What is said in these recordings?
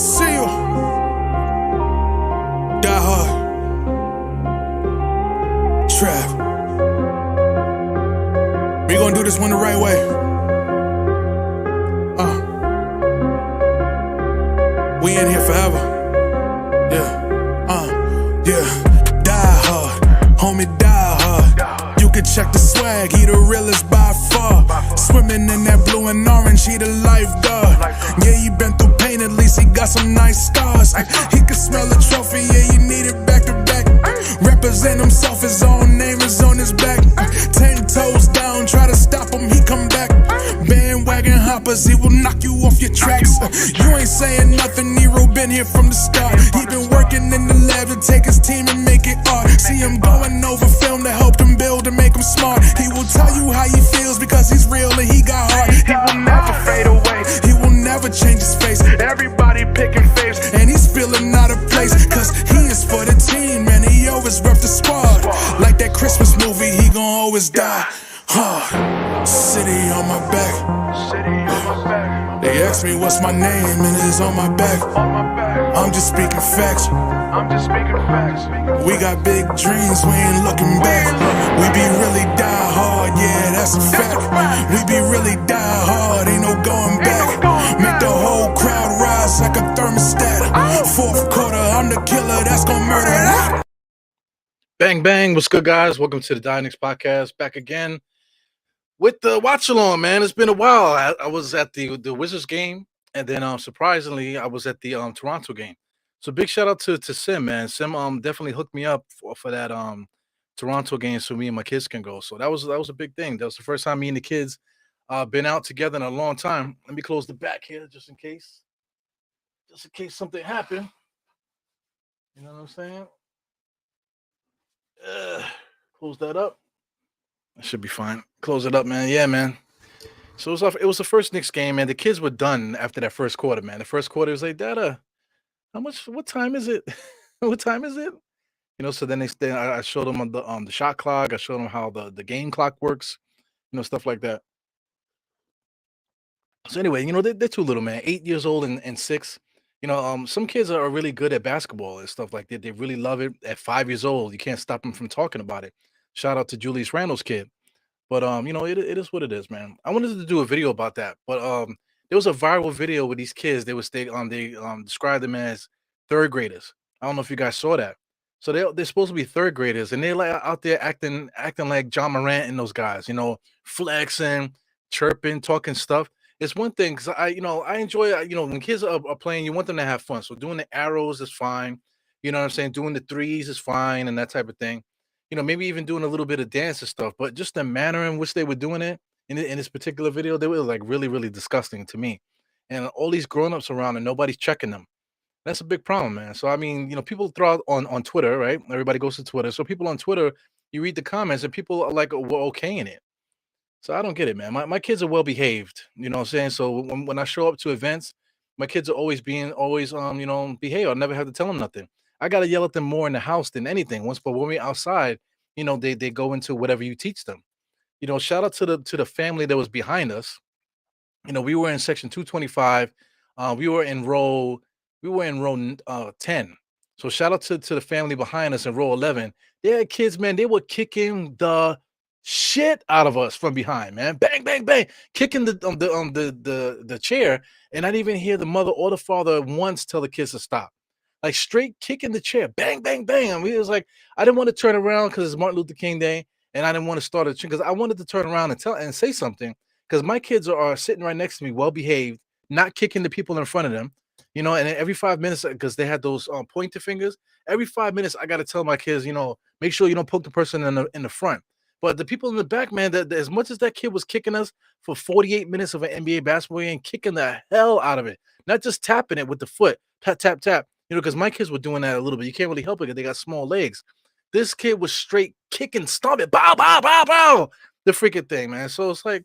see you. Die hard. Trap. We gonna do this one the right way. We in here forever. Yeah. Die hard. Homie, die hard. You can check the swag, he the realest by far. Swimming in that blue and orange, he the lifeguard. Yeah, he been through pain, at least he got some nice scars. He can smell a trophy, yeah, he need it back to back. Represent himself, his own name is on his back. 10 toes down, try to stop him, he come back. Bandwagon hoppers, he will knock you off your tracks. You ain't saying nothing, Nero been here from the start. He been working in the lab to take his team and make it art. See him going over film to help him build and make him smart. He will tell you how he feels because he's real and he got heart. He will never fade away, he will never change his face. Everybody picking faves and he's feeling out of place. Cause he is for the team and he always rep the squad. Like that Christmas movie, he gon' always die hard. City on my back. They ask me what's my name and it's on my back. I'm just speaking facts. We got big dreams, we ain't looking back. We be really die hard, yeah, that's a fact. We be really die hard, ain't no going back. Make the whole crowd rise like a thermostat. Fourth quarter, I'm the killer that's gonna murder that. Bang, bang. What's good, guys? Welcome to the Knicks podcast. Back again with the watch along, man. It's been a while. I was at the Wizards game, and then surprisingly, I was at the Toronto game. So big shout out to Sim, man. Sim definitely hooked me up for that Toronto game so me and my kids can go. So that was a big thing. That was the first time me and the kids been out together in a long time. Let me close the back here just in case something happened. You know what I'm saying? Close that up. That should be fine. Close it up, man. Yeah, man. So it was the first Knicks game, man. The kids were done after that first quarter, man. The first quarter was like, Dada, what time is it? What time is it? So then I showed them on the shot clock. I showed them how the game clock works, stuff like that. So anyway, they're too little, man. 8 years old and 6. Some kids are really good at basketball and stuff like that. They really love it. At 5 years old, you can't stop them from talking about it. Shout out to Julius Randle's kid. But it is what it is, man. I wanted to do a video about that, but there was a viral video with these kids. They described them as third graders. I don't know if you guys saw that. So they're supposed to be third graders, and they're like out there acting like John Morant and those guys, flexing, chirping, talking stuff. It's one thing because I enjoy when kids are playing, you want them to have fun. So doing the arrows is fine. You know what I'm saying? Doing the threes is fine and that type of thing. Maybe even doing a little bit of dance and stuff, but just the manner in which they were doing it in this particular video, they were like really, really disgusting to me. And all these grown-ups around and nobody's checking them. That's a big problem, man. So I mean, people throw out on Twitter, right? Everybody goes to Twitter. So people on Twitter, you read the comments and people are like, we're okaying it. So I don't get it, man. My kids are well behaved, you know what I'm saying? So when I show up to events, my kids are always behave. I never have to tell them nothing. I gotta yell at them more in the house than anything. But when we're outside, they go into whatever you teach them. Shout out to the family that was behind us. We were in section 225. We were in row 10. So shout out to the family behind us in row 11. They had kids, man. They were kicking the shit out of us from behind, man. Bang, bang, bang, kicking the chair, and I didn't even hear the mother or the father once tell the kids to stop. Like straight kicking the chair, bang, bang, bang. I mean, it was like I didn't want to turn around because it's Martin Luther King Day, and I didn't want to start a because I wanted to turn around and say something because my kids are sitting right next to me, well behaved, not kicking the people in front of them. And every 5 minutes, because they had those pointer fingers, every 5 minutes I got to tell my kids, make sure you don't poke the person in the front. But the people in the back, man, that as much as that kid was kicking us for 48 minutes of an NBA basketball game, kicking the hell out of it, not just tapping it with the foot, tap, tap, tap, because my kids were doing that a little bit. You can't really help it because they got small legs. This kid was straight kicking, stomping, bow, bow, bow, bow, the freaking thing, man. So it's like,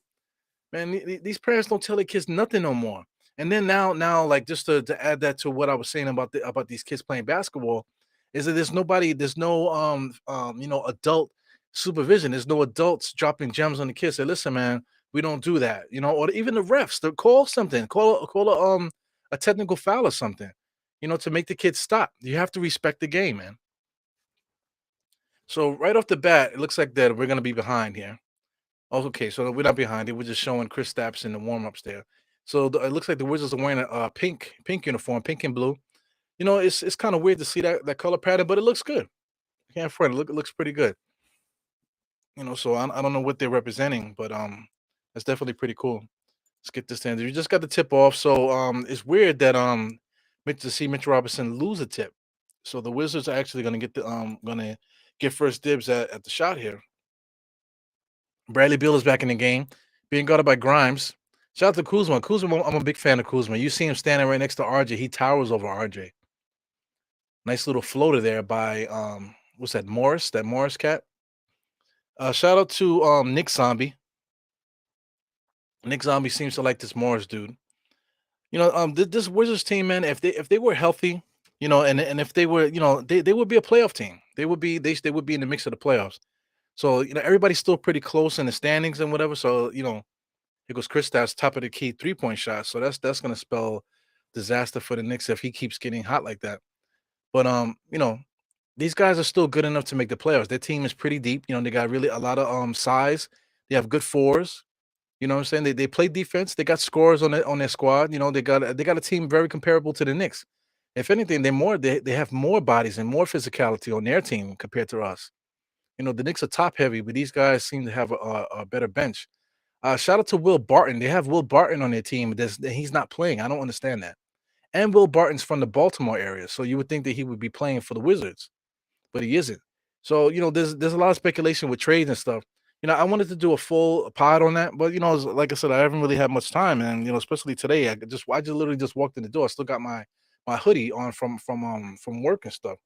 man, these parents don't tell their kids nothing no more. And then now, like just to add that to what I was saying about these kids playing basketball, is that there's no adult supervision. There's no adults dropping gems on the kids. Say, listen, man, we don't do that, or even the refs. They call something, call a technical foul or something. to make the kids stop. You have to respect the game, man. So right off the bat, it looks like that we're gonna be behind here. Oh, okay, so we're not behind it. We're just showing Chris Stapps in the warm-ups there. So it looks like the Wizards are wearing a, pink uniform, pink and blue. It's kind of weird to see that color pattern, but it looks good. Can't front. It looks pretty good. So I don't know what they're representing, but it's definitely pretty cool. Let's get this in. You just got the tip off, so it's weird that to see Mitch Robinson lose a tip. So the Wizards are actually gonna get first dibs at the shot here. Bradley Beal is back in the game, being guarded by Grimes. Shout out to Kuzma. Kuzma, I'm a big fan of Kuzma. You see him standing right next to RJ. He towers over RJ. Nice little floater there by what's that? Morris, that Morris cat. Shout out to Nick Zombie. Nick Zombie seems to like this Morris dude. This Wizards team, man, if they were healthy, and if they were, they would be a playoff team. They would be in the mix of the playoffs. So everybody's still pretty close in the standings and whatever. So here goes Kristaps, top of the key 3-point shot. So that's gonna spell disaster for the Knicks if he keeps getting hot like that. But these guys are still good enough to make the playoffs. Their team is pretty deep. They got really a lot of size. They have good fours. You know what I'm saying? They play defense. They got scores on their squad. They got a team very comparable to the Knicks. If anything, they have more bodies and more physicality on their team compared to us. The Knicks are top heavy, but these guys seem to have a better bench. Shout out to Will Barton. They have Will Barton on their team. He's not playing. I don't understand that. And Will Barton's from the Baltimore area, so you would think that he would be playing for the Wizards, but he isn't. So there's a lot of speculation with trades and stuff. I wanted to do a full pod on that, but like I said, I haven't really had much time, and especially today, I just literally just walked in the door. I still got my hoodie on from work and stuff.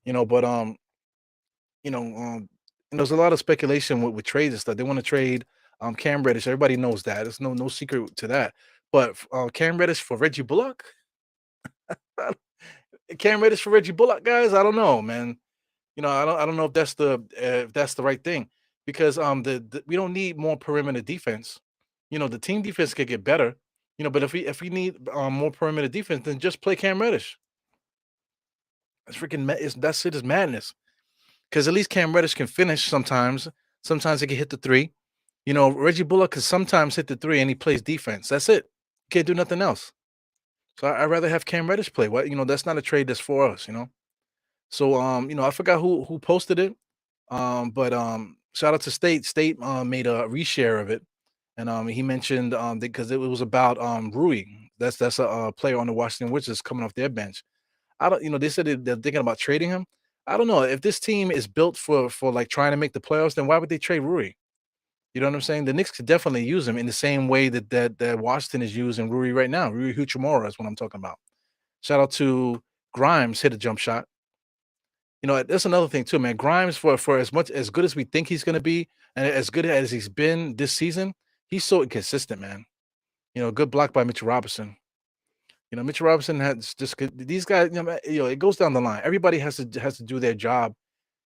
But you know, um, there's a lot of speculation with trades and stuff. They want to trade Cam Reddish. Everybody knows that. There's no secret to that. But Cam Reddish for Reggie Bullock, Cam Reddish for Reggie Bullock, guys. I don't know, man. I don't know if that's the right thing because we don't need more perimeter defense. The team defense could get better. But if we need more perimeter defense, then just play Cam Reddish. It's freaking that shit is madness. Because at least Cam Reddish can finish sometimes. Sometimes he can hit the three. Reggie Bullock can sometimes hit the three and he plays defense. That's it. Can't do nothing else. So I'd rather have Cam Reddish play. What that's not a trade that's for us. So I forgot who posted it. But shout out to State. State made a reshare of it. And he mentioned because it was about Rui. That's a player on the Washington Wizards coming off their bench. I don't, they said they're thinking about trading him. I don't know if this team is built for like trying to make the playoffs. Then why would they trade Rui? You know what I'm saying? The Knicks could definitely use him in the same way that Washington is using Rui right now. Rui Hachimura is what I'm talking about. Shout out to Grimes, hit a jump shot. That's another thing too, man. Grimes for as good as we think he's going to be, and as good as he's been this season, he's so inconsistent, man. Good block by Mitchell Robinson. Mitchell Robinson has just these guys. It goes down the line. Everybody has to do their job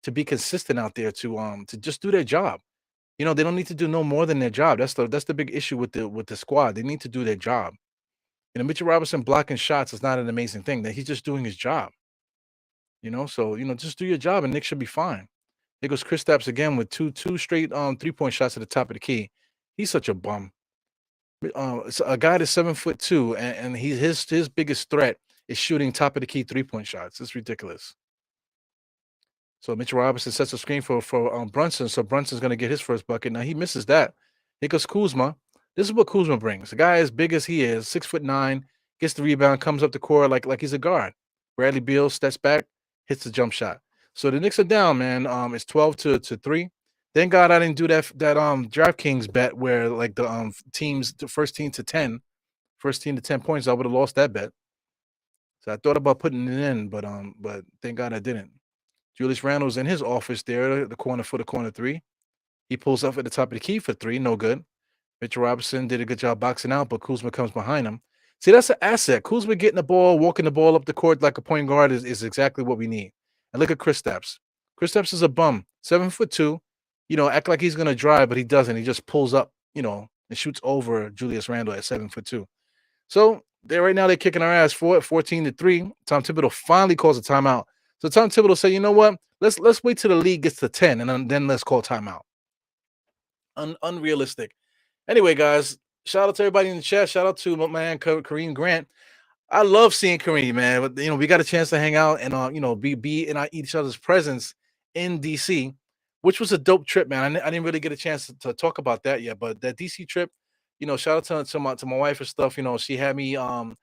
to be consistent out there to just do their job. They don't need to do no more than their job. That's the big issue with the squad. They need to do their job. Mitchell Robinson blocking shots is not an amazing thing. That he's just doing his job. So just do your job and Nick should be fine. There goes Kristaps again with two straight 3-point shots at the top of the key. He's such a bum. It's a guy that's 7'2", and his biggest threat is shooting top of the key 3-point shots. It's ridiculous. So Mitchell Robinson sets a screen for Brunson. So Brunson's going to get his first bucket. Now he misses that. Here goes Kuzma. This is what Kuzma brings. A guy as big as he is, 6'9", gets the rebound, comes up the court like he's a guard. Bradley Beal steps back, hits the jump shot. So the Knicks are down, man. It's 12-3. Thank God I didn't do that DraftKings bet where like the first team to 10 points. I would have lost that bet. So I thought about putting it in, but thank God I didn't. Julius Randle's in his office there, the corner for the corner three. He pulls up at the top of the key for three, no good. Mitchell Robinson did a good job boxing out, but Kuzma comes behind him. See, that's an asset. Kuzma getting the ball, walking the ball up the court like a point guard is exactly what we need. And look at Kristaps. Kristaps is a bum, 7'2". Act like he's gonna drive, but he doesn't. He just pulls up, and shoots over Julius Randle at 7'2". So They're right now they're kicking our ass for it, 14-3. Tom Thibodeau finally calls a timeout. So Tom Thibodeau said, you know what? Let's wait till the league gets to 10 and then let's call timeout. Unrealistic. Anyway, guys, shout out to everybody in the chat. Shout out to my man Kareem Grant. I love seeing Kareem, man. But we got a chance to hang out and be in each other's presence in DC, which was a dope trip, man. I didn't really get a chance to talk about that yet, but that DC trip, shout out to my wife and stuff. She had me in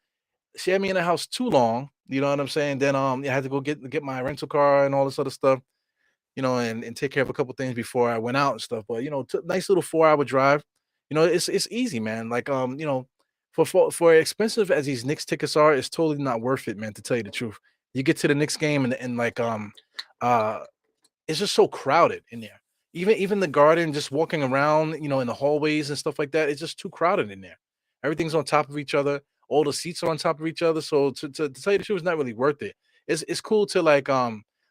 the house too long. You know what I'm saying? Then I had to go get my rental car and all this other stuff. And take care of a couple things before I went out and stuff. But nice little 4 hour drive. It's easy, man. Like for expensive as these Knicks tickets are, it's totally not worth it, man. To tell you the truth, you get to the Knicks game and like uh it's just so crowded in there. Even the garden, just walking around, in the hallways and stuff like that, it's just too crowded in there. Everything's on top of each other. All the seats are on top of each other. So to tell you the truth, it's not really worth it. It's cool to like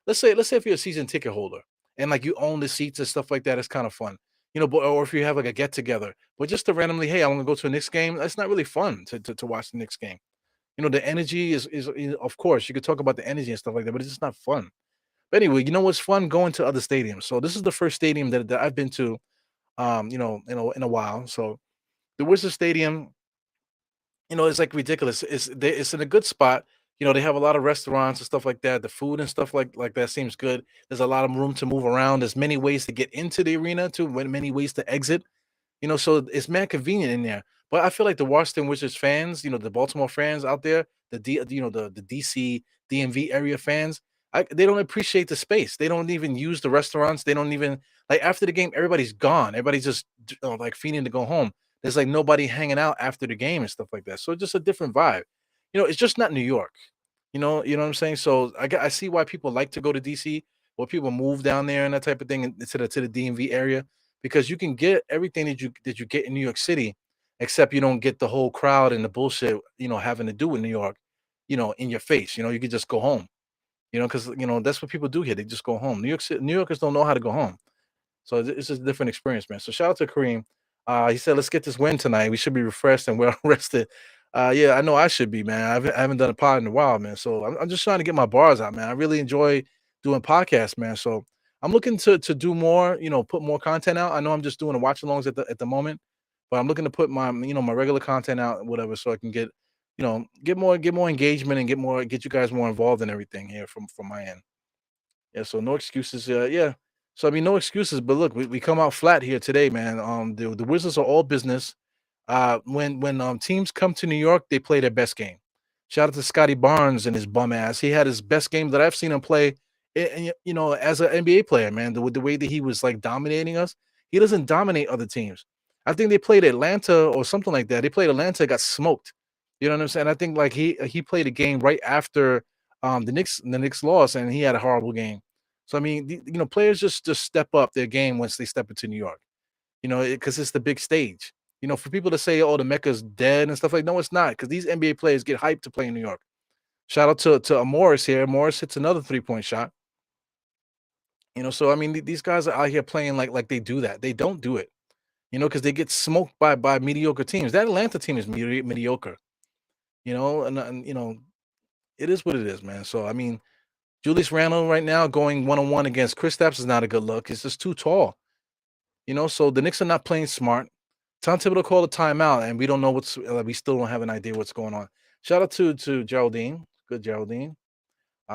let's say if you're a season ticket holder and like you own the seats and stuff like that, it's kind of fun. But or if you have like a get together, but just to randomly, hey, I want to go to a Knicks game, that's not really fun to watch the Knicks game. The energy is of course you could talk about the energy and stuff like that, but it's just not fun. But anyway, what's fun going to other stadiums. So this is the first stadium that I've been to, in a while. So the Wizard Stadium, it's like ridiculous. It's in a good spot. They have a lot of restaurants and stuff like that. The food and stuff like that seems good. There's a lot of room to move around. There's many ways to get into the arena, too, many ways to exit. So it's man convenient in there. But I feel like the Washington Wizards fans, the Baltimore fans out there, the DC DMV area fans, they don't appreciate the space. They don't even use the restaurants. They don't even like after the game. Everybody's gone. Everybody's just like feeding to go home. There's like nobody hanging out after the game and stuff like that. So it's just a different vibe. It's just not New York. You know what I'm saying. So I see why people like to go to DC, or people move down there and that type of thing to the DMV area, because you can get everything that you get in New York City, except you don't get the whole crowd and the bullshit, having to do with New York, in your face. You could just go home, because that's what people do here. They just go home. New Yorkers don't know how to go home. So it's just a different experience, man. So shout out to Kareem. He said, "Let's get this win tonight. We should be refreshed and well rested." Yeah, I know I should be, man. I haven't done a pod in a while, man. So I'm just trying to get my bars out, man. I really enjoy doing podcasts, man. So I'm looking to do more, put more content out. I know I'm just doing the watch alongs at the moment, but I'm looking to put my regular content out, whatever, so I can get more engagement and get you guys more involved in everything here from my end. Yeah, so no excuses. Yeah. So I mean, no excuses. But look, we come out flat here today, man. The Wizards are all business. When teams come to New York, they play their best game. Shout out to Scotty Barnes and his bum ass. He had his best game that I've seen him play. As an NBA player, man, the way that he was like dominating us, he doesn't dominate other teams. I think they played Atlanta or something like that. They played Atlanta, got smoked. You know what I'm saying? I think like he played a game right after the Knicks lost, and he had a horrible game. So I mean, players just step up their game once they step into New York. Because it's the big stage. For people to say, "Oh, the Mecca's dead" and stuff like, no, it's not. Because these NBA players get hyped to play in New York. Shout out to Morris here. Morris hits another 3-point shot. So I mean, these guys are out here playing like they do that. They don't do it. Because they get smoked by mediocre teams. That Atlanta team is mediocre. And it is what it is, man. So I mean, Julius Randle right now going 1-on-1 against Kristaps is not a good look. It's just too tall. So the Knicks are not playing smart. Tom Thibodeau called a timeout, and we don't know we still don't have an idea what's going on. Shout out to Geraldine, good Geraldine.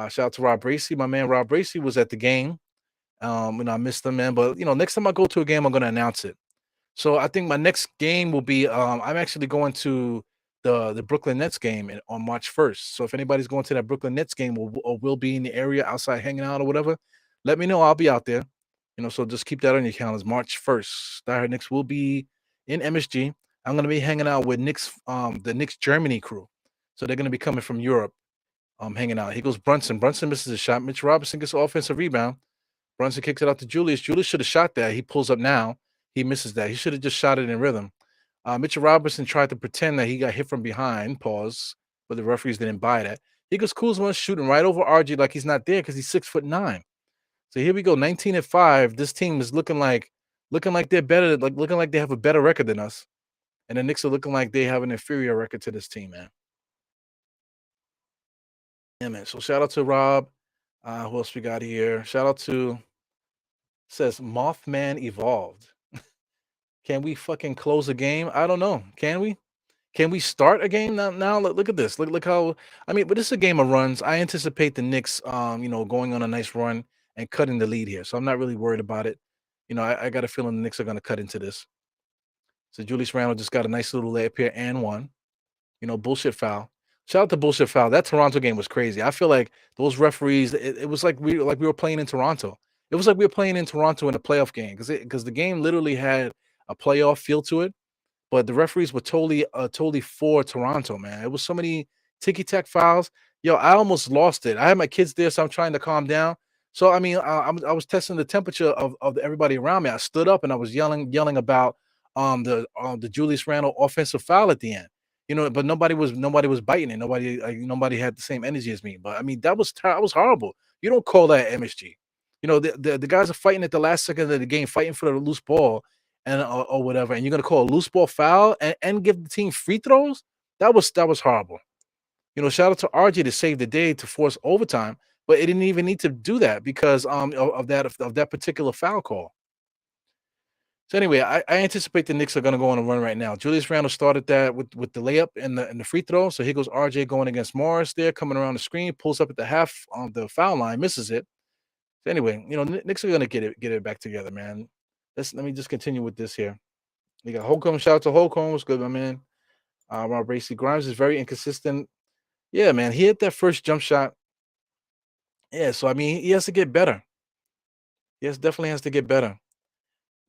Shout out to Rob Bracy, my man. Rob Bracy was at the game. I missed him, man. But next time I go to a game, I'm gonna announce it. So I think my next game will be I'm actually going to the Brooklyn Nets game on March 1st. So if anybody's going to that Brooklyn Nets game or will be in the area outside hanging out or whatever, let me know. I'll be out there. So just keep that on your calendars. March 1st. I heard Knicks will be in MSG. I'm gonna be hanging out with the Knicks Germany crew. So they're gonna be coming from Europe, hanging out. Here goes Brunson. Brunson misses a shot. Mitch Robinson gets an offensive rebound. Brunson kicks it out to Julius. Julius should have shot that. He pulls up now. He misses that. He should have just shot it in rhythm. Mitchell Robinson tried to pretend that he got hit from behind, pause, but the referees didn't buy that. He goes Kuzma shooting right over RG like he's not there because he's 6'9". So here we go, 19-5. This team is looking like they're better, looking like they have a better record than us. And the Knicks are looking like they have an inferior record to this team, man. Yeah, man. So shout out to Rob. Who else we got here? Shout out to says Mothman evolved. Can we fucking close a game? I don't know. Can we? Can we start a game now? Now look at this. Look how I mean, but this is a game of runs. I anticipate the Knicks, going on a nice run and cutting the lead here. So I'm not really worried about it. I got a feeling the Knicks are going to cut into this. So Julius Randle just got a nice little layup here and one. Bullshit foul. Shout out to bullshit foul. That Toronto game was crazy. I feel like those referees. It was like we were playing in Toronto. It was like we were playing in Toronto in a playoff game because the game literally had a playoff feel to it, but the referees were totally for Toronto, man. It was so many ticky tack fouls. Yo, I almost lost it. I had my kids there, so I'm trying to calm down. So I mean, I was testing the temperature of everybody around me. I stood up and I was yelling about the Julius Randle offensive foul at the end. But nobody was biting it. Nobody had the same energy as me. But I mean, that was horrible. You don't call that MSG. The guys are fighting at the last second of the game, fighting for the loose ball and or whatever, and you're gonna call a loose ball foul and give the team free throws? That was horrible. Shout out to RJ to save the day to force overtime, but it didn't even need to do that because of that particular foul call. So anyway, I anticipate the Knicks are gonna go on a run right now. Julius Randle started that with the layup and the free throw. So here goes RJ going against Morris there, coming around the screen, pulls up at the half on the foul line, misses it. So anyway, Knicks are gonna get it back together, man. Let me just continue with this here. We got Holcomb. Shout out to Holcomb. What's good, my man? Rob Racy Grimes is very inconsistent. Yeah, man. He hit that first jump shot. Yeah, so I mean, he has to get better. Yes, definitely has to get better.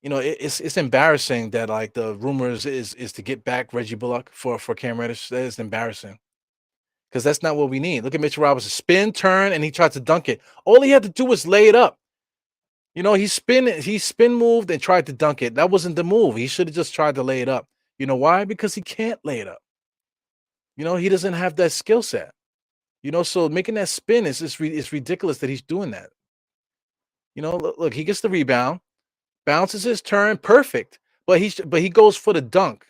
It's embarrassing that like the rumors is to get back Reggie Bullock for Cam Reddish. That is embarrassing because that's not what we need. Look at Mitchell Robinson, spin, turn, and he tried to dunk it. All he had to do was lay it up. He spin moved and tried to dunk it. That wasn't the move. He should have just tried to lay it up. You know why? Because he can't lay it up. He doesn't have that skill set. So making that spin it's ridiculous that he's doing that. Look, he gets the rebound, bounces his turn, perfect. But he goes for the dunk.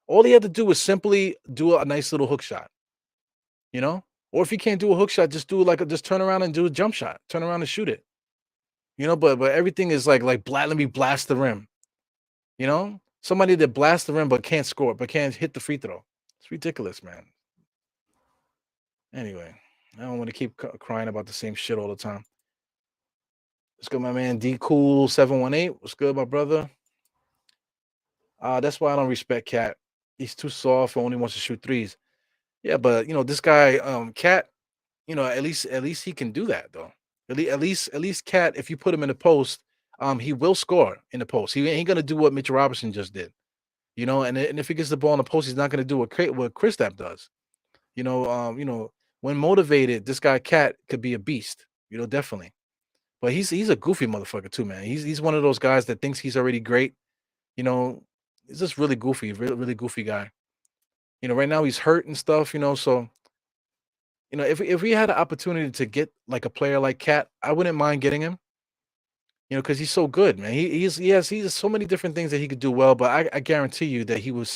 All he had to do was simply do a nice little hook shot. Or if he can't do a hook shot, just turn around and do a jump shot. Turn around and shoot it. But everything is like let me blast the rim. Somebody that blasts the rim but can't score, but can't hit the free throw. It's ridiculous, man. Anyway, I don't want to keep crying about the same shit all the time. Let's go, my man D Cool 718. What's good, my brother? That's why I don't respect Cat. He's too soft and only wants to shoot threes. Yeah, but this guy, Cat, at least he can do that though. At least Cat, if you put him in the post, he will score in the post. He ain't gonna do what Mitchell Robinson just did. And if he gets the ball in the post, he's not gonna do what Kristaps does. When motivated, this guy Cat could be a beast. Definitely. But he's a goofy motherfucker too, man. He's one of those guys that thinks he's already great. You know, he's just really goofy, really goofy guy. Right now he's hurt and stuff. So if we had an opportunity to get like a player like Cat, I wouldn't mind getting him. Because he's so good, man. He has so many different things that he could do well, but I guarantee you that he would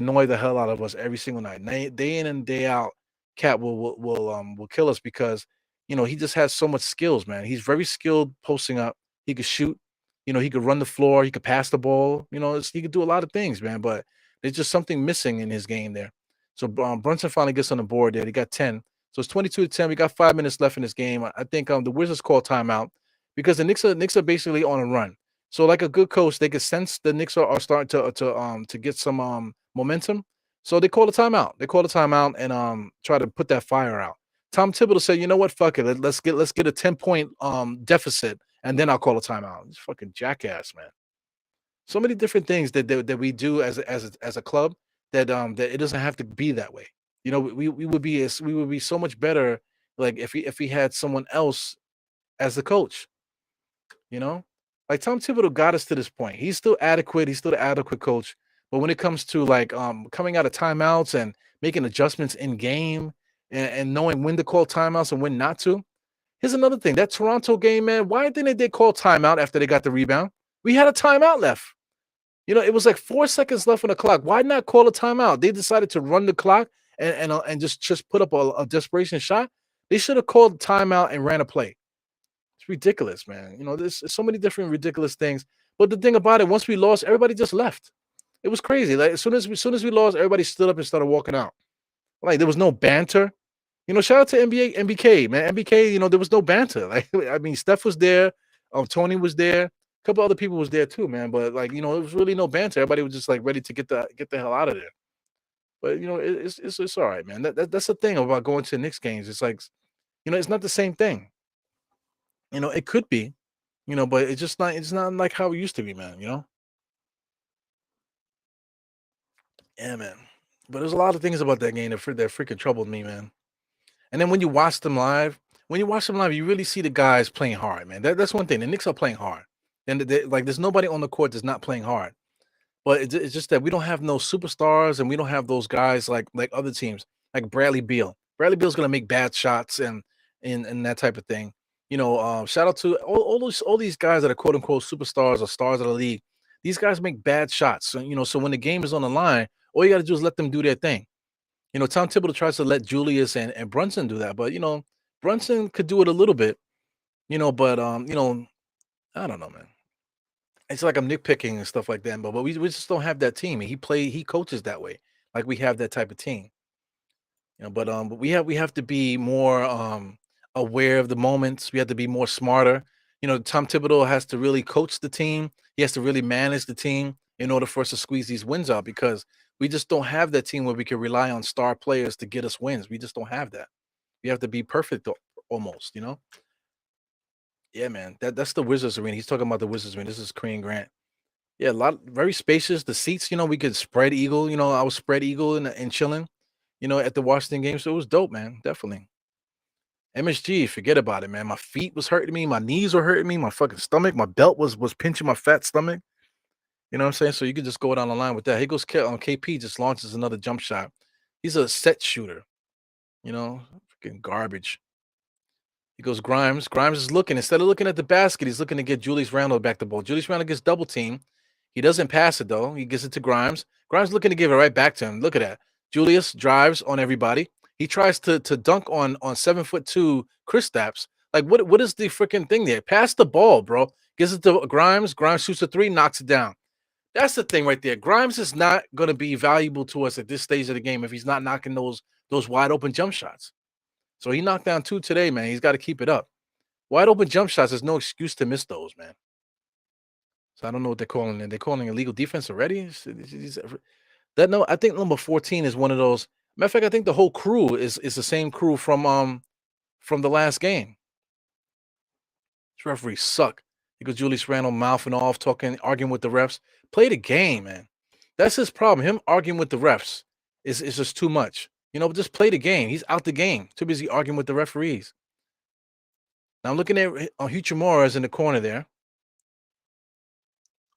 annoy the hell out of us every single night. Day in and day out, Cat will kill us because he just has so much skills, man. He's very skilled posting up. He could shoot, he could run the floor, he could pass the ball, he could do a lot of things, man. But there's just something missing in his game there. So Brunson finally gets on the board there. He got 10. So it's 22-10. We got 5 minutes left in this game. I think the Wizards call timeout because the Knicks are basically on a run. So like a good coach, they can sense the Knicks are starting to get some momentum. So they call a timeout. They call a timeout and try to put that fire out. Tom Thibodeau said, "You know what? Fuck it. Let's get a 10-point deficit, and then I'll call a timeout." It's fucking jackass, man. So many different things that we do as a club that it doesn't have to be that way. We would be so much better like if we had someone else as the coach. You know, like Tom Thibodeau got us to this point. He's still adequate. He's still the adequate coach. But when it comes to like coming out of timeouts and making adjustments in game and knowing when to call timeouts and when not to, here's another thing. That Toronto game, man, why didn't they call timeout after they got the rebound? We had a timeout left. It was like 4 seconds left on the clock. Why not call a timeout? They decided to run the clock and just put up a desperation shot, they should have called timeout and ran a play. It's ridiculous, man. There's so many different ridiculous things. But the thing about it, once we lost, everybody just left. It was crazy. Like as soon as we lost, everybody stood up and started walking out. Like there was no banter. Shout out to NBA MBK, man. MBK, there was no banter. Like I mean, Steph was there, Tony was there, a couple other people was there too, man. But like, it was really no banter. Everybody was just like ready to get the hell out of there. But it's all right, man. That's the thing about going to Knicks games. It's like, it's not the same thing. It could be, but it's not like how it used to be, man. Yeah, man. But there's a lot of things about that game that freaking troubled me, man. And then when you watch them live, you really see the guys playing hard, man. That's one thing. The Knicks are playing hard, and like there's nobody on the court that's not playing hard. But it's just that we don't have no superstars, and we don't have those guys like other teams, like Bradley Beal. Bradley Beal's gonna make bad shots and that type of thing. Shout out to all these guys that are quote unquote superstars or stars of the league. These guys make bad shots. So when the game is on the line, all you got to do is let them do their thing. Tom Thibodeau tries to let Julius and Brunson do that, but Brunson could do it a little bit, but I don't know, man. It's like I'm nitpicking and stuff like that, but we just don't have that team. And he coaches that way. Like we have that type of team. But we have to be more aware of the moments. We have to be more smarter. Tom Thibodeau has to really coach the team. He has to really manage the team in order for us to squeeze these wins out because we just don't have that team where we can rely on star players to get us wins. We just don't have that. We have to be perfect almost. Yeah, man. That's the Wizards arena. He's talking about the Wizards arena. This is Korean Grant. Yeah, a lot very spacious. The seats, we could spread eagle. I was spread eagle and chilling, at the Washington game. So it was dope, man. Definitely. MSG, forget about it, man. My feet was hurting me, my knees were hurting me, my fucking stomach, my belt was pinching my fat stomach. You know what I'm saying? So you could just go down the line with that. Here goes KP just launches another jump shot. He's a set shooter, freaking garbage. He goes Grimes. Grimes is looking instead of looking at the basket, he's looking to get Julius Randle back the ball. Julius Randle gets double team. He doesn't pass it though. He gives it to Grimes. Grimes looking to give it right back to him. Look at that. Julius drives on everybody. He tries to dunk on 7'2" Chris Stapps. Like what is the freaking thing there? Pass the ball, bro. Gives it to Grimes. Grimes shoots a three, knocks it down. That's the thing right there. Grimes is not going to be valuable to us at this stage of the game if he's not knocking those wide open jump shots. So he knocked down two today, man. He's got to keep it up. Wide open jump shots. There's no excuse to miss those, man. So I don't know what they're calling it. They're calling illegal defense already. No, I think number 14 is one of those. Matter of fact, I think the whole crew is the same crew from the last game. These referees suck. Because Julius Randle mouthing off, talking, arguing with the refs. Play the game, man. That's his problem. Him arguing with the refs is just too much. Just play the game. He's out the game. Too busy arguing with the referees. Now I'm looking at Huchimura is in the corner there.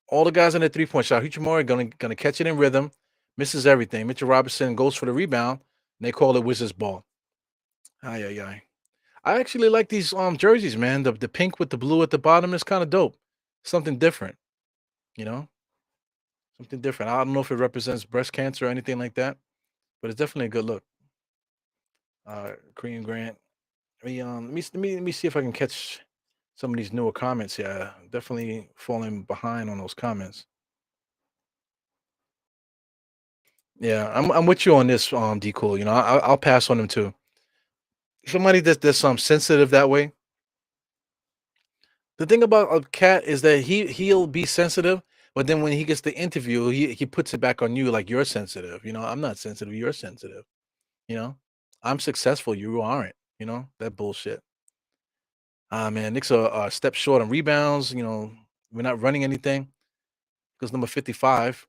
All the guys in the three-point shot. Huchimura gonna catch it in rhythm, misses everything. Mitchell Robinson goes for the rebound, and they call it Wizards ball. Ay, ay, ay. I actually like these jerseys, man. The pink with the blue at the bottom is kind of dope. Something different, you know? Something different. I don't know if it represents breast cancer or anything like that, but it's definitely a good look. Korean Grant. Let me see if I can catch some of these newer comments here. Definitely falling behind on those comments. Yeah, I'm with you on this, D Cool. I'll pass on him too. Somebody that's sensitive that way. The thing about a cat is that he'll be sensitive, but then when he gets the interview, he puts it back on you like you're sensitive. I'm not sensitive, you're sensitive. You know, I'm successful, you aren't. That bullshit. Ah man, Knicks are a step short on rebounds. We're not running anything because number 55.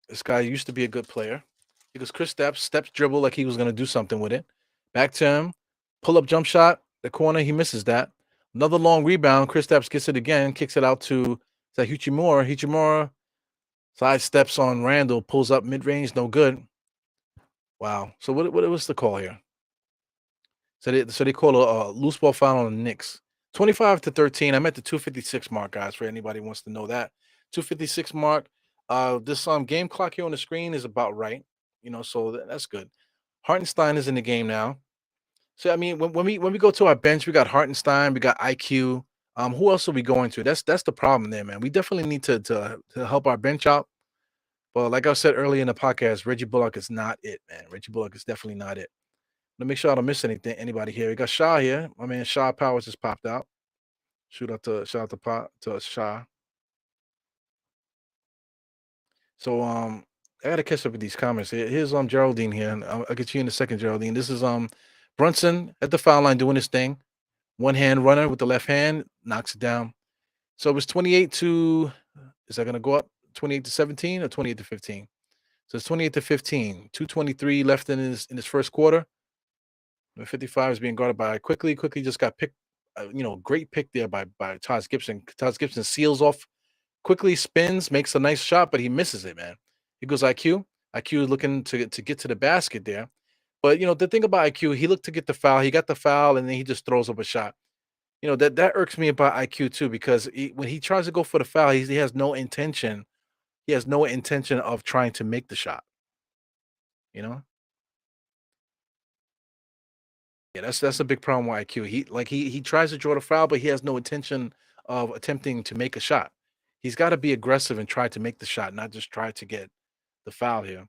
This guy used to be a good player because Chris steps dribble like he was gonna do something with it. Back to him, pull up jump shot, the corner, he misses that. Another long rebound. Chris Stapps gets it again, kicks it out to Huchimura. Huchimura side steps on Randall, pulls up mid range, no good. Wow. So what was the call here? So they call a loose ball foul on the Knicks. 25-13. I'm at the 256 mark, guys. For anybody who wants to know that 256 mark. This game clock here on the screen is about right. So that's good. Hartenstein is in the game now. So I mean, when we go to our bench, we got Hartenstein, we got IQ. Who else are we going to? That's the problem there, man. We definitely need to help our bench out. But like I said earlier in the podcast, Reggie Bullock is not it, man. Reggie Bullock is definitely not it. Let me make sure I don't miss anything. Anybody here? We got Shaw here. My man Shaw Powers just popped out. Shout out to Shaw. So I gotta catch up with these comments. Here's Geraldine here, and I'll get you in a second, Geraldine. This is Brunson at the foul line doing his thing. One hand runner with the left hand knocks it down. So it was 28 to, is that going to go up 28 to 17 or 28 to 15? So it's 28 to 15. 2:23 left in his first quarter. Number 55 is being guarded by Quickly. Quickly just got picked. Great pick there by Taj Gibson. Taj Gibson seals off. Quickly spins, makes a nice shot, but he misses it, man. He goes IQ. IQ is looking to get to the basket there. But the thing about IQ, he looked to get the foul. He got the foul, and then he just throws up a shot. That irks me about IQ too, because when he tries to go for the foul, he has no intention. He has no intention of trying to make the shot. You know, yeah, that's a big problem with IQ. He tries to draw the foul, but he has no intention of attempting to make a shot. He's got to be aggressive and try to make the shot, not just try to get the foul here.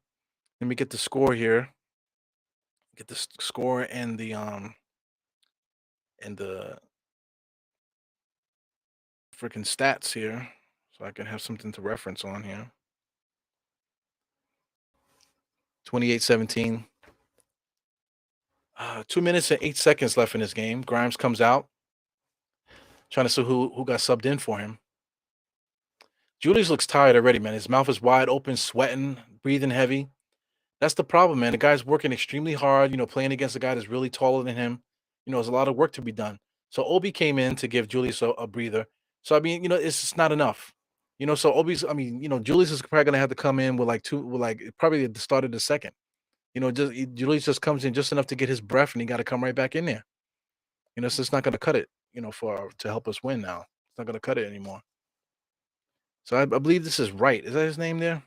Let me get the score here. Get the score and the freaking stats here, so I can have something to reference on here. 28-17. 2 minutes and 8 seconds left in this game. Grimes comes out, trying to see who got subbed in for him. Julius looks tired already, man. His mouth is wide open, sweating, breathing heavy. That's the problem, man. The guy's working extremely hard, playing against a guy that's really taller than him. There's a lot of work to be done. So Obi came in to give Julius a breather. So I mean, it's just not enough. So Julius is probably gonna have to come in with like two, with like probably at the start of the second. Julius just comes in just enough to get his breath, and he got to come right back in there. So it's not gonna cut it. For to help us win now. It's not gonna cut it anymore. So I believe this is Wright. Is that his name there?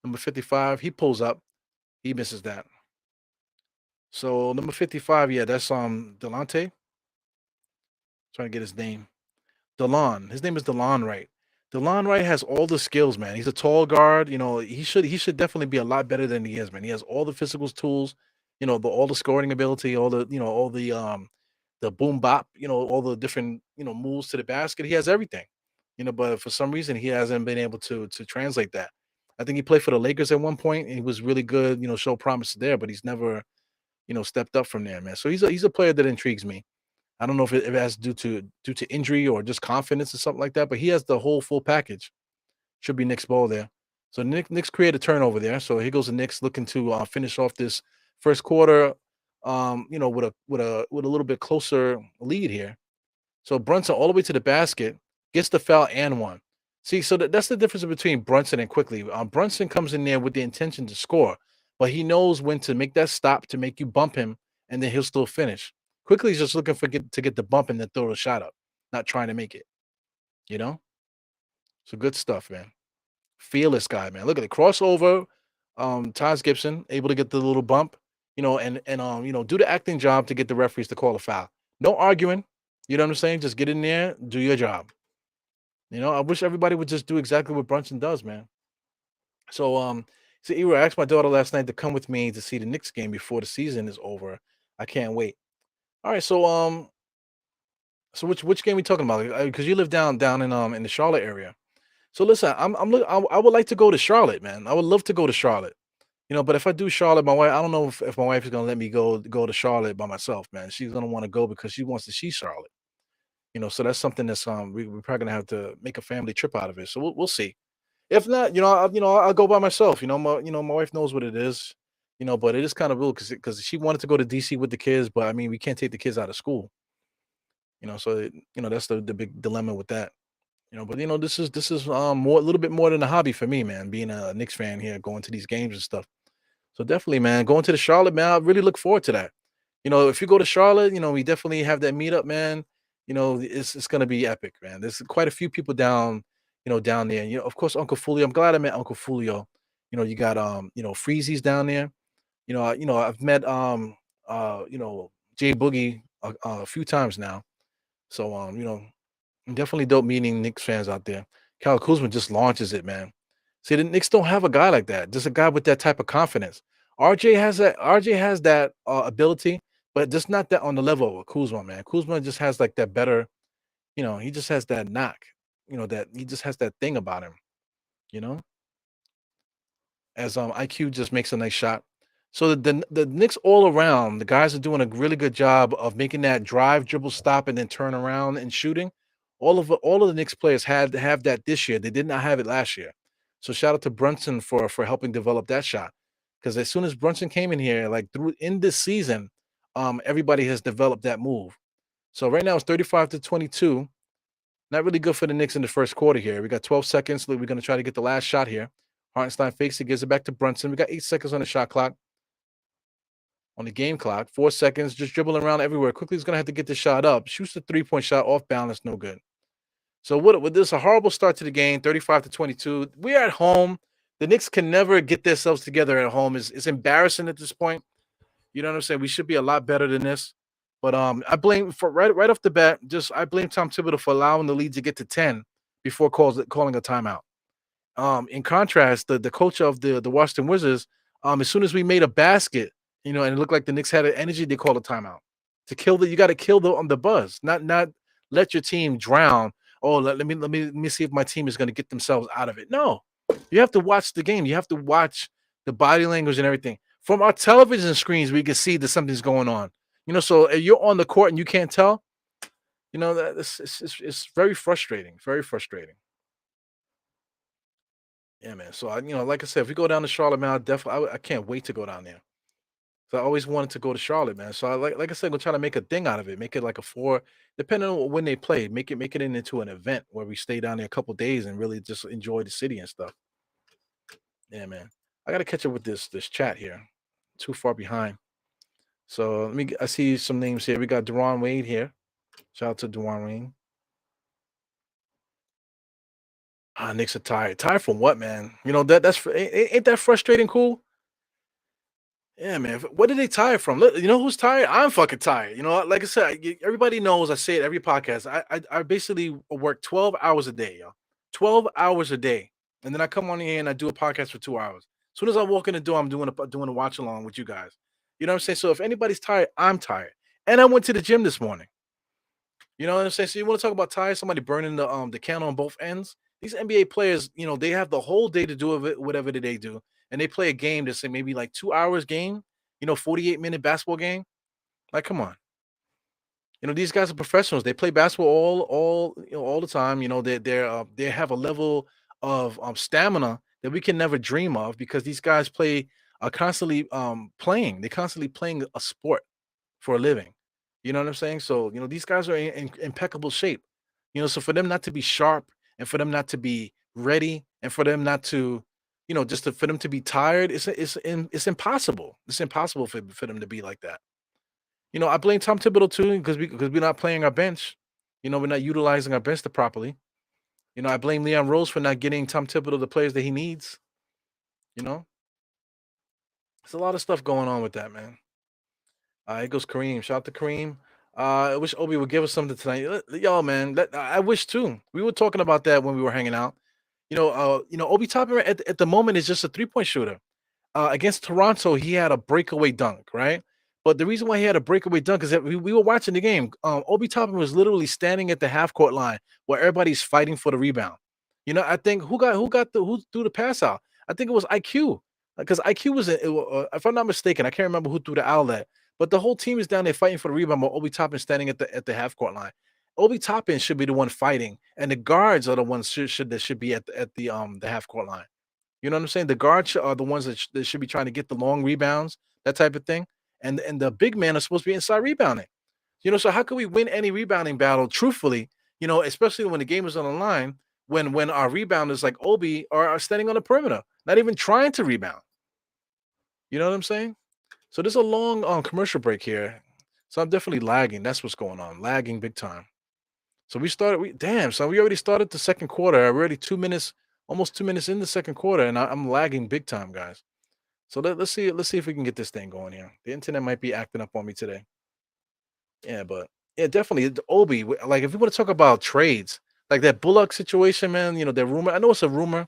Number 55. He pulls up. He misses that. So number 55, yeah, that's Delonte. Trying to get his name. Delon. His name is Delon Wright. Delon Wright has all the skills, man. He's a tall guard. He should definitely be a lot better than he is, man. He has all the physical tools, all the scoring ability, all the boom bop, all the different, moves to the basket. He has everything. But for some reason he hasn't been able to translate that. I think he played for the Lakers at one point and he was really good, show promise there, but he's never, stepped up from there, man. So he's a player that intrigues me. I don't know if it has due to injury or just confidence or something like that, but he has the whole full package. Should be Nick's ball there. So Nick's create a turnover there. So here goes the Knicks looking to finish off this first quarter, with a little bit closer lead here. So Brunson all the way to the basket, gets the foul and one. See, so that's the difference between Brunson and Quickly. Brunson comes in there with the intention to score, but he knows when to make that stop to make you bump him, and then he'll still finish. Quickly he's just looking to get the bump and then throw the shot up, not trying to make it. You know, so good stuff, man. Fearless guy, man. Look at the crossover. Taj Gibson able to get the little bump, and do the acting job to get the referees to call a foul. No arguing. You know what I'm saying? Just get in there, do your job. I wish everybody would just do exactly what Brunson does, man. So I asked my daughter last night to come with me to see the Knicks game before the season is over. I can't wait. All right, so which game we talking about? Because you live down in the Charlotte area. So listen, I would like to go to Charlotte, man. I would love to go to Charlotte. But if I do Charlotte, my wife, I don't know if my wife is gonna let me go to Charlotte by myself, man. She's gonna want to go because she wants to see Charlotte. So that's something that's we're probably gonna have to make a family trip out of it. So we'll see. If not, I'll go by myself. My wife knows what it is. But it is kind of real because she wanted to go to DC with the kids, but I mean we can't take the kids out of school. That's the big dilemma with that. But this is more a little bit more than a hobby for me, man. Being a Knicks fan here, going to these games and stuff. So definitely, man, going to the Charlotte, man, I really look forward to that. If you go to Charlotte, we definitely have that meetup, man. It's gonna be epic, man. There's quite a few people down there. Of course, Uncle Fulio. I'm glad I met Uncle Fulio. You got Freezy's down there. I've met Jay Boogie a few times now. So definitely dope meeting Knicks fans out there. Kyle Kuzma just launches it, man. See, the Knicks don't have a guy like that. Just a guy with that type of confidence. RJ has that. RJ has that ability, but just not that on the level of Kuzma, man. Kuzma just has like that better. He just has that knock. That he just has that thing about him. You know, as IQ just makes a nice shot. So the Knicks all around, the guys are doing a really good job of making that drive, dribble, stop, and then turn around and shooting. All of the Knicks players had to have that this year. They did not have it last year. So shout out to Brunson for helping develop that shot. Because as soon as Brunson came in here, like through in this season, everybody has developed that move. So right now it's 35-22. Not really good for the Knicks in the first quarter here. We got 12 seconds. We're going to try to get the last shot here. Hartenstein fakes it, gives it back to Brunson. We got 8 seconds on the shot clock, on the game clock. 4 seconds, just dribbling around everywhere. Quickly, he's going to have to get the shot up. Shoots the 3-point shot off balance, no good. So what? With this, a horrible start to the game, 35-22. We're at home. The Knicks can never get themselves together at home. It's embarrassing at this point. You know what I'm saying? We should be a lot better than this. But I blame for right off the bat. I blame Tom Thibodeau for allowing the lead to get to 10 before calling a timeout. In contrast, the coach of the Washington Wizards, as soon as we made a basket, and it looked like the Knicks had an energy, they called a timeout to kill you got to kill the buzz, not let your team drown. Oh, let me see if my team is going to get themselves out of it. No, you have to watch the game. You have to watch the body language and everything. From our television screens, we can see that something's going on. So if you're on the court and you can't tell, that it's very frustrating. Very frustrating. Yeah, man. So like I said, if we go down to Charlotte, man, I definitely, I can't wait to go down there. So I always wanted to go to Charlotte, man. So like I said, we're trying to make a thing out of it. Make it like a four, depending on when they play. Make it into an event where we stay down there a couple days and really just enjoy the city and stuff. Yeah, man. I gotta catch up with this chat here. Too far behind. So I see some names here. We got Deron Wade here. Shout out to Deron Wade. Knicks are tired. Tired from what, man? Ain't that frustrating? Cool. Yeah, man. What did they tire from? You know who's tired? I'm fucking tired. Like I said, everybody knows. I say it every podcast. I basically work 12 hours a day, yo. 12 hours a day, and then I come on here and I do a podcast for 2 hours. As soon as I walk in the door, I'm doing a watch along with you guys. You know what I'm saying? So if anybody's tired, I'm tired. And I went to the gym this morning. You know what I'm saying? So you want to talk about tired? Somebody burning the can on both ends. These NBA players, they have the whole day to do of it, whatever they do, and they play a game that's say maybe like 2 hours game. 48-minute basketball game. Like, come on. These guys are professionals. They play basketball all the time. They have a level of stamina that we can never dream of because these guys are constantly playing. They're constantly playing a sport for a living. You know what I'm saying? So, these guys are in impeccable shape. So for them not to be sharp and for them not to be ready and for them not to, for them to be tired, it's impossible. It's impossible for them to be like that. I blame Tom Thibodeau too because we're not playing our bench. We're not utilizing our bench properly. I blame Leon Rose for not getting Tom Thibodeau the players that he needs. You know, there's a lot of stuff going on with that, man. It goes Kareem. Shout out to Kareem. I wish Obi would give us something tonight. Y'all, man. I wish too. We were talking about that when we were hanging out. Obi Toppin at the moment is just a 3-point shooter. Against Toronto, he had a breakaway dunk, right? But the reason why he had a breakaway dunk is that we were watching the game. Obi Toppin was literally standing at the half court line where everybody's fighting for the rebound. I think who threw the pass out? I think it was IQ because IQ was if I'm not mistaken, I can't remember who threw the outlet, but the whole team is down there fighting for the rebound while Obi Toppin standing at the half court line. Obi Toppin should be the one fighting, and the guards are the ones that should be at the half court line. You know what I'm saying? The guards are the ones that should be trying to get the long rebounds, that type of thing. And the big men are supposed to be inside rebounding. So how can we win any rebounding battle truthfully, especially when the game is on the line, when our rebounders like Obi are standing on the perimeter, not even trying to rebound. You know what I'm saying? So there's a long commercial break here. So I'm definitely lagging. That's what's going on. Lagging big time. So we already started the second quarter. We're already 2 minutes, almost 2 minutes in the second quarter, and I'm lagging big time, guys. So let's see if we can get this thing going here. The internet might be acting up on me today. Yeah, but yeah, definitely Obi. Like if you want to talk about trades, like that Bullock situation, man. That rumor. I know it's a rumor.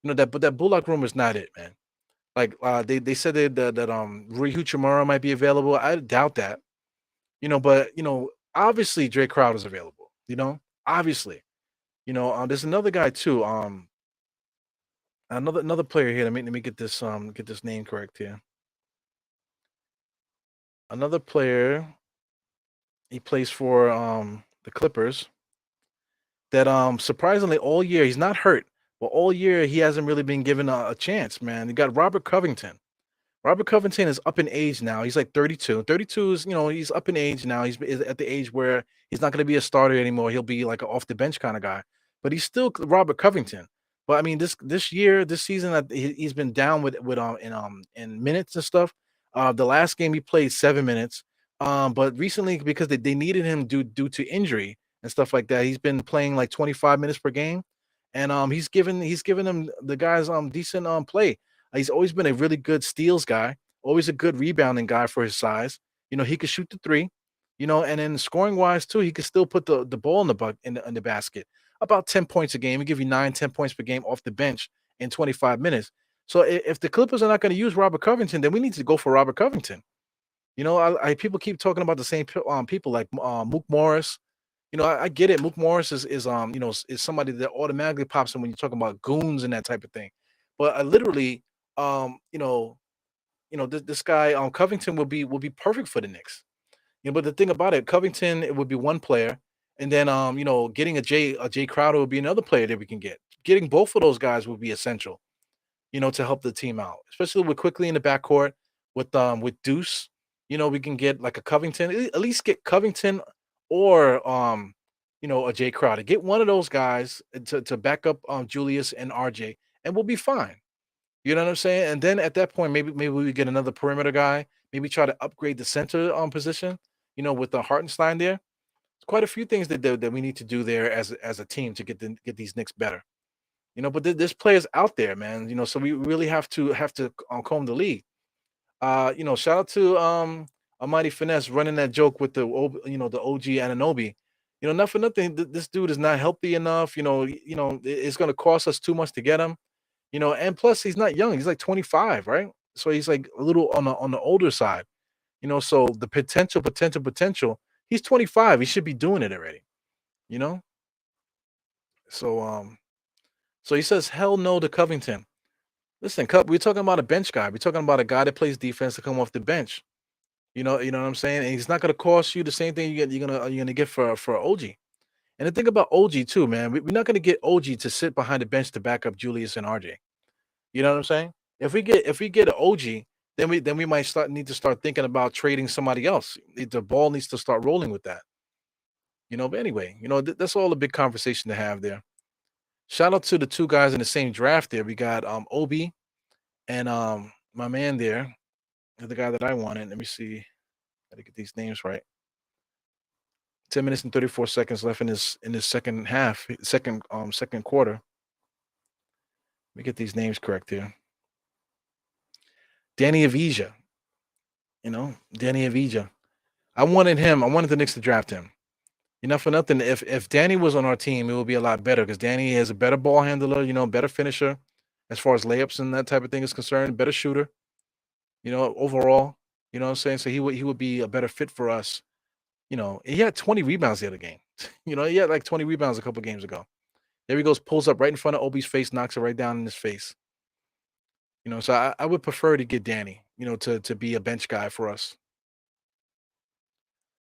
But that Bullock rumor is not it, man. Like they said that Rui Hachimura might be available. I doubt that. But obviously Drake Crowd is available. Obviously. There's another guy too. Another player here. Let me get this name correct here. Another player. He plays for the Clippers. That surprisingly all year he's not hurt, but all year he hasn't really been given a chance. Man, you got Robert Covington. Robert Covington is up in age now. He's like 32. 32 is, he's up in age now. He's at the age where he's not going to be a starter anymore. He'll be like an off the bench kind of guy. But he's still Robert Covington. But I mean, this year, this season, he's been down with in minutes and stuff. The last game he played 7 minutes. But recently because they needed him due to injury and stuff like that, he's been playing like 25 minutes per game, and he's given them the guys decent play. He's always been a really good steals guy, always a good rebounding guy for his size. He could shoot the three, and then scoring wise too, he could still put the ball in the basket. About 10 points a game. He give you 9, 10 points per game off the bench in 25 minutes. So if the Clippers are not going to use Robert Covington, then we need to go for Robert Covington. People keep talking about the same people like Mook Morris. I get it. Mook Morris is somebody that automatically pops in when you're talking about goons and that type of thing. But I literally, um, you know, this guy Covington will be perfect for the Knicks. But the thing about it, Covington it would be one player, and then getting a Jay Crowder would be another player that we can get. Getting both of those guys would be essential, to help the team out, especially with quickly in the backcourt with Deuce. We can get like a Covington, at least get Covington or a Jay Crowder. Get one of those guys to back up Julius and RJ, and we'll be fine. You know what I'm saying? And then at that point, maybe we get another perimeter guy. Maybe try to upgrade the center position. With the Hartenstein there. Quite a few things that we need to do there as a team to get these Knicks better. But there's players out there, man. So we really have to comb the league. Shout out to Almighty Finesse running that joke with the OG Ananobi. Not for nothing. This dude is not healthy enough. It's going to cost us too much to get him. And plus he's not young. He's like 25, right? So he's like a little on the older side. So the potential. He's 25. He should be doing it already. You know. So he says hell no to Covington. Listen, we're talking about a bench guy. We're talking about a guy that plays defense to come off the bench. You know what I'm saying? And he's not going to cost you the same thing you're gonna get for OG. And the thing about OG too, man, we're not going to get OG to sit behind the bench to back up Julius and RJ. You know what I'm saying? If we get an OG, then we might need to start thinking about trading somebody else. The ball needs to start rolling with that. But anyway, that's all a big conversation to have there. Shout out to the two guys in the same draft there. We got Obi and my man there, the guy that I wanted. Let me see. Gotta get these names right. 10 minutes and 34 seconds left in his second half, second quarter. Let me get these names correct here. Danny Avija. Danny Avija. I wanted him. I wanted the Knicks to draft him. For nothing. If Danny was on our team, it would be a lot better because Danny is a better ball handler, better finisher as far as layups and that type of thing is concerned, better shooter, overall. You know what I'm saying? So he would be a better fit for us. He had 20 rebounds the other game. He had like 20 rebounds a couple games ago. There he goes, pulls up right in front of Obi's face, knocks it right down in his face. So I would prefer to get Danny, to be a bench guy for us.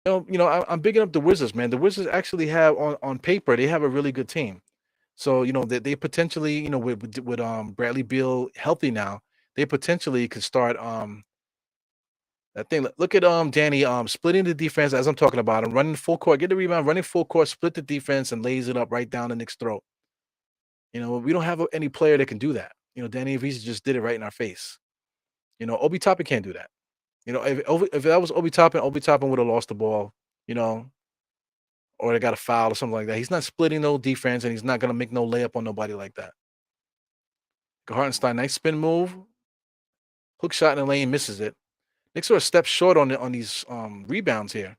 I'm bigging up the Wizards, man. The Wizards actually have on paper they have a really good team. So they potentially with Bradley Beal healthy now, they potentially could start that thing. Look at Danny splitting the defense as I'm talking about him, running full court, get the rebound, running full court, split the defense, and lays it up right down the Knicks' throat. We don't have any player that can do that. Danny Avisa just did it right in our face. Obi Toppin can't do that. If that was Obi Toppin would have lost the ball, you know, or they got a foul or something like that. He's not splitting no defense, and he's not gonna make no layup on nobody like that. Hartenstein, nice spin move. Hook shot in the lane, misses it. Knicks are a step short on these rebounds here.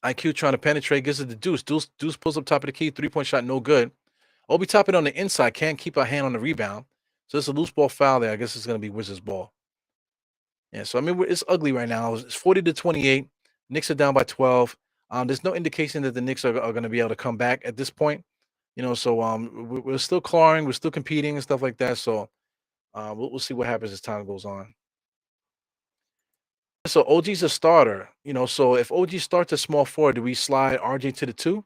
IQ trying to penetrate, gives it to Deuce. Deuce pulls up top of the key, 3-point shot, no good. Obi top it on the inside, can't keep a hand on the rebound. So it's a loose ball foul there. I guess it's going to be Wizards ball. Yeah, so I mean, it's ugly right now. It's 40-28. Knicks are down by 12. There's no indication that the Knicks are going to be able to come back at this point. So we're still clawing, we're still competing and stuff like that. So we'll see what happens as time goes on. So OG's a starter, so if OG starts a small forward, do we slide RJ to the two?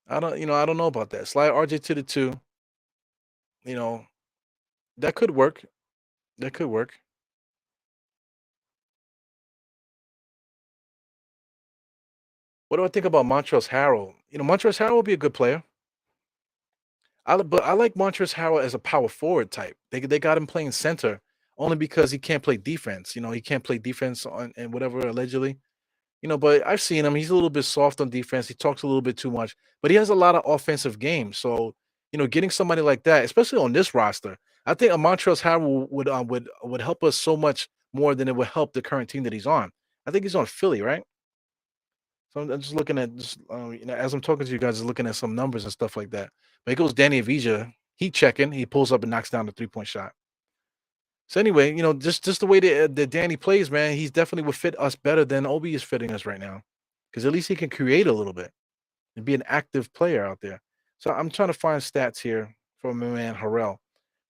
I don't know about that. Slide RJ to the two, you know, that could work. That could work. What do I think about Montrezl Harrell? Montrezl Harrell would be a good player. But I like Montrezl Harrell as a power forward type. They got him playing center only because he can't play defense. He can't play defense on and whatever allegedly. But I've seen him. He's a little bit soft on defense. He talks a little bit too much, but he has a lot of offensive game. So, getting somebody like that, especially on this roster, I think a Montrezl Harrell would help us so much more than it would help the current team that he's on. I think he's on Philly, right? So I'm just looking at just as I'm talking to you guys, just looking at some numbers and stuff like that. But it goes Danny Avija. He checking. He pulls up and knocks down the 3-point shot. So anyway, just the way that Danny plays, man, he's definitely would fit us better than Obi is fitting us right now, because at least he can create a little bit and be an active player out there. So I'm trying to find stats here from my man Harrell.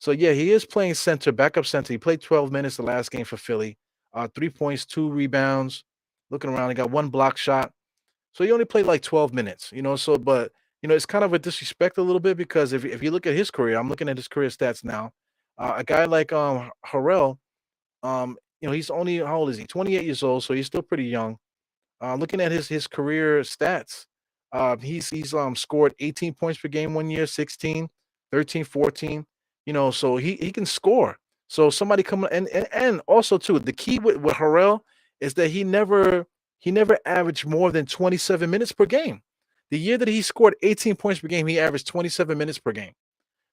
So yeah, he is playing center, backup center. He played 12 minutes the last game for Philly. 3 points, 2 rebounds. Looking around, he got one block shot. So he only played like 12 minutes, so but it's kind of a disrespect a little bit, because if you look at his career, I'm looking at his career stats now. A guy like Harrell, he's only, how old is he? 28 years old, so he's still pretty young. Looking at his career stats, he's scored 18 points per game one year, 16, 13, 14. So he can score. So somebody coming, and also too, the key with Harrell is that he never averaged more than 27 minutes per game. The year that he scored 18 points per game, he averaged 27 minutes per game.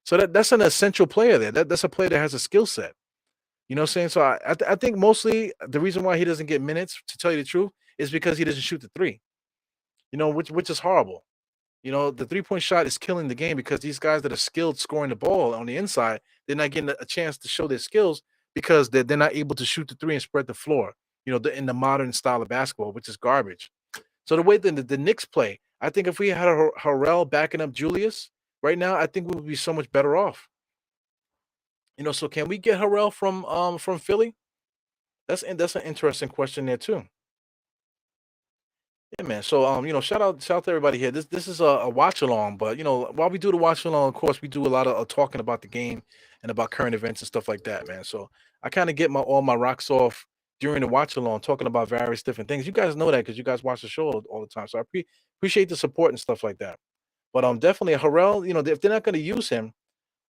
So that's an essential player there. That's a player that has a skill set. You know what I'm saying? So I think mostly the reason why he doesn't get minutes, to tell you the truth, is because he doesn't shoot the three. Which is horrible. The 3-point shot is killing the game, because these guys that are skilled scoring the ball on the inside, they're not getting a chance to show their skills, because they're not able to shoot the three and spread the floor. In the modern style of basketball, which is garbage. So the way the Knicks play, I think if we had a Harrell backing up Julius right now, I think we would be so much better off. So can we get Harrell from Philly? That's an interesting question there too. Yeah, man. So shout out to everybody here. This is a watch along, but while we do the watch along, of course, we do a lot of talking about the game and about current events and stuff like that, man. So I kind of get all my rocks off during the watch along, talking about various different things. You guys know that because you guys watch the show all the time. So I appreciate the support and stuff like that. But definitely Harrell, if they're not going to use him,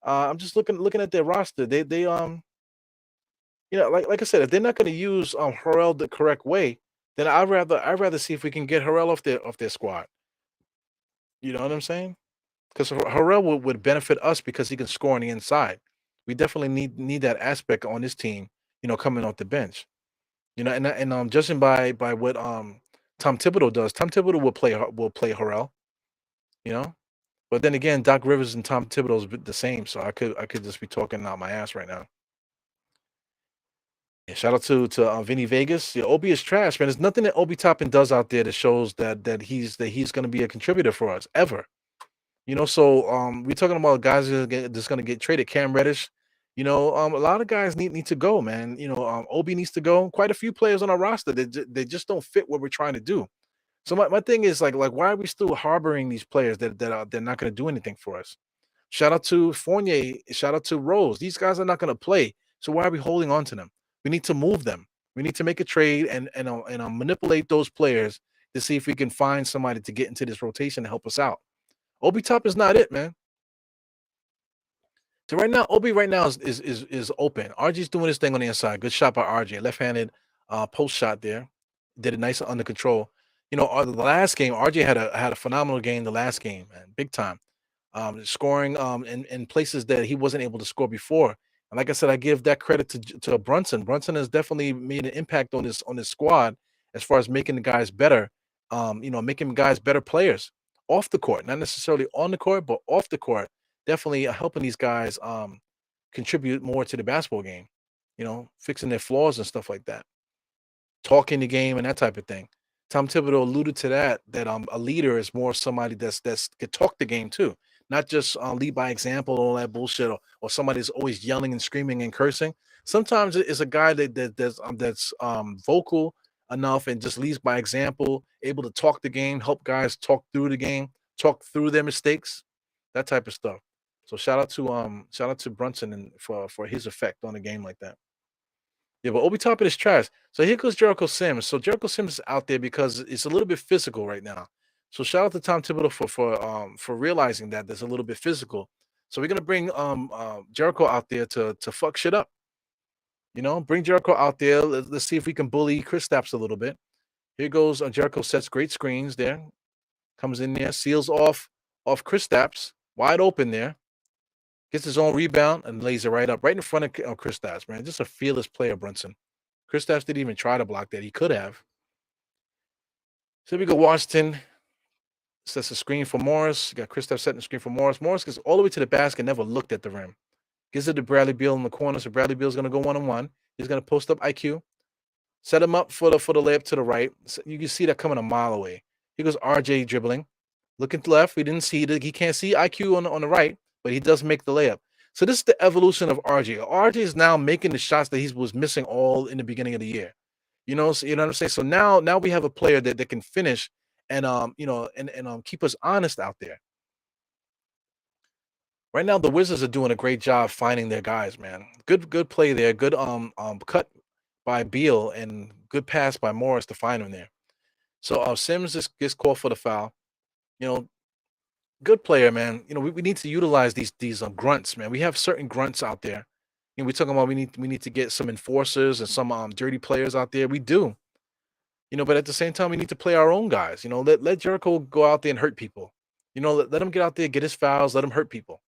I'm just looking at their roster. Like I said, if they're not going to use Harrell the correct way, then I'd rather see if we can get Harrell off their squad. You know what I'm saying? Because Harrell would benefit us because he can score on the inside. We definitely need that aspect on this team. Coming off the bench. And judging by what Tom Thibodeau does, Tom Thibodeau will play Harrell. You know, but then again, Doc Rivers and Tom Thibodeau's the same, so I could just be talking out my ass right now. Yeah, shout out to Vinny Vegas. Yeah, Obi is trash, man. There's nothing that Obi Toppin does out there that shows that he's going to be a contributor for us ever. So we're talking about guys that's going to get traded. Cam Reddish. A lot of guys need to go, man. Obi needs to go. Quite a few players on our roster they just don't fit what we're trying to do. So my thing is like why are we still harboring these players that are they're not going to do anything for us? Shout out to Fournier. Shout out to Rose. These guys are not going to play. So why are we holding on to them? We need to move them. We need to make a trade and manipulate those players to see if we can find somebody to get into this rotation to help us out. Obi Top is not it, man. So right now, Obi right now is open. RG's doing his thing on the inside. Good shot by RJ. Left-handed post shot there. Did it nice and under control. The last game, RJ had a phenomenal game the last game, man. Big time. Scoring in places that he wasn't able to score before. And like I said, I give that credit to Brunson. Brunson has definitely made an impact on this squad as far as making the guys better. Making guys better players off the court, not necessarily on the court, but off the court. Definitely helping these guys contribute more to the basketball game. Fixing their flaws and stuff like that, talking the game and that type of thing. Tom Thibodeau alluded to that a leader is more somebody that's could talk the game too, not just lead by example, all that bullshit, or somebody that's always yelling and screaming and cursing. Sometimes it's a guy that's vocal enough and just leads by example, able to talk the game, help guys talk through the game, talk through their mistakes, that type of stuff. So shout out to Brunson and for his effect on the game like that. Yeah, but Obi Toppin is trash. So here goes Jericho Sims. So Jericho Sims is out there because it's a little bit physical right now. So shout out to Tom Thibodeau for realizing that there's a little bit physical. So we're gonna bring Jericho out there to fuck shit up. Bring Jericho out there. Let's see if we can bully Chris Stapps a little bit. Here goes Jericho sets great screens there. Comes in there, seals off Chris Stapps, wide open there. Gets his own rebound and lays it right up, right in front of Chris Stapps, man. Just a fearless player, Brunson. Chris Stapps didn't even try to block that. He could have. So we go Washington. Sets a screen for Morris. You got Chris Stapps setting the screen for Morris. Morris gets all the way to the basket, never looked at the rim. Gives it to Bradley Beal in the corner. So Bradley Beal's going to go 1-on-1. He's going to post up IQ. Set him up for the layup to the right. So you can see that coming a mile away. Here goes RJ dribbling. Looking to left. We didn't see it. He can't see IQ on the right, but he does make the layup. So this is the evolution of RJ. RJ is now making the shots that he was missing all in the beginning of the year. You know what I'm saying? So now we have a player that can finish and keep us honest out there. Right now, the Wizards are doing a great job finding their guys, man. Good play there. Good cut by Beal and good pass by Morris to find him there. So Sims just gets called for the foul. You know, good player, man. We need to utilize these grunts, man. We have certain grunts out there. We're talking about we need to get some enforcers and some dirty players out there. We do. But at the same time, we need to play our own guys. Let Jericho go out there and hurt people. Let him get out there, get his fouls, let him hurt people.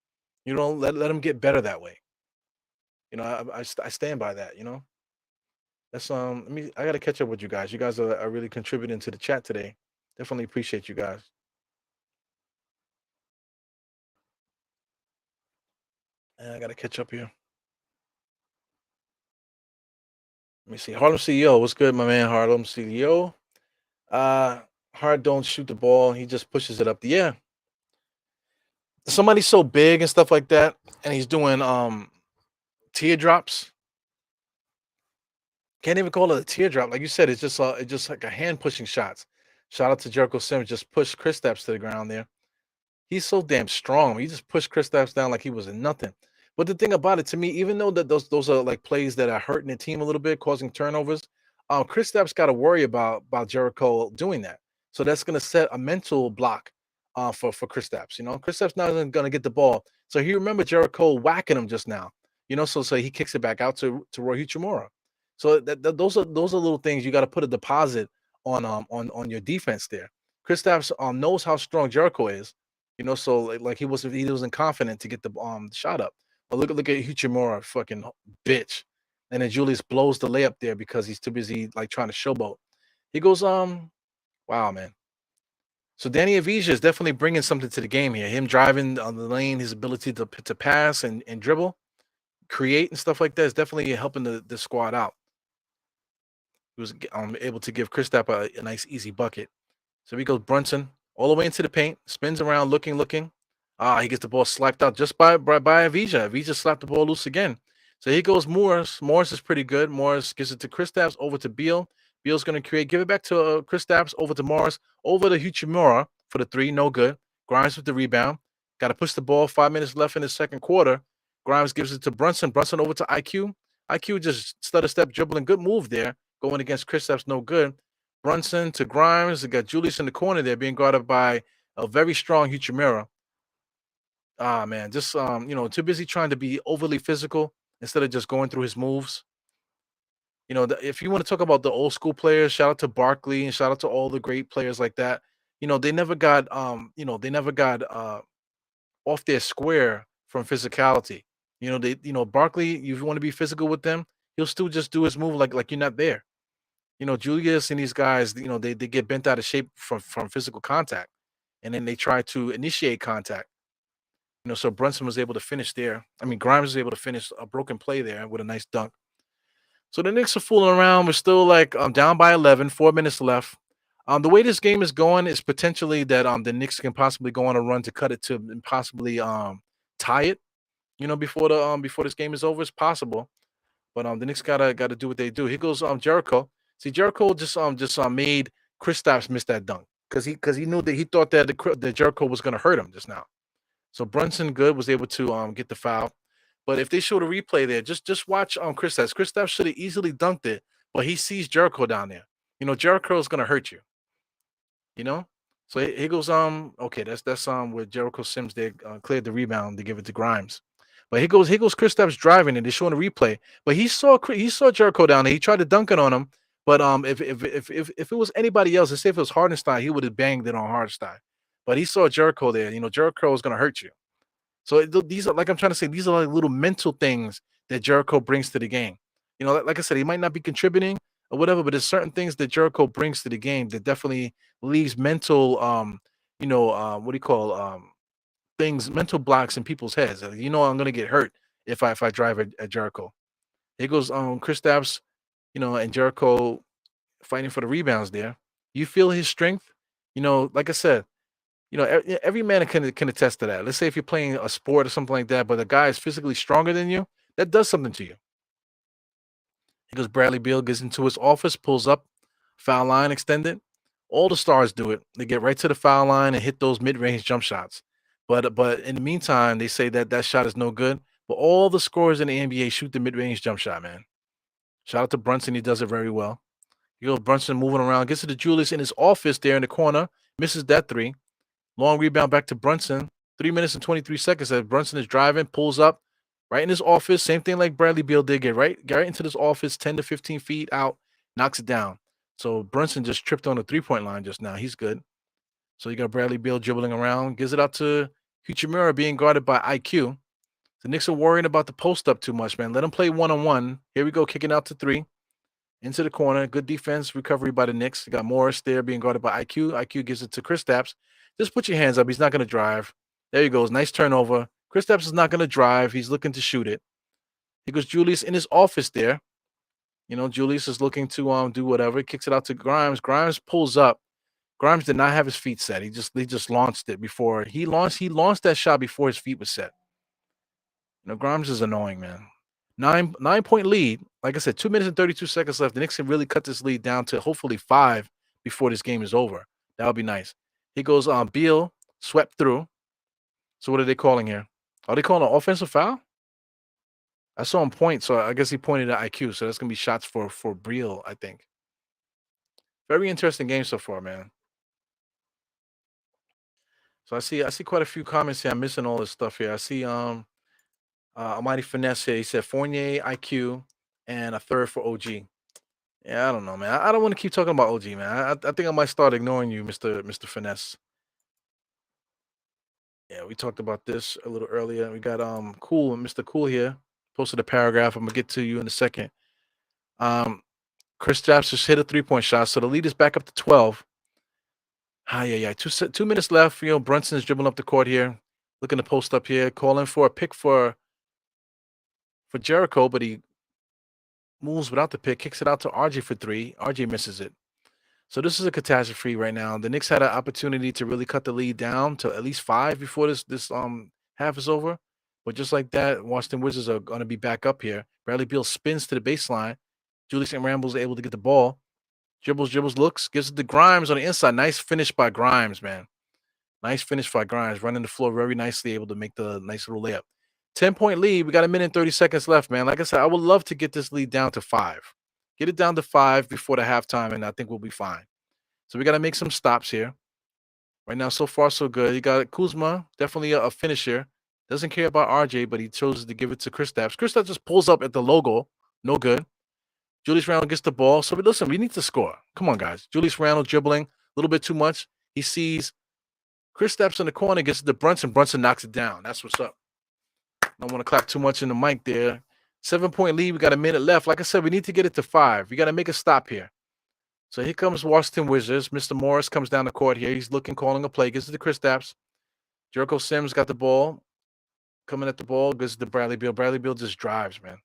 Let him get better that way. I stand by that. That's I gotta catch up with you guys. You guys are really contributing to the chat today. Definitely appreciate you guys. And I gotta catch up here. Let me see. Harlem CEO, what's good, my man? Harlem CEO. Uh Hard don't shoot the ball. He just pushes it up the air. Somebody's so big and stuff like that, and he's doing teardrops. Can't even call it a teardrop. Like you said, it's just like a hand pushing shots. Shout out to Jericho Sims, just pushed Chris Stapps to the ground there. He's so damn strong. He just pushed Chris Stapps down like he was in nothing. But the thing about it, to me, even though that those are like plays that are hurting the team a little bit, causing turnovers, Chris Stapps got to worry about Jericho doing that. So that's going to set a mental block for Chris Stapps. Chris Stapps not going to get the ball. So he remembered Jericho whacking him just now. So he kicks it back out to Roy Hachimura. So those are little things you got to put a deposit on your defense there. Chris Stapps knows how strong Jericho is. So like he wasn't confident to get the shot up. But look at Hachimura, fucking bitch. And then Julius blows the layup there because he's too busy like trying to showboat. He goes, wow, man. So Danny Avija is definitely bringing something to the game here. Him driving on the lane, his ability to pass and dribble, create and stuff like that is definitely helping the squad out. He was able to give Kristaps a nice easy bucket. So he goes Brunson all the way into the paint, spins around, looking. He gets the ball slapped out just by Avija. Avija slapped the ball loose again. So here goes Morris. Morris is pretty good. Morris gives it to Kristaps, over to Beal. Beal's going to create, give it back to Kristaps, over to Morris, over to Hachimura for the three, no good. Grimes with the rebound. Got to push the ball. 5 minutes left in the second quarter. Grimes gives it to Brunson. Brunson over to IQ. IQ just stutter step dribbling. Good move there. Going against Kristaps, no good. Brunson to Grimes. They got Julius in the corner there being guarded by a very strong Hachimura. Man, just too busy trying to be overly physical instead of just going through his moves. If you want to talk about the old school players, shout out to Barkley and shout out to all the great players like that. They never got off their square from physicality. Barkley, if you want to be physical with them, he'll still just do his move like you're not there. Julius and these guys, they get bent out of shape from physical contact, and then they try to initiate contact. So Brunson was able to finish there. I mean, Grimes was able to finish a broken play there with a nice dunk. So the Knicks are fooling around. We're still like down by 11, 4 minutes left. The way this game is going is potentially that the Knicks can possibly go on a run to cut it to and possibly tie it. Before this game is over, it's possible. But the Knicks gotta do what they do. Here goes Jericho. See, Jericho just made Kristaps miss that dunk because he knew that he thought that Jericho was gonna hurt him just now. So Brunson good was able to get the foul. But if they show the replay there, just watch Kristaps. Kristaps should have easily dunked it, but he sees Jericho down there. Jericho is gonna hurt you. You know. So he goes okay, that's where Jericho Sims they cleared the rebound to give it to Grimes. But he goes Kristaps driving and they're showing a replay. But he saw Jericho down there. He tried to dunk it on him. But if it was anybody else, let's say if it was Hardenstein, he would have banged it on Hardenstein. But he saw Jericho there. Jericho was gonna hurt you. So these are like I'm trying to say, these are like little mental things that Jericho brings to the game. Like I said, he might not be contributing or whatever, but there's certain things that Jericho brings to the game that definitely leaves mental, what do you call things, mental blocks in people's heads. I'm gonna get hurt if I drive at Jericho. Here goes Kristaps, and Jericho fighting for the rebounds there. You feel his strength. Like I said, every man can attest to that. Let's say if you're playing a sport or something like that, but the guy is physically stronger than you, that does something to you. Because Bradley Beal gets into his office, pulls up, foul line extended. All the stars do it. They get right to the foul line and hit those mid-range jump shots. But in the meantime, they say that shot is no good. But all the scorers in the NBA shoot the mid-range jump shot, man. Shout out to Brunson, he does it very well. Brunson moving around, gets it to Julius in his office there in the corner, misses that three. Long rebound back to Brunson. 3 minutes and 23 seconds as Brunson is driving, pulls up right in his office. Same thing like Bradley Beal did. Get right into this office, 10 to 15 feet out, knocks it down. So Brunson just tripped on the three-point line just now. He's good. So you got Bradley Beal dribbling around, gives it out to Hachimura being guarded by IQ. The Knicks are worrying about the post up too much, man. Let them play one-on-one. Here we go, kicking out to three. Into the corner. Good defense recovery by the Knicks. You got Morris there being guarded by IQ. IQ gives it to Kristaps. Just put your hands up. He's not going to drive. There he goes. Nice turnover. Kristaps is not going to drive. He's looking to shoot it. He goes Julius in his office there. Julius is looking to do whatever. He kicks it out to Grimes. Grimes pulls up. Grimes did not have his feet set. He just launched it before he launched that shot before his feet was set. Grimes is annoying, man. 9-point lead. Like I said, 2 minutes and 32 seconds left. The Knicks can really cut this lead down to hopefully 5 before this game is over. That would be nice. He goes Beal, swept through. So what are they calling here? Are they calling an offensive foul? I saw him point, so I guess he pointed at IQ. So that's gonna be shots for Beal, I think. Very interesting game so far, man. So I see quite a few comments here. I'm missing all this stuff here. I see Almighty Finesse here. He said Fournier, IQ, and a third for OG. Yeah, I don't know, man. I don't want to keep talking about OG, man. I think I might start ignoring you, Mr. Finesse. Yeah, we talked about this a little earlier. We got Cool, Mr. Cool here. Posted a paragraph. I'm gonna get to you in a second. Kristaps just hit a 3-point shot, so the lead is back up to 12. Yeah. 2 minutes left. Brunson's dribbling up the court here, looking to post up here, calling for a pick for Jericho, but he moves without the pick, kicks it out to RJ for three. RJ misses it. So this is a catastrophe right now. The Knicks had an opportunity to really cut the lead down to at least 5 before this half is over. But just like that, Washington Wizards are going to be back up here. Bradley Beal spins to the baseline. Julius and Randle's able to get the ball. Dribbles, looks, gives it to Grimes on the inside. Nice finish by Grimes, man. Nice finish by Grimes, running the floor very nicely, able to make the nice little layup. 10-point lead. We got 1 minute and 30 seconds left, man. Like I said, I would love to get this lead down to 5. Get it down to 5 before the halftime, and I think we'll be fine. So we got to make some stops here. Right now, so far, so good. You got Kuzma, definitely a finisher. Doesn't care about RJ, but he chose to give it to Kristaps. Kristaps just pulls up at the logo. No good. Julius Randle gets the ball. So listen, we need to score. Come on, guys. Julius Randle dribbling a little bit too much. He sees Kristaps in the corner, gets it to Brunson. Brunson knocks it down. That's what's up. Don't want to clap too much in the mic there. 7 point lead. We got a minute left. Like I said, we need to get it to 5. We got to make a stop here. So here comes Washington Wizards. Mr. Morris comes down the court here. He's looking, calling a play. Gives it to Chris Stapps. Jericho Sims got the ball. Coming at the ball. Gives it to Bradley Beal. Bradley Beal just drives, man.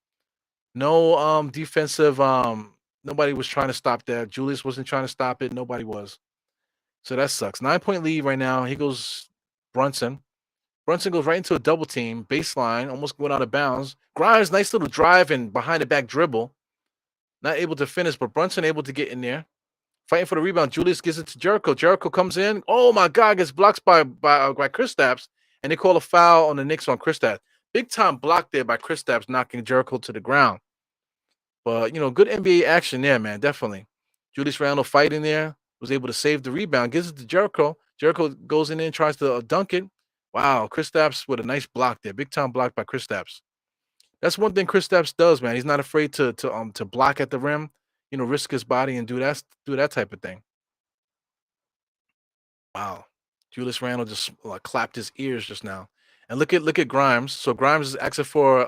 No defensive. Nobody was trying to stop that. Julius wasn't trying to stop it. Nobody was. So that sucks. 9 point lead right now. He goes Brunson. Brunson goes right into a double team, baseline, almost going out of bounds. Grimes, nice little drive and behind the back dribble. Not able to finish, but Brunson able to get in there. Fighting for the rebound. Julius gives it to Jericho. Jericho comes in. Oh my God, gets blocked by Chris Stapps. And they call a foul on the Knicks on Chris Stapps. Big time block there by Chris Stapps, knocking Jericho to the ground. But good NBA action there, man. Definitely. Julius Randle fighting there. Was able to save the rebound. Gives it to Jericho. Jericho goes in there and tries to dunk it. Wow, Chris Stapps with a nice block there. Big time block by Chris Stapps. That's one thing Chris Stapps does, man. He's not afraid to block at the rim, risk his body and do that type of thing. Wow. Julius Randle just like clapped his ears just now. And look at Grimes. So Grimes is asking for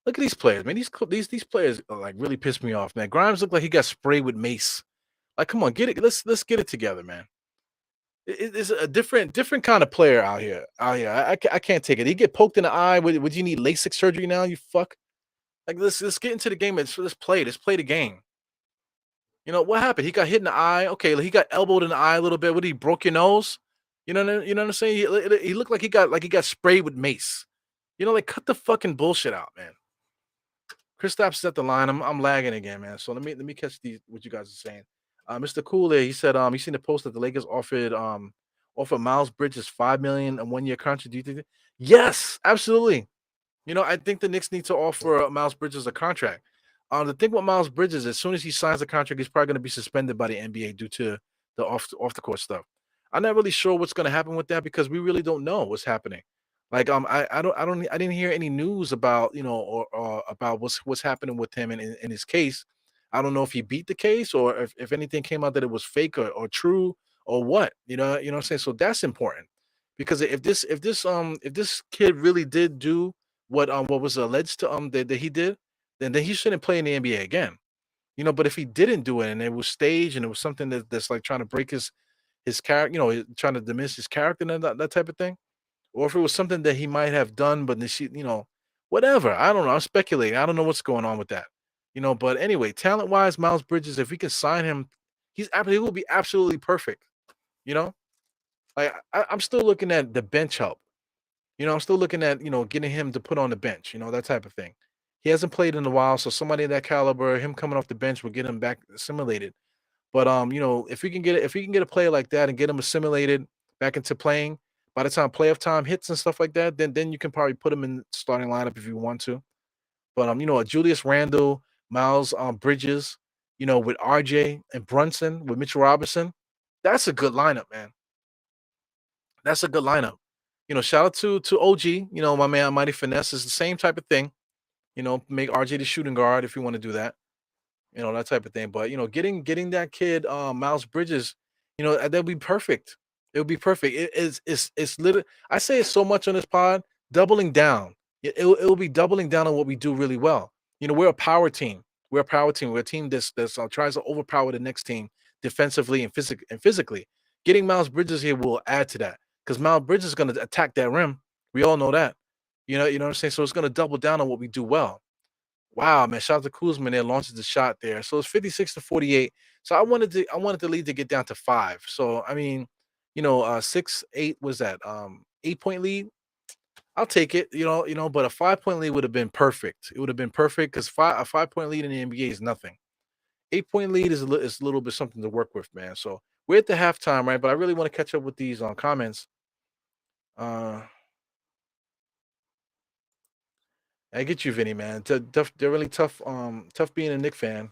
look at these players, man. These players like really piss me off, man. Grimes looked like he got sprayed with mace. Like, come on, get it. Let's get it together, man. It's a different kind of player out here. I can't take it. He get poked in the eye. Would you need LASIK surgery now? You fuck. Like, let's get into the game and let's play. Let's play the game. What happened? He got hit in the eye. Okay, he got elbowed in the eye a little bit. What, he broke your nose? You know what I'm saying? He looked like he got sprayed with mace. Like, cut the fucking bullshit out, man. Chris Stapps is at the line. I'm lagging again, man. So let me catch these what you guys are saying. Mr. Cooley, he said, you seen the post that the Lakers offered Miles Bridges $5 million a 1 year contract. Do you think yes, absolutely. I think the Knicks need to offer Miles Bridges a contract. The thing with Miles Bridges, as soon as he signs the contract, he's probably going to be suspended by the NBA due to the off the court stuff. I'm not really sure what's going to happen with that because we really don't know what's happening. Like, I didn't hear any news about or about what's happening with him in his case. I don't know if he beat the case or if anything came out that it was fake or true or what. You know what I'm saying? So that's important because if this kid really did do what was alleged to that he did, then he shouldn't play in the NBA again. But if he didn't do it and it was staged and it was something that's like trying to break his character, trying to diminish his character and that type of thing, or if it was something that he might have done, but whatever. I don't know. I'm speculating. I don't know what's going on with that. But anyway, talent wise, Miles Bridges, if we can sign him, he will be absolutely perfect. You know, like I'm still looking at the bench help. I'm still looking at, getting him to put on the bench, that type of thing. He hasn't played in a while, so somebody of that caliber, him coming off the bench will get him back assimilated. But if we can get a player like that and get him assimilated back into playing, by the time playoff time hits and stuff like that, then you can probably put him in starting lineup if you want to. But a Julius Randle, Miles Bridges, with RJ and Brunson, with Mitchell Robinson, that's a good lineup, man. That's a good lineup. Shout out to OG, my man Mighty Finesse is the same type of thing. Make RJ the shooting guard if you want to do that. That type of thing. But getting that kid Miles Bridges, that'd be perfect. It would be perfect. It's literally, I say it so much on this pod, doubling down. It will be doubling down on what we do really well. We're a power team. We're a power team. We're a team that's tries to overpower the next team defensively and physically. Getting Miles Bridges here will add to that because Miles Bridges is going to attack that rim. We all know that. You know what I'm saying? So it's going to double down on what we do well. Wow, man! Shout out to Kuzma there, launches the shot there. So it's 56-48. So I wanted the lead to get down to 5. So I mean, 6-8 was that 8 point lead. I'll take it, but a 5 point lead would have been perfect. It would have been perfect because a 5 point lead in the NBA is nothing. 8 point lead is a little bit something to work with, man. So we're at the halftime, right? But I really want to catch up with these comments. Uh, I get you, Vinny, man. They're really tough. Tough being a Nick fan.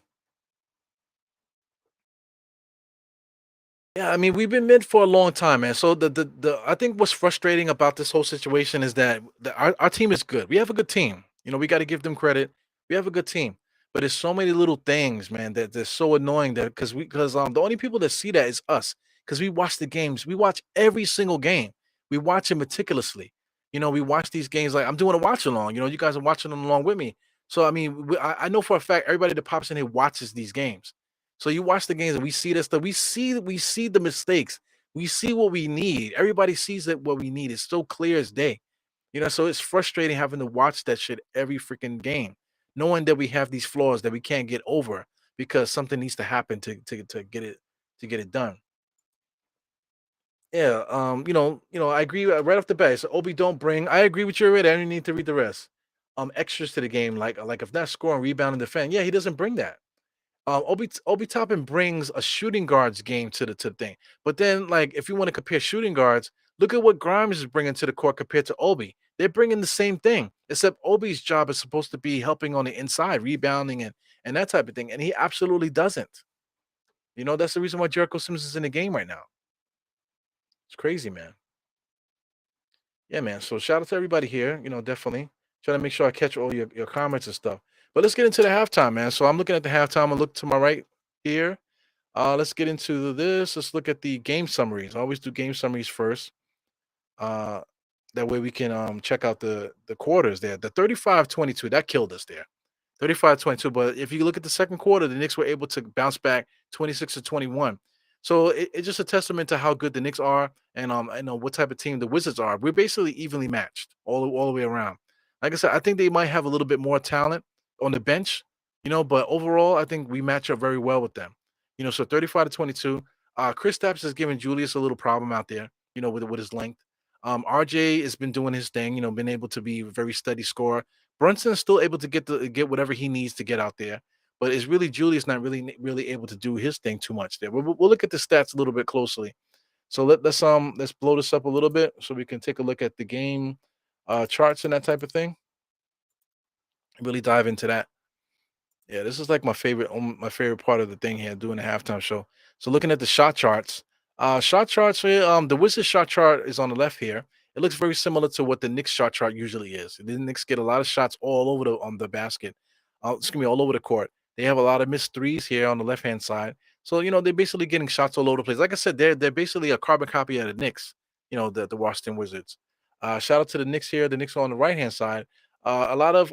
Yeah, I mean, we've been mid for a long time, man. So the I think what's frustrating about this whole situation is that our team is good. We have a good team. We got to give them credit. We have a good team. But there's so many little things, man, that they're so annoying that because the only people that see that is us because we watch the games. We watch every single game. We watch it meticulously. We watch these games like I'm doing a watch along. You guys are watching them along with me. So I mean, I know for a fact everybody that pops in here watches these games. So you watch the games and we see this stuff. We see the mistakes. We see what we need. Everybody sees that what we need. It's so clear as day. So it's frustrating having to watch that shit every freaking game, knowing that we have these flaws that we can't get over because something needs to happen to get it done. Yeah, I agree right off the bat. So Obi don't bring. I agree with you already. I don't need to read the rest. Extras to the game, like if not scoring, rebound, and defend. Yeah, he doesn't bring that. Obi Toppin brings a shooting guards game to the thing. But then, like, if you want to compare shooting guards, look at what Grimes is bringing to the court compared to Obi. They're bringing the same thing, except Obi's job is supposed to be helping on the inside, rebounding and that type of thing, and he absolutely doesn't. That's the reason why Jericho Sims is in the game right now. It's crazy, man. Yeah, man. So shout out to everybody here. Definitely trying to make sure I catch all your comments and stuff. But let's get into the halftime, man. So I'm looking at the halftime. I look to my right here. Let's get into this. Let's look at the game summaries. I always do game summaries first. Uh, that way we can check out the quarters there. The 35-22 that killed us there. 35-22. But if you look at the second quarter, the Knicks were able to bounce back 26-21. So it's just a testament to how good the Knicks are and I know what type of team the Wizards are. We're basically evenly matched all the way around. Like I said, I think they might have a little bit more talent on the bench, but overall, I think we match up very well with them. So 35-22. Chris Stapps is giving Julius a little problem out there, with his length. RJ has been doing his thing, been able to be a very steady scorer. Brunson's still able to get whatever he needs to get out there, but it's really Julius not really able to do his thing too much there. We'll look at the stats a little bit closely. So let's blow this up a little bit so we can take a look at the game charts and that type of thing. Really dive into that. Yeah, this is like my favorite part of the thing here, doing the halftime show. So looking at the shot charts here, the Wizards shot chart is on the left here. It looks very similar to what the Knicks shot chart usually is. The Knicks get a lot of shots all over the basket, excuse me, all over the court. They have a lot of missed threes here on the left hand side. So they're basically getting shots all over the place. Like I said, they're basically a carbon copy of the Knicks. The Washington Wizards. Shout out to the Knicks here. The Knicks are on the right hand side. A lot of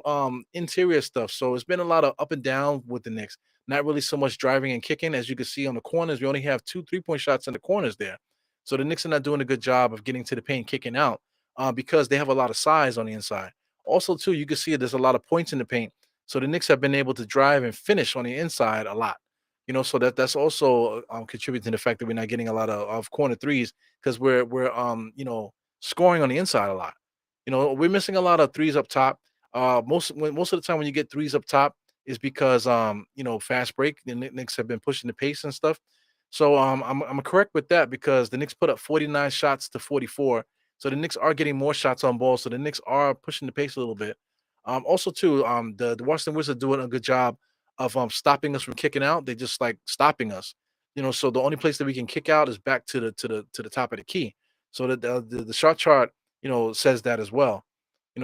interior stuff. So it's been a lot of up and down with the Knicks. Not really so much driving and kicking. As you can see on the corners, we only have two 3-point shots in the corners there. So the Knicks are not doing a good job of getting to the paint, kicking out, because they have a lot of size on the inside. Also, too, you can see there's a lot of points in the paint. So the Knicks have been able to drive and finish on the inside a lot. So that's also contributing to the fact that we're not getting a lot of corner threes because we're scoring on the inside a lot. We're missing a lot of threes up top. Most of the time when you get threes up top is because fast break. The Knicks have been pushing the pace and stuff. So I'm correct with that because the Knicks put up 49 shots to 44. So the Knicks are getting more shots on ball. So the Knicks are pushing the pace a little bit. Also too, the Washington Wizards are doing a good job of stopping us from kicking out. They just like stopping us. So the only place that we can kick out is back to the top of the key. So that the shot chart says that as well.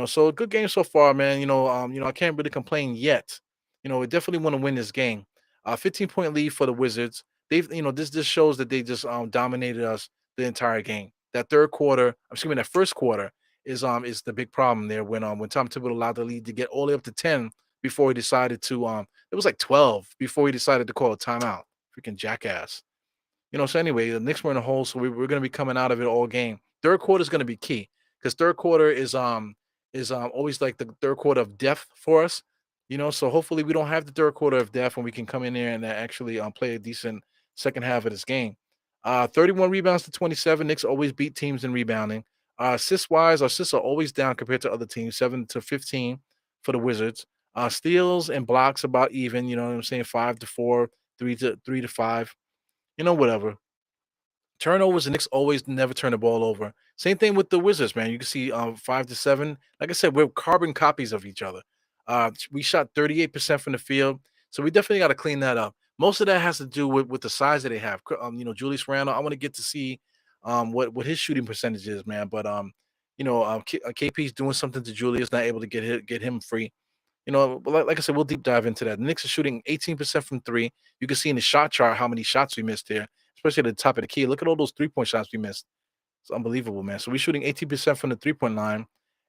So a good game so far, man. I can't really complain yet. We definitely want to win this game. 15-point lead for the Wizards. They've, this just shows that they just dominated us the entire game. That third quarter, excuse me, that first quarter is the big problem there when Tom Thibodeau allowed the lead to get all the way up to 10 before he decided to it was like 12 before he decided to call a timeout. Freaking jackass. So anyway, the Knicks were in a hole, so we're going to be coming out of it all game. Third quarter is going to be key because third quarter is always like the third quarter of death for us. So hopefully we don't have the third quarter of death when we can come in there and actually play a decent second half of this game. 31 rebounds to 27. Knicks always beat teams in rebounding. Assists wise, our assists are always down compared to other teams, 7 to 15 for the Wizards. Steals and blocks about even. You know what I'm saying? 5 to 4, 3 to 5. Whatever. Turnovers, the Knicks always never turn the ball over. Same thing with the Wizards, man. You can see 5 to 7. Like I said, we're carbon copies of each other. We shot 38% from the field, so we definitely got to clean that up. Most of that has to do with the size that they have. Julius Randle. I want to get to see what his shooting percentage is, man. But KP's doing something to Julius, not able to get him free. But like I said, we'll deep dive into that. The Knicks are shooting 18% from three. You can see in the shot chart how many shots we missed here, especially at the top of the key. Look at all those 3-point shots we missed. It's unbelievable, man. So we're shooting 18% from the 3-point line.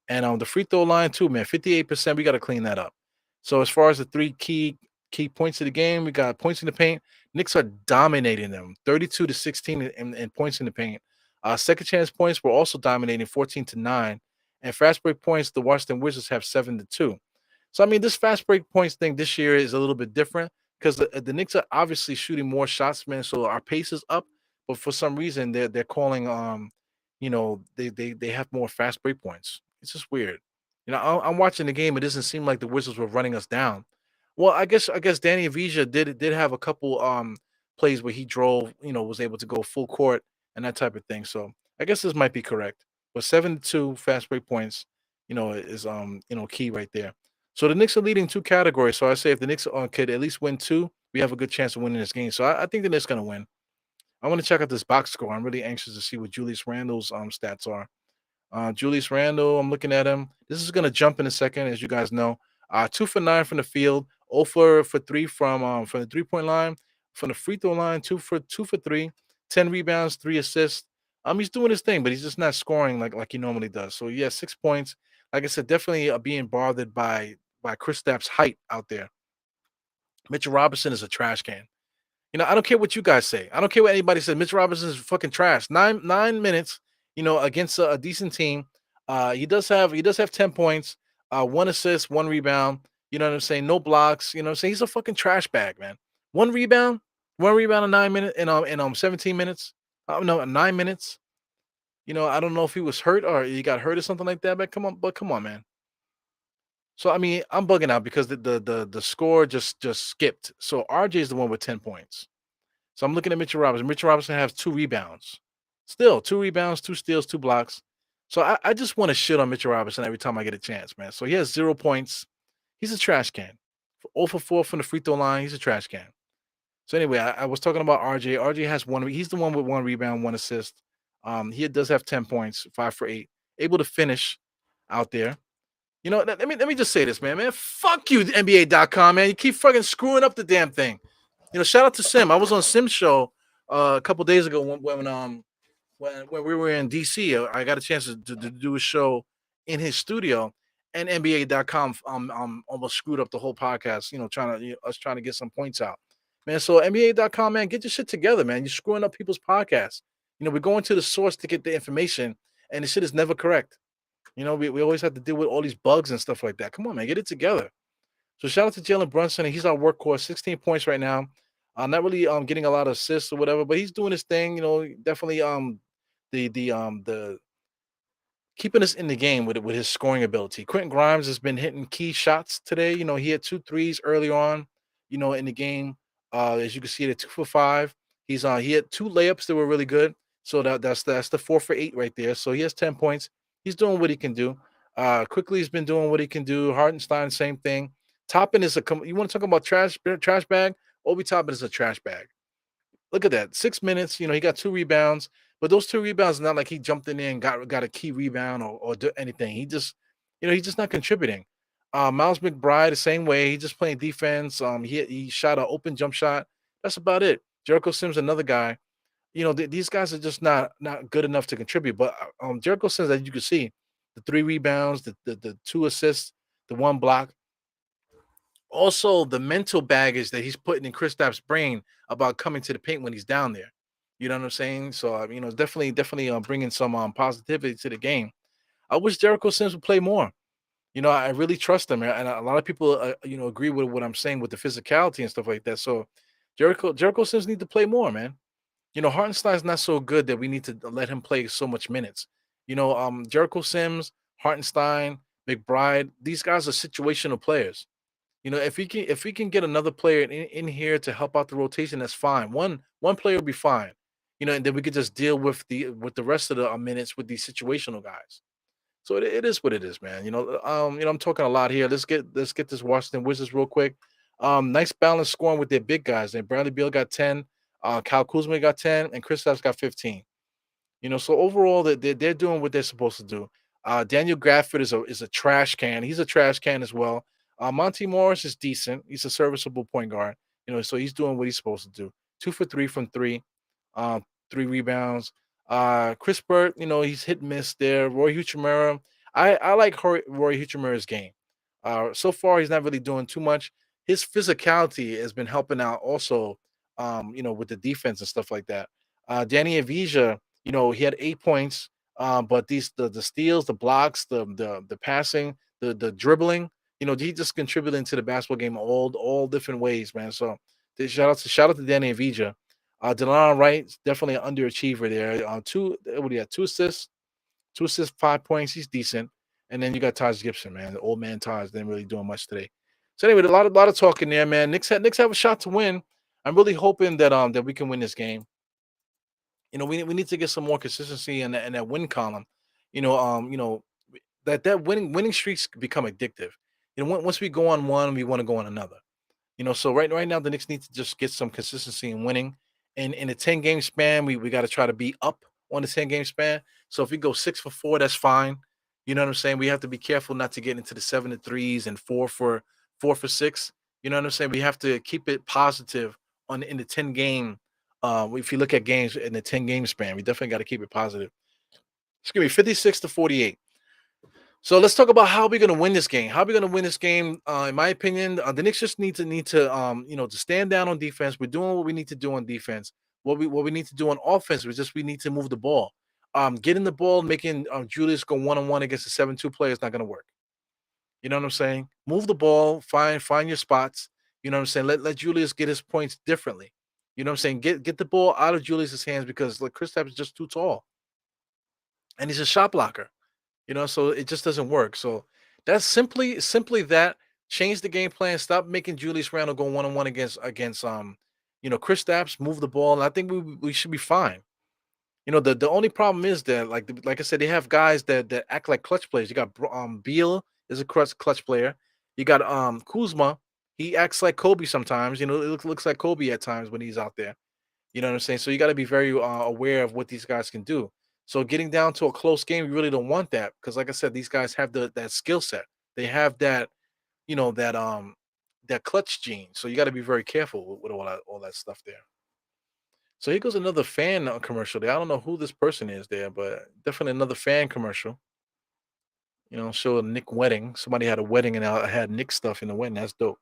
And the free throw line too, man, 58%. We got to clean that up. So as far as the three key points of the game, we got points in the paint. Knicks are dominating them, 32-16 in points in the paint. Second chance points were also dominating, 14-9, and fast break points. The Washington Wizards have 7-2. So I mean, this fast break points thing this year is a little bit different because the Knicks are obviously shooting more shots, man. So our pace is up, but for some reason they're calling they have more fast break points. It's just weird. I'm watching the game. It doesn't seem like the Wizards were running us down. Well, I guess Danny Avija did have a couple plays where he drove, was able to go full court and that type of thing. So I guess this might be correct. But 7-2 fast break points, is key right there. So the Knicks are leading two categories. So I say if the Knicks could at least win two, we have a good chance of winning this game. So I think the Knicks gonna win. I want to check out this box score. I'm really anxious to see what Julius Randle's stats are. Julius Randle, I'm looking at him. This is going to jump in a second, as you guys know. 2 for 9 from the field, 0 for 3 from the 3 point line, from the free throw line, 2 for 3, 10 rebounds, 3 assists. He's doing his thing, but he's just not scoring like he normally does. So yeah, 6 points. Like I said, definitely being bothered by Kristaps' height out there. Mitchell Robinson is a trash can. I don't care what you guys say. I don't care what anybody says. Mitch Robinson is fucking trash. Nine minutes, against a decent team. He does have 10 points, 1 assist, 1 rebound. You know what I'm saying? No blocks. You know what I'm saying? He's a fucking trash bag, man. One rebound in 9 minutes in 17 minutes. No, 9 minutes. I don't know if he was hurt or he got hurt or something like that. But come on, man. So I mean, I'm bugging out because the score just skipped. So RJ is the one with 10 points. So I'm looking at Mitchell Robinson. Mitchell Robinson has 2 rebounds. Still, 2 rebounds, 2 steals, 2 blocks. So I just want to shit on Mitchell Robinson every time I get a chance, man. So he has 0 points. He's a trash can. 0 for 4 from the free throw line. He's a trash can. So anyway, I was talking about RJ. RJ has one. He's the one with 1 rebound, 1 assist. He does have 10 points, 5 for 8. Able to finish out there. Let me just say this, man. Man, fuck you, NBA.com, man. You keep fucking screwing up the damn thing. Shout out to Sim. I was on Sim's show a couple days ago when we were in DC. I got a chance to do a show in his studio, and NBA.com almost screwed up the whole podcast. Trying to us trying to get some points out, man. So NBA.com, man, get your shit together, man. You're screwing up people's podcasts. We're going to the source to get the information, and the shit is never correct. We always have to deal with all these bugs and stuff like that. Come on, man, get it together. So shout out to Jalen Brunson. He's our workhorse, 16 points right now. Not really getting a lot of assists or whatever, but he's doing his thing. Definitely the keeping us in the game with his scoring ability. Quentin Grimes has been hitting key shots today. He had 2 threes early on, in the game. As you can see, at 2 for 5. He had 2 layups that were really good. So that's the 4 for 8 right there. So he has 10 points. He's doing what he can do. Quickly, he's been doing what he can do. Hartenstein, same thing. Toppin is you want to talk about trash bag? Obi Toppin is a trash bag. Look at that. 6 minutes. He got 2 rebounds, but those 2 rebounds not like he jumped in there and got a key rebound or do anything. He's just not contributing. Miles McBride, the same way. He's just playing defense. He shot an open jump shot. That's about it. Jericho Sims, another guy. These guys are just not good enough to contribute. But Jericho Sims, as you can see, the 3 rebounds, the 2 assists, the 1 block. Also, the mental baggage that he's putting in Kristaps' brain about coming to the paint when he's down there. You know what I'm saying? So, definitely bringing some positivity to the game. I wish Jericho Sims would play more. I really trust him, and a lot of people, agree with what I'm saying with the physicality and stuff like that. So, Jericho Sims need to play more, man. Hartenstein's not so good that we need to let him play so much minutes. Jericho Sims, Hartenstein, McBride, these guys are situational players. If we can get another player in here to help out the rotation, that's fine. One player will be fine. And then we could just deal with the rest of the minutes with these situational guys. So it is what it is, man. I'm talking a lot here. Let's get this Washington Wizards real quick. Nice balance scoring with their big guys. And Bradley Beal got 10, Kyle Kuzma got 10, and Kristaps got 15. So overall, they're doing what they're supposed to do. Daniel Gafford is a trash can. He's a trash can as well. Monty Morris is decent. He's a serviceable point guard. So he's doing what he's supposed to do. 2 for 3 from three, uh, 3 rebounds. Chris Burt, he's hit and miss there. Roy Huchimera, I like Roy Hichimura's game. So far, he's not really doing too much. His physicality has been helping out also, with the defense and stuff like that. Danny Avija, he had 8 points, but the steals, the blocks, the passing, the dribbling, he just contributing to the basketball game all different ways, man. So shout out to Danny Avija. Delon Wright, definitely an underachiever there. What do you have? 2 assists, 5 points. He's decent. And then you got Taj Gibson, man. The old man Taj didn't really doing much today. So anyway, a lot of talking there, man. Knicks have a shot to win. I'm really hoping that we can win this game. We need to get some more consistency in that win column. You know, um, you know, that winning streaks become addictive. Once we go on one, we want to go on another. So right now the Knicks need to just get some consistency in winning. And in a 10-game span, we got to try to be up on the 10-game span. So if we go 6 for 4, that's fine. You know what I'm saying? We have to be careful not to get into the 7 to 3s and 4 for 6. You know what I'm saying? We have to keep it positive in the 10-game. If you look at games in the 10-game span, we definitely got to keep it positive. Excuse me, 56-48. So let's talk about how we're going to win this game. How we're going to win this game. In my opinion, the Knicks just need to stand down on defense. We're doing what we need to do on defense. What we need to do on offense is we need to move the ball. Getting the ball, making Julius go 1-on-1 against a 7-2 player is not going to work. You know what I'm saying? Move the ball, find your spots. You know what I'm saying? Let Julius get his points differently. You know what I'm saying? Get the ball out of Julius's hands because like Kristaps is just too tall and he's a shot blocker. So it just doesn't work. So that's simply that. Change the game plan. Stop making Julius Randle go 1-on-1 against Chris Stapps. Move the ball, and I think we should be fine. The only problem is that like I said, they have guys that act like clutch players. You got Beal is a clutch player. You got Kuzma. He acts like Kobe sometimes. It looks like Kobe at times when he's out there. You know what I'm saying? So you got to be very aware of what these guys can do. So getting down to a close game, you really don't want that because, like I said, these guys have that skill set. They have that clutch gene. So you got to be very careful with all that stuff there. So here goes another fan commercial there. I don't know who this person is there, but definitely another fan commercial. Show a Nick wedding. Somebody had a wedding and I had Nick stuff in the wedding. That's dope.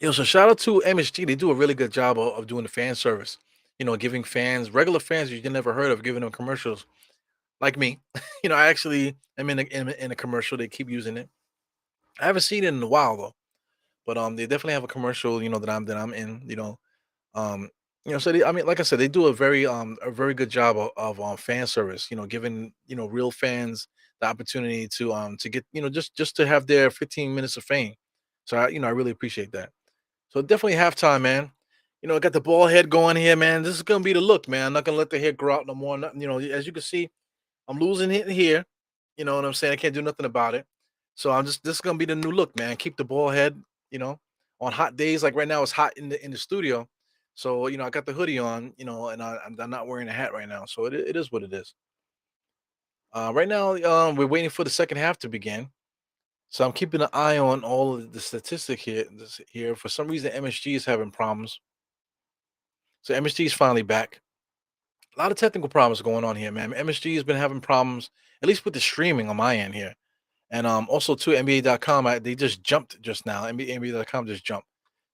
So shout out to MSG. They do a really good job of doing the fan service. Giving regular fans you never heard of, giving them commercials like me. I actually am in a commercial. They keep using it. I haven't seen it in a while though, but they definitely have a commercial. That I'm in. Um, so I mean, like I said, they do a very good job of fan service. Giving real fans the opportunity to get just to have their 15 minutes of fame. So I really appreciate that. So definitely halftime, man. I got the ball head going here, man. This is gonna be the look, man. I'm not gonna let the hair grow out no more. As you can see, I'm losing it here. You know what I'm saying? I can't do nothing about it. So this is gonna be the new look, man. Keep the ball head, on hot days like right now. It's hot in the studio. So I got the hoodie on, and I'm not wearing a hat right now. So it is what it is. Right now, we're waiting for the second half to begin. So I'm keeping an eye on all of the statistic here. For some reason, MSG is having problems. So MSG is finally back. A lot of technical problems going on here, man. MSG has been having problems, at least with the streaming on my end here. And also to NBA.com, they just jumped just now. NBA.com just jumped.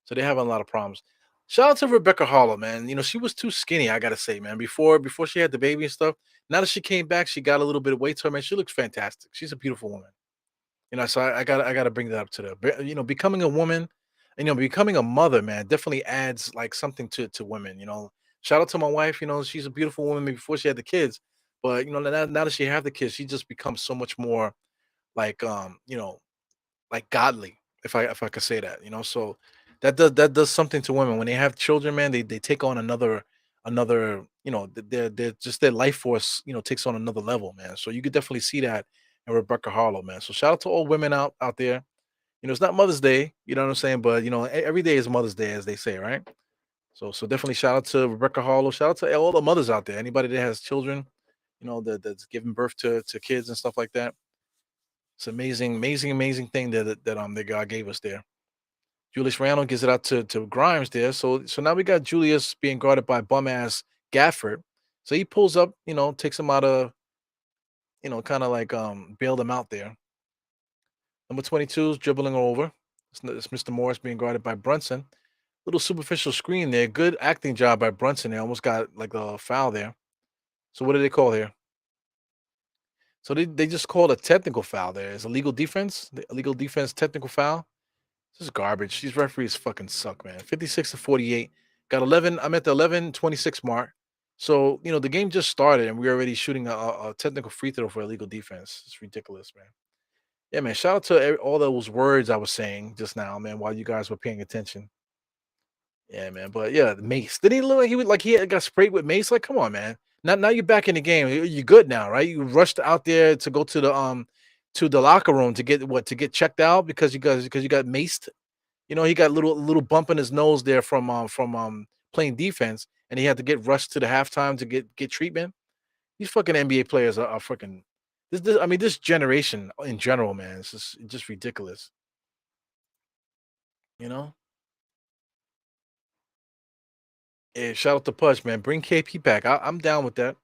So they're having a lot of problems. Shout out to Rebecca Harlow, man. She was too skinny, I gotta say, man. Before she had the baby and stuff. Now that she came back, she got a little bit of weight to her, man. She looks fantastic. She's a beautiful woman. So I gotta bring that up to the becoming a woman, and becoming a mother, man, definitely adds like something to women. Shout out to my wife. She's a beautiful woman before she had the kids, but now that she have the kids, she just becomes so much more like like godly, if I could say that. So that does something to women when they have children, man. They take on another they're just their life force takes on another level, man. So you could definitely see that in Rebecca Harlow, man. So shout out to all women out there. It's not Mother's Day, you know what I'm saying, but every day is Mother's Day, as they say, right? So definitely shout out to Rebecca Harlow. Shout out to all the mothers out there. Anybody that has children, that's giving birth to kids and stuff like that. It's amazing, amazing, amazing thing that God gave us there. Julius Randle gives it out to Grimes there. So now we got Julius being guarded by bum ass Gafford. So he pulls up, takes him out of kind of like bailed him out there. Number 22 is dribbling over. It's Mr. Morris being guarded by Brunson. Little superficial screen there. Good acting job by Brunson. They almost got like a foul there. So what do they call here? So they just called a technical foul there. It's illegal defense. The illegal defense technical foul. This is garbage. These referees fucking suck, man. 56 to 48. Got 11. I'm at the 11:26 mark. So, the game just started and we're already shooting a technical free throw for illegal defense. It's ridiculous, man. Yeah, man. Shout out to all those words I was saying just now, man, while you guys were paying attention. Yeah, man. But yeah, the mace. Did he look like he had got sprayed with mace? Like, come on, man. Now you're back in the game. You're good now, right? You rushed out there to go to the locker room to get what to get checked out because you got maced. He got little bump in his nose there from playing defense, and he had to get rushed to the halftime to get treatment. These fucking NBA players are fucking I mean, this generation in general, man, it's just ridiculous. You know? Yeah, shout out to Pudge, man. Bring KP back. I'm down with that.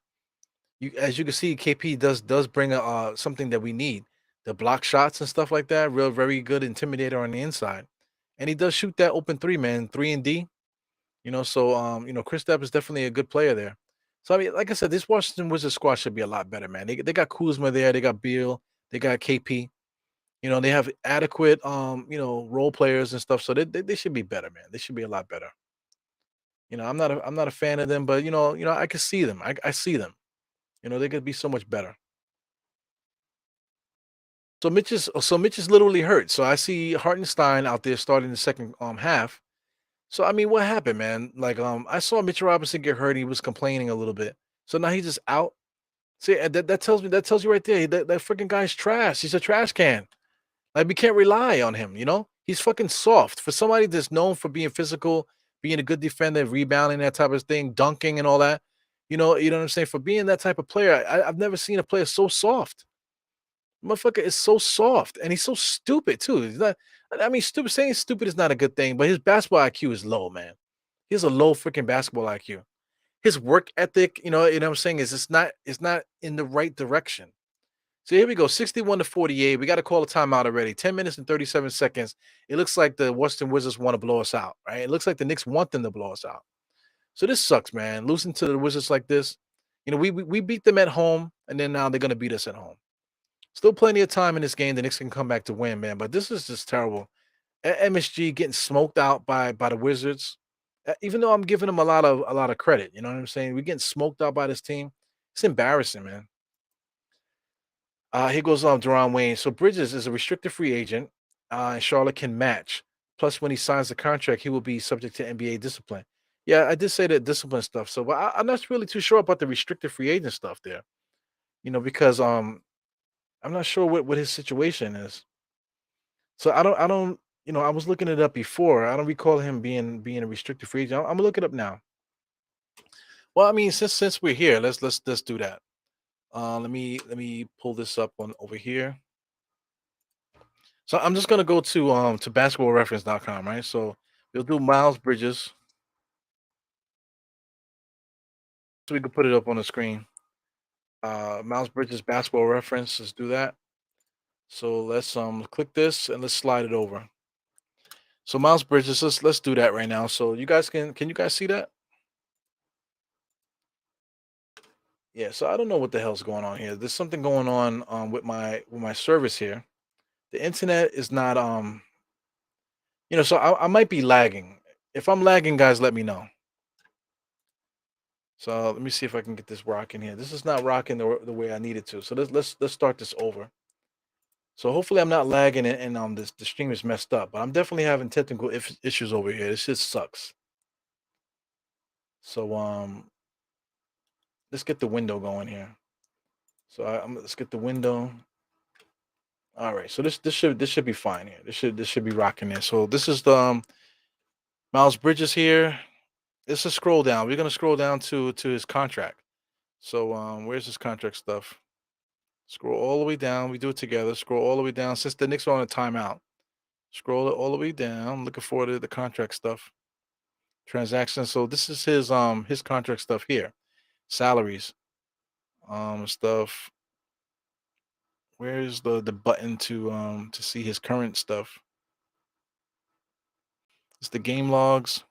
As you can see, KP does bring something that we need. The block shots and stuff like that. Real very good intimidator on the inside. And he does shoot that open three, man. 3 and D. Chris Steph is definitely a good player there. So I mean, like I said, this Washington Wizards squad should be a lot better, man. They got Kuzma there, they got Beal, they got KP. They have adequate role players and stuff. So they should be better, man. They should be a lot better. I'm not a fan of them, but I can see them. I see them. They could be so much better. So Mitch is literally hurt. So I see Hartenstein out there starting the second half. So I mean, what happened, man? Like, I saw Mitch Robinson get hurt. He was complaining a little bit. So now he's just out. See, and that tells you right there that freaking guy's trash. He's a trash can. Like we can't rely on him. He's fucking soft for somebody that's known for being physical, being a good defender, rebounding that type of thing, dunking and all that. You know what I'm saying. For being that type of player, I've never seen a player so soft. Motherfucker is so soft and he's so stupid too. He's not, I mean, stupid saying stupid is not a good thing, but his basketball IQ is low, man. He has a low freaking basketball IQ. His work ethic, what I'm saying is it's not in the right direction. So here we go, 61 to 48. We got to call a timeout already. 10 minutes and 37 seconds. It looks like the Washington Wizards want to blow us out, right? It looks like the Knicks want them to blow us out. So this sucks, man. Losing to the Wizards like this. We beat them at home, and then now they're gonna beat us at home. Still plenty of time in this game. The Knicks can come back to win, man. But this is just terrible. MSG getting smoked out by the Wizards. Even though I'm giving them a lot of credit, you know what I'm saying? We're getting smoked out by this team. It's embarrassing, man. Here goes Deron Wayne. So Bridges is a restricted free agent, and Charlotte can match. Plus, when he signs the contract, he will be subject to NBA discipline. Yeah, I did say that discipline stuff. So, but I'm not really too sure about the restricted free agent stuff there. Because I'm not sure what his situation is. So I don't. I was looking it up before. I don't recall him being a restricted free agent. I'm gonna look it up now. Well, I mean, since we're here, let's do that. Let me pull this up on over here. So I'm just gonna go to basketballreference.com, right? So we'll do Miles Bridges. So we can put it up on the screen. Miles Bridges basketball reference. Let's do that. So let's click this and let's slide it over. So Miles Bridges, let's do that right now. So you guys can you guys see that? Yeah, so I don't know what the hell's going on here. There's something going on with my service here. The internet is not so I might be lagging. If I'm lagging, guys, let me know. So let me see if I can get this rocking here. This is not rocking the way I need it to. So let's start this over. So hopefully I'm not lagging and this the stream is messed up, but I'm definitely having technical issues over here. This just sucks. So let's get the window going here. So let's get the window. All right. So this should be fine here. This should be rocking there. So this is the Miles Bridges here. It's a scroll down. We're gonna scroll down to his contract. So where's his contract stuff? Scroll all the way down. We do it together. Scroll all the way down. Since the Knicks are on a timeout, scroll it all the way down. Looking forward to the contract stuff. Transactions. So this is his contract stuff here. Salaries. Stuff. Where's the button to see his current stuff? It's the game logs.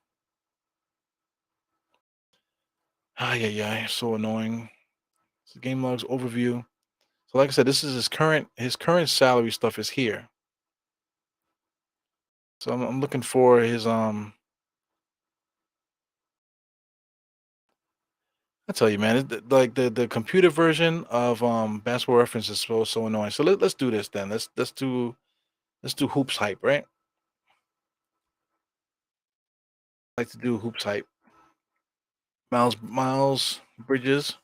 Ah, yeah, yeah, so annoying. It's the game logs overview. So like I said, this is his current salary stuff is here. So I'm looking for his I tell you, man, like the computer version of Basketball Reference is so annoying. So let's do this then. Let's do hoops hype, right? I like to do hoops hype. Miles Bridges,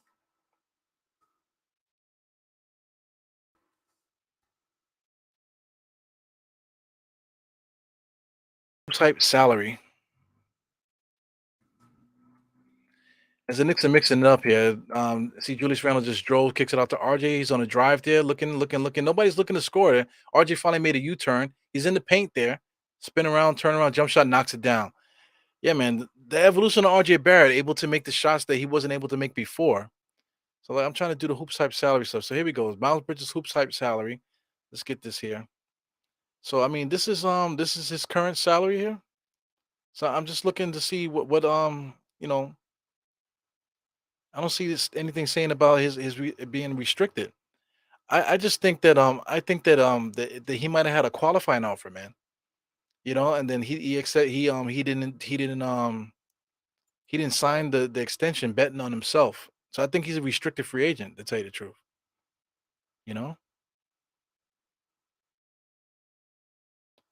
hoops hype salary. As the Knicks are mixing it up here, see Julius Randle just drove, kicks it out to RJ. He's on a drive there, looking. Nobody's looking to score. RJ finally made a U-turn. He's in the paint there, spin around, turn around, jump shot, knocks it down. Yeah, man, the evolution of RJ Barrett, able to make the shots that he wasn't able to make before. So like, I'm trying to do the hoops hype salary stuff. So here we go. Miles Bridges hoops hype salary. Let's get this here. So I mean, this is his current salary here. So I'm just looking to see I don't see anything saying about it being restricted. I just think that that he might have had a qualifying offer, man. And then he accept he didn't sign the extension betting on himself. So I think he's a restricted free agent, to tell you the truth. You know,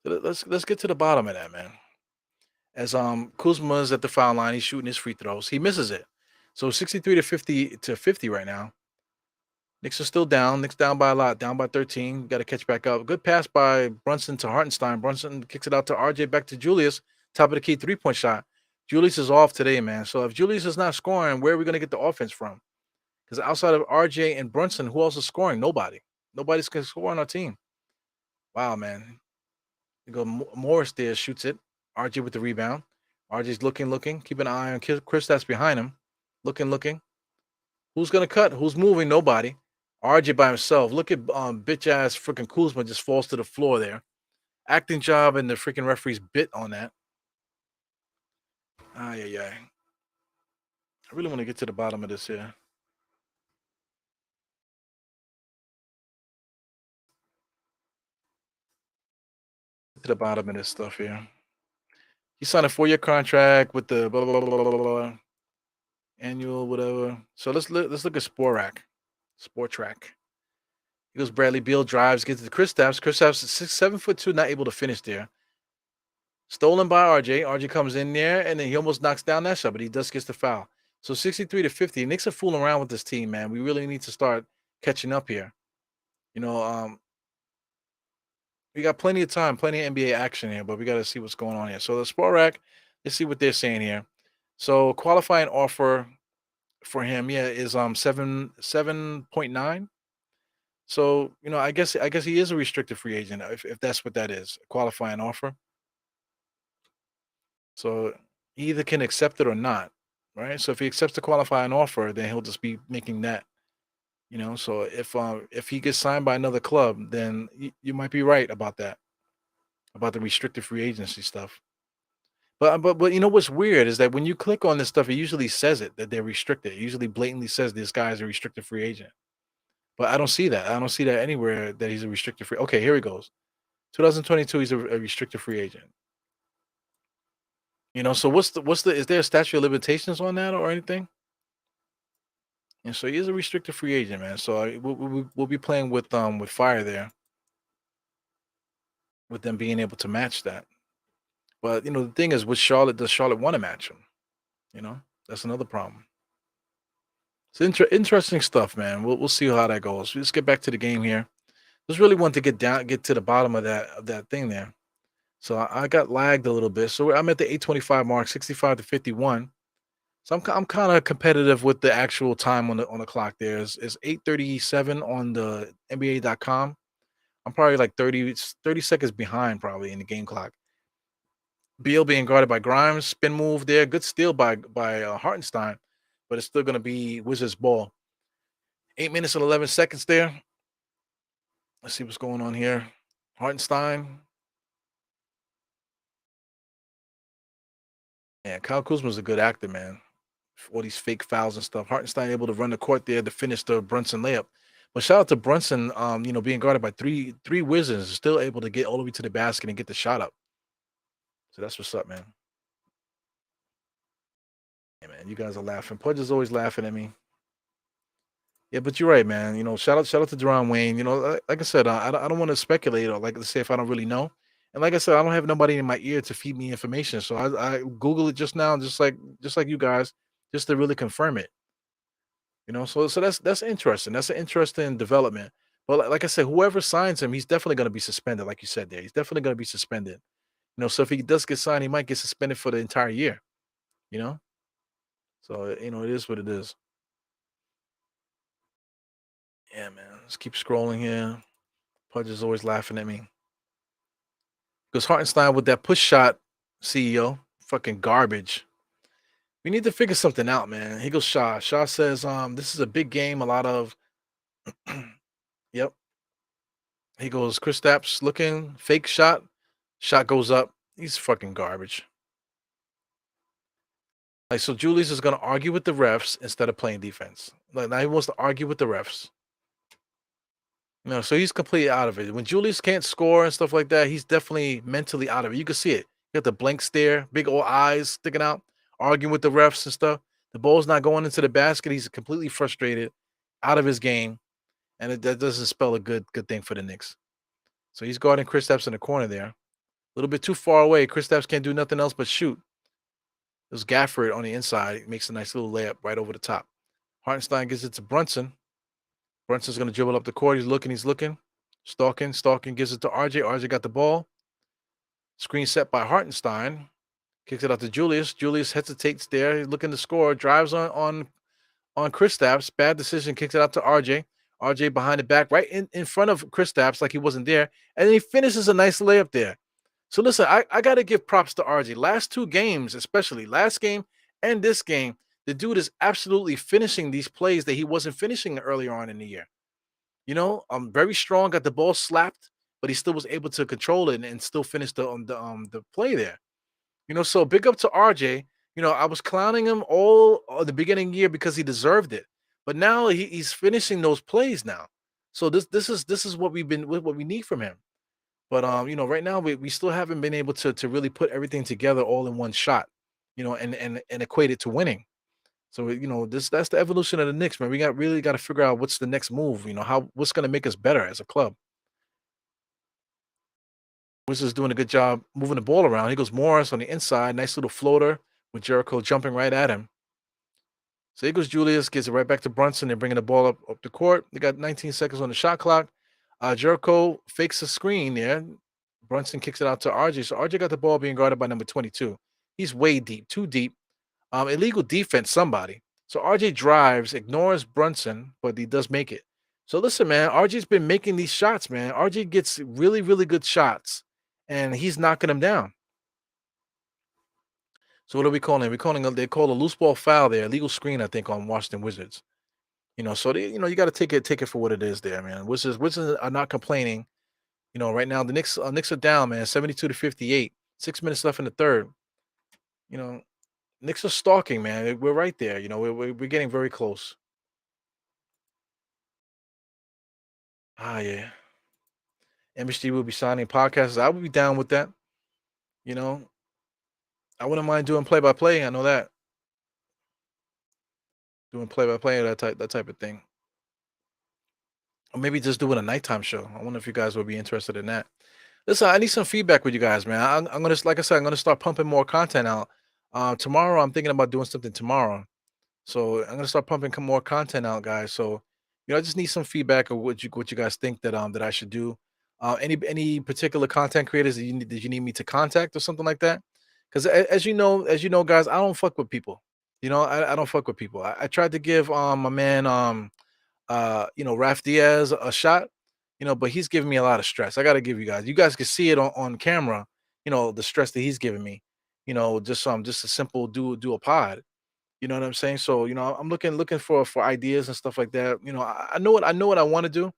So let's get to the bottom of that, man. As Kuzma's at the foul line, he's shooting his free throws. He misses it. So 63 to 50 right now. Knicks are still down. Knicks down by a lot, down by 13. Got to catch back up. Good pass by Brunson to Hartenstein. Brunson kicks it out to RJ, back to Julius. Top of the key 3-point shot. Julius is off today, man. So if Julius is not scoring, where are we going to get the offense from? Because outside of RJ and Brunson, who else is scoring? Nobody. Nobody's going to score on our team. Wow, man. You go Morris there, shoots it. RJ with the rebound. RJ's looking. Keep an eye on Chris that's behind him. Looking. Who's gonna cut? Who's moving? Nobody. RJ by himself. Look at bitch ass freaking Kuzma just falls to the floor there. Acting job, and the freaking referees bit on that. Ay yeah, yeah. I really want to get to the bottom of this here. To the bottom of this stuff here. He signed a 4-year contract with the annual whatever. So let's look at Sporak. Sport track. He goes Bradley Beal drives, gets to the Kristaps. Kristaps is 7'2", not able to finish there. Stolen by RJ. RJ comes in there and then he almost knocks down that shot, but he does gets the foul. So 63 to 50. Knicks are fooling around with this team, man. We really need to start catching up here. You know, we got plenty of time, plenty of NBA action here, but we got to see what's going on here. So the Sport Rack, let's see what they're saying here. So qualifying offer for him, yeah, is 7.9. So I guess he is a restricted free agent if that's what that is, a qualifying offer. So he either can accept it or not, right? So if he accepts the qualifying offer, then he'll just be making that. So if he gets signed by another club, then you might be right about that, about the restricted free agency stuff. But you know what's weird is that when you click on this stuff, it usually says it that they're restricted. It usually blatantly says this guy is a restricted free agent. But I don't see that. I don't see that anywhere that he's a restricted free. Okay, here he goes. 2022, he's a restricted free agent. So what's the is there a statute of limitations on that or anything? And so he is a restricted free agent, man. So we'll be playing with fire there, with them being able to match that. But the thing is, with Charlotte, does Charlotte want to match him? That's another problem. It's interesting stuff, man. We'll see how that goes. Let's get back to the game here. Just really want to get to the bottom of that thing there. So I got lagged a little bit. So I'm at the 8:25 mark, 65 to 51. So I'm kind of competitive with the actual time on the clock. There is 8:37 on the NBA.com. I'm probably like 30 seconds behind probably in the game clock. Beal being guarded by Grimes, spin move there, good steal by Hartenstein, but it's still going to be Wizards ball. 8 minutes and 11 seconds there. Let's see what's going on here. Hartenstein. Yeah, Kyle Kuzma's a good actor, man. All these fake fouls and stuff. Hartenstein able to run the court there to finish the Brunson layup. But shout out to Brunson, being guarded by three wizards, still able to get all the way to the basket and get the shot up. So that's what's up, man. Yeah, man, you guys are laughing. Pudge is always laughing at me. Yeah, but you're right, man. Shout out to Deron Wayne. Like I said, I don't want to speculate or like to say if I don't really know. And like I said, I don't have nobody in my ear to feed me information. So I Google it just now, just like you guys, just to really confirm it. So that's interesting. That's an interesting development. But like I said, whoever signs him, he's definitely going to be suspended. Like you said there, he's definitely going to be suspended. So if he does get signed, he might get suspended for the entire year. You know, so it is what it is. Yeah, man. Let's keep scrolling here. Pudge is always laughing at me because Hartenstein with that push shot, CEO, fucking garbage. We need to figure something out, man. He goes Shaw. Shaw says, this is a big game. A lot of, yep. He goes, Chris Stapps looking, fake shot. Shot goes up. He's fucking garbage. Like, so Julius is going to argue with the refs instead of playing defense. Like, now he wants to argue with the refs. So he's completely out of it. When Julius can't score and stuff like that, he's definitely mentally out of it. You can see it. He got the blank stare, big old eyes sticking out, arguing with the refs and stuff. The ball's not going into the basket. He's completely frustrated, out of his game, and that doesn't spell a good thing for the Knicks. So he's guarding Chris Stapps in the corner there. A little bit too far away. Chris Stapps can't do nothing else but shoot. There's Gafford on the inside. He makes a nice little layup right over the top. Hartenstein gives it to Brunson. Brunson's going to dribble up the court. He's looking. Stalking, gives it to RJ. RJ got the ball. Screen set by Hartenstein. Kicks it out to Julius. Julius hesitates there. He's looking to score. Drives on Chris Stapps. Bad decision. Kicks it out to RJ. RJ behind the back, right in front of Chris Stapps, like he wasn't there. And then he finishes a nice layup there. So listen, I got to give props to RJ. Last two games, especially last game and this game, the dude is absolutely finishing these plays that he wasn't finishing earlier on in the year. Very strong, got the ball slapped, but he still was able to control it and still finish the play there. So big up to RJ. I was clowning him all the beginning of the year because he deserved it, but now he's finishing those plays now. So this is what we need from him. But right now we still haven't been able to really put everything together all in one shot, and equate it to winning. So that's the evolution of the Knicks, man. We really got to figure out what's the next move. What's going to make us better as a club. Wizards doing a good job moving the ball around. He goes Morris on the inside, nice little floater with Jericho jumping right at him. So here goes Julius, gives it right back to Brunson. They're bringing the ball up the court. They got 19 seconds on the shot clock. Jericho fakes a screen there. Brunson kicks it out to RJ. So RJ got the ball being guarded by number 22. He's way deep, too deep. Illegal defense, somebody. So RJ drives, ignores Brunson, but he does make it. So listen, man, RJ's been making these shots, man. RJ gets really, really good shots, and he's knocking them down. So what are we calling it? They call a loose ball foul there, illegal screen, I think, on Washington Wizards. So you got to take it for what it is there, man. Wizards are not complaining. Right now the Knicks are down, man, 72-58. 6 minutes left in the third. You know, Knicks are stalking, man. We're right there. We're getting very close. Yeah. MSG will be signing podcasts. I would be down with that. You know, I wouldn't mind doing play by play. I know that. Doing play by play, that type of thing. Or maybe just doing a nighttime show. I wonder if you guys would be interested in that. Listen, I need some feedback with you guys, man. I'm gonna, like I said, I'm gonna start pumping more content out. Tomorrow, I'm thinking about doing something tomorrow. So I'm gonna start pumping more content out, guys. So I just need some feedback of what you guys think that I should do. Any particular content creators that you need me to contact or something like that? Because as you know, guys, I don't fuck with people. I don't fuck with people. I tried to give my man Raf Diaz a shot, but he's giving me a lot of stress. I gotta give you guys can see it on camera, the stress that he's giving me. Just a simple do a pod. You know what I'm saying? So, I'm looking for ideas and stuff like that. I know what I want to do,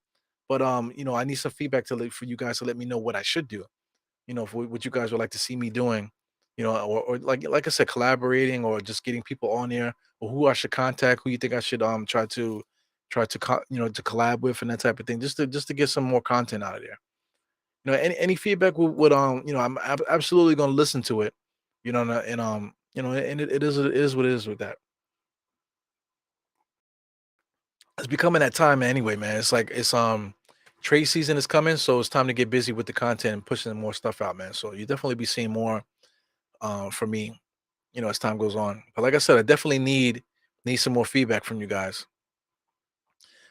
But I need some feedback for you guys to let me know what I should do. For what you guys would like to see me doing, or like I said, collaborating or just getting people on there, or who I should contact, who you think I should to collab with and that type of thing, just to get some more content out of there. Any feedback would I'm absolutely gonna listen to it, and it is what it is with that. It's becoming that time anyway, man. It's like trade season is coming, so it's time to get busy with the content and pushing more stuff out, man. So you definitely be seeing more from me, as time goes on. But like I said, I definitely need some more feedback from you guys.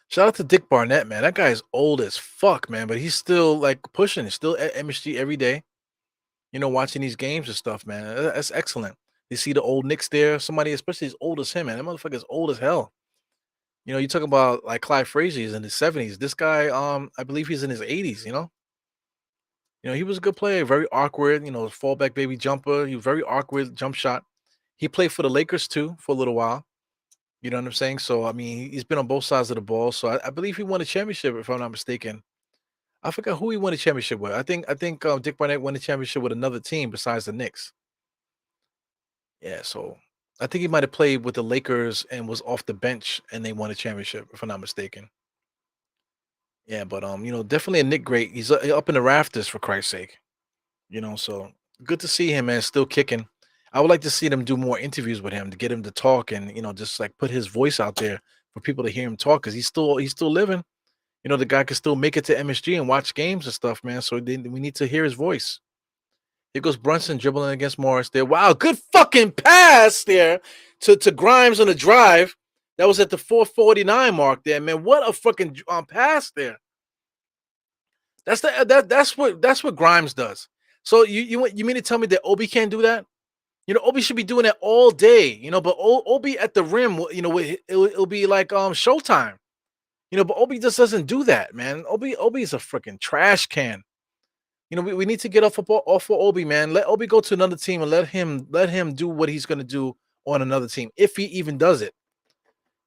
Shout out to Dick Barnett, man. That guy is old as fuck, man, but he's still like pushing. He's still at MSG every day, watching these games and stuff, man. That's excellent. You see the old Knicks there, somebody especially as old as him, man. That motherfucker is old as hell. You talk about like Clyde Frazier is in his 70s. This guy, I believe he's in his 80s. He was a good player, very awkward, fallback baby jumper. He was very awkward jump shot. He played for the Lakers too for a little while. You know what I'm saying? So I mean, he's been on both sides of the ball. So I believe he won a championship, if I'm not mistaken. I forgot who he won a championship with. I think Dick Barnett won a championship with another team besides the Knicks. Yeah, so I think he might have played with the Lakers and was off the bench and they won a championship, if I'm not mistaken. Yeah, but definitely a Nick great. He's up in the rafters for Christ's sake. So good to see him, man, still kicking. I would like to see them do more interviews with him to get him to talk and just like put his voice out there for people to hear him talk because he's still living. The guy can still make it to MSG and watch games and stuff, man. So we need to hear his voice. Here goes Brunson dribbling against Morris there. Wow, good fucking pass there to Grimes on the drive. That was at the 4:49 mark there, man. What a fucking pass there. That's what Grimes does. So you mean to tell me that Obi can't do that? Obi should be doing that all day. But Obi at the rim, it'll be like showtime. But Obi just doesn't do that, man. Obi is a freaking trash can. We need to get off for Obi, man. Let Obi go to another team and let him do what he's gonna do on another team, if he even does it.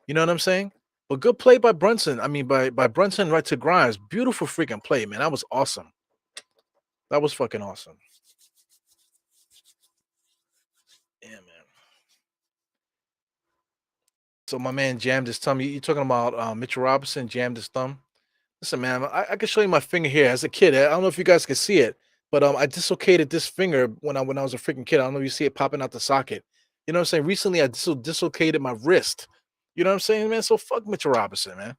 You know what I'm saying? But good play by Brunson. I mean, by Brunson right to Grimes. Beautiful freaking play, man. That was awesome. That was fucking awesome. Yeah, man. So my man jammed his thumb. You talking about Mitchell Robinson jammed his thumb? Listen, man, I can show you my finger here. As a kid, I don't know if you guys can see it, but I dislocated this finger when I was a freaking kid. I don't know if you see it popping out the socket. You know what I'm saying? Recently, I dislocated my wrist. You know what I'm saying, man? So fuck Mitchell Robinson, man.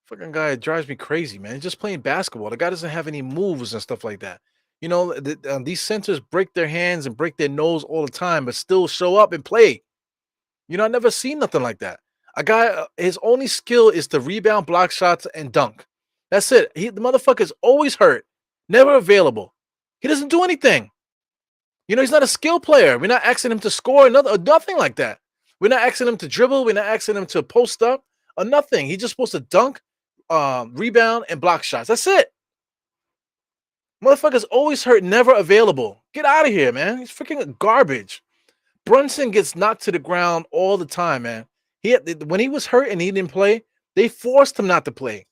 Fucking guy drives me crazy, man. He's just playing basketball. The guy doesn't have any moves and stuff like that. These centers break their hands and break their nose all the time, but still show up and play. I never seen nothing like that. A guy, his only skill is to rebound, block shots, and dunk. That's it. The motherfucker's always hurt, never available. He doesn't do anything. He's not a skill player. We're not asking him to score, nothing like that. We're not asking him to dribble. We're not asking him to post up or nothing. He's just supposed to dunk, rebound, and block shots. That's it. Motherfucker's always hurt, never available. Get out of here, man. He's freaking garbage. Brunson gets knocked to the ground all the time, man. When he was hurt and he didn't play, they forced him not to play.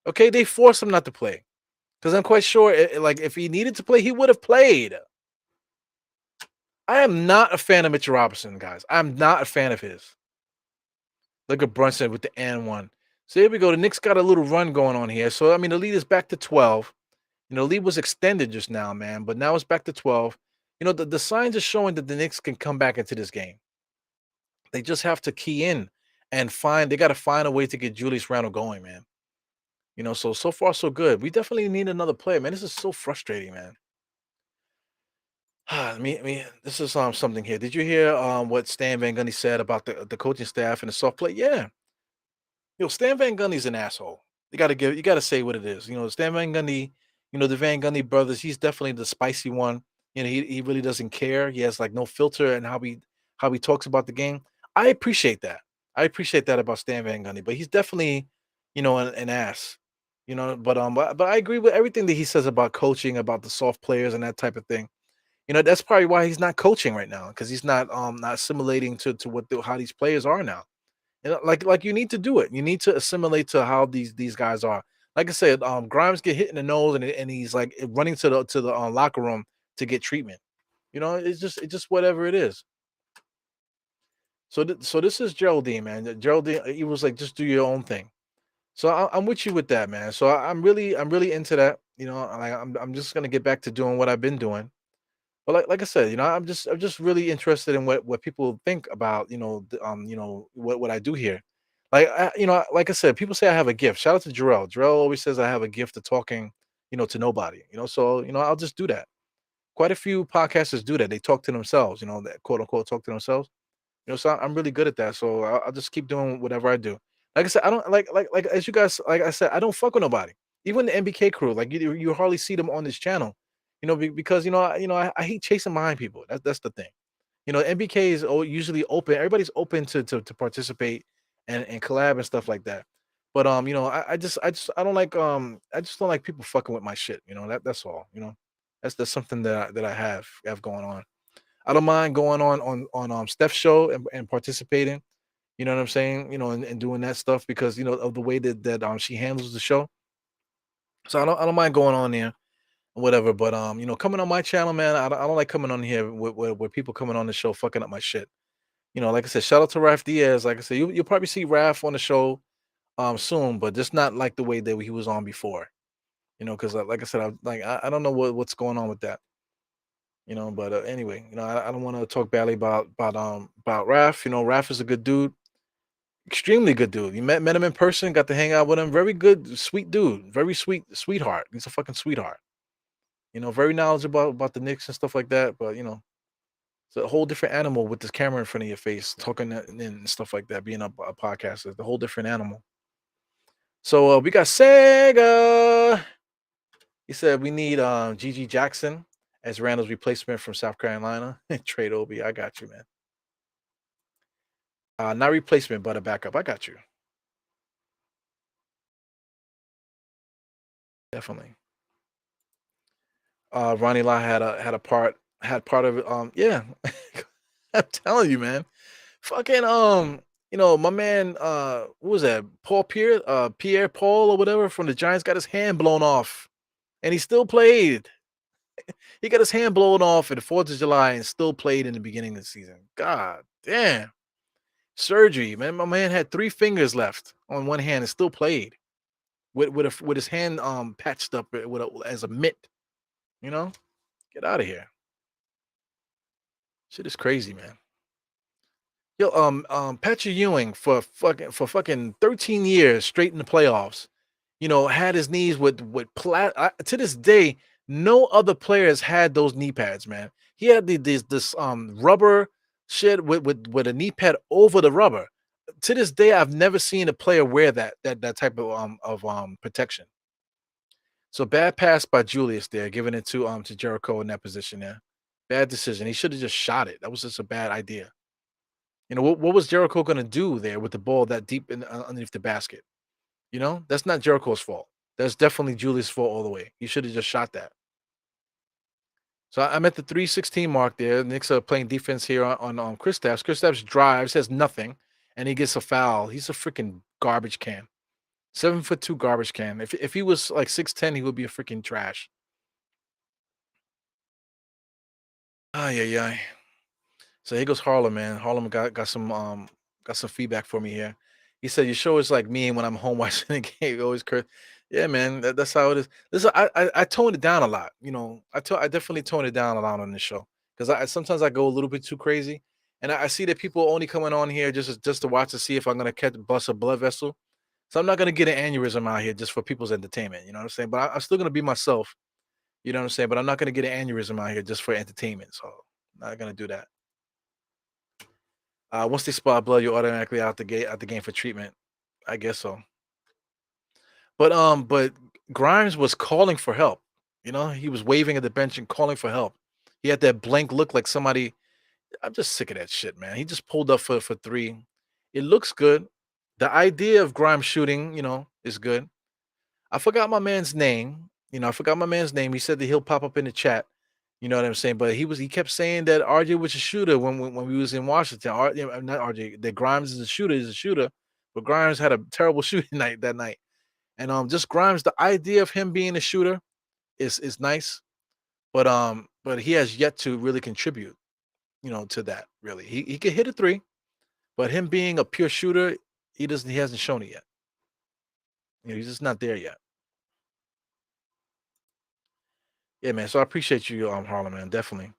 Okay, they forced him not to play because I'm quite sure, like if he needed to play, he would have played. I am not a fan of Mitchell Robinson, guys. I'm not a fan of his. Look at Brunson with the N1. So here we go. The Knicks got a little run going on here. So I mean, the lead is back to 12. The lead was extended just now, man, but now it's back to 12. The signs are showing that the Knicks can come back into this game. They just have to key in and they got to find a way to get Julius Randle going, man. So far so good. We definitely need another player, man. This is so frustrating, man. This is something here. Did you hear what Stan Van Gundy said about the coaching staff and the soft play? Yeah, Stan Van Gundy's an asshole. You gotta say what it is. Stan Van Gundy, the Van Gundy brothers, he's definitely the spicy one. He really doesn't care. He has like no filter and how he talks about the game. I appreciate that. I appreciate that about Stan Van Gundy, but he's definitely, an ass. But I agree with everything that he says about coaching, about the soft players and that type of thing. That's probably why he's not coaching right now, because he's not assimilating to how these players are now. Like you need to do it. You need to assimilate to how these guys are. Like I said, Grimes get hit in the nose and he's like running to the locker room to get treatment. It's just whatever it is. So this is Geraldine, man. Geraldine, he was like, just do your own thing. So I'm with you with that, man. So I'm really into that. I'm just gonna get back to doing what I've been doing. But like I said, I'm just really interested in what people think about what I do here. Like I said, people say I have a gift. Shout out to Jarrell. Jarrell always says I have a gift of talking, to nobody. So I'll just do that. Quite a few podcasters do that. They talk to themselves. That quote unquote talk to themselves. So I'm really good at that. So I'll just keep doing whatever I do. Like I said, I don't like as you guys like I said, I don't fuck with nobody. Even the MBK crew, like you hardly see them on this channel. Because I hate chasing behind people. That's the thing. MBK is usually open. Everybody's open to participate and collab and stuff like that. But I don't like I just don't like people fucking with my shit. That's all. That's something that I have going on. I don't mind going on Steph's show and participating. You know what I'm saying? And doing that stuff because of the way that she handles the show. So I don't mind going on there and whatever. But coming on my channel, man, I don't like coming on here with people coming on the show fucking up my shit. Like I said, shout out to Raf Diaz. Like I said, you'll probably see Raf on the show soon, but just not like the way that he was on before. Because like I said, I don't know what's going on with that. But anyway, I don't want to talk badly about Raf. Raf is a good dude, extremely good dude. You met him in person, got to hang out with him. Very good, sweet dude, very sweet sweetheart. He's a fucking sweetheart. Very knowledgeable about the Knicks and stuff like that. But it's a whole different animal with this camera in front of your face, talking and stuff like that. Being a podcaster, it's a whole different animal. So we got Sega. He said we need Gigi Jackson as Randall's replacement from South Carolina. Trade Obi. I got you, man. Not replacement, but a backup. I got you. Definitely. Ronnie Lott had part of it. Yeah. I'm telling you, man. Fucking my man, what was that? Pierre Paul or whatever from the Giants got his hand blown off, and he still played. He got his hand blown off at the 4th of July and still played in the beginning of the season. God damn. Surgery, man. My man had 3 fingers left on one hand and still played with his hand patched up as a mitt. You know, get out of here. Shit is crazy, man. Yo, Patrick Ewing for fucking 13 years straight in the playoffs. Had his knees with to this day, no other players had those knee pads, man. He had this rubber shit with a knee pad over the rubber. To this day, I've never seen a player wear that type of protection. So bad pass by Julius there, giving it to Jericho in that position there. Bad decision. He should have just shot it. That was just a bad idea. What was Jericho gonna do there with the ball that deep underneath the basket? That's not Jericho's fault. That's definitely Julius' fault all the way. He should have just shot that. So I'm at the 3:16 mark there. Knicks are playing defense here on Kristaps. Kristaps drives, has nothing, and he gets a foul. He's a freaking garbage can. 7'2" garbage can. If he was like 6'10", he would be a freaking trash. Ah, yeah, yeah. So here goes Harlem, man. Harlem got some feedback for me here. He said your show is like me when I'm home watching the game. Always curse. Yeah, man. That's how it is. Listen, I toned it down a lot. I definitely toned it down a lot on this show because I sometimes I go a little bit too crazy, and I see that people only coming on here just to watch to see if I'm gonna catch bust a blood vessel. So I'm not gonna get an aneurysm out here just for people's entertainment. You know what I'm saying? But I'm still gonna be myself. You know what I'm saying? But I'm not gonna get an aneurysm out here just for entertainment. So not gonna do that. Once they spot blood, you're automatically out the game for treatment. I guess so. But Grimes was calling for help. He was waving at the bench and calling for help. He had that blank look like somebody. I'm just sick of that shit, man. He just pulled up for 3. It looks good. The idea of Grimes shooting, is good. I forgot my man's name. I forgot my man's name. He said that he'll pop up in the chat. You know what I'm saying? But he kept saying that RJ was a shooter when we was in Washington. Not RJ, that Grimes is a shooter, but Grimes had a terrible shooting night that night. And just Grimes, the idea of him being a shooter is nice, but he has yet to really contribute, to that. Really, he can hit a three, but him being a pure shooter, he hasn't shown it yet. He's just not there yet. Yeah, man. So I appreciate you, Harlem, man. Definitely.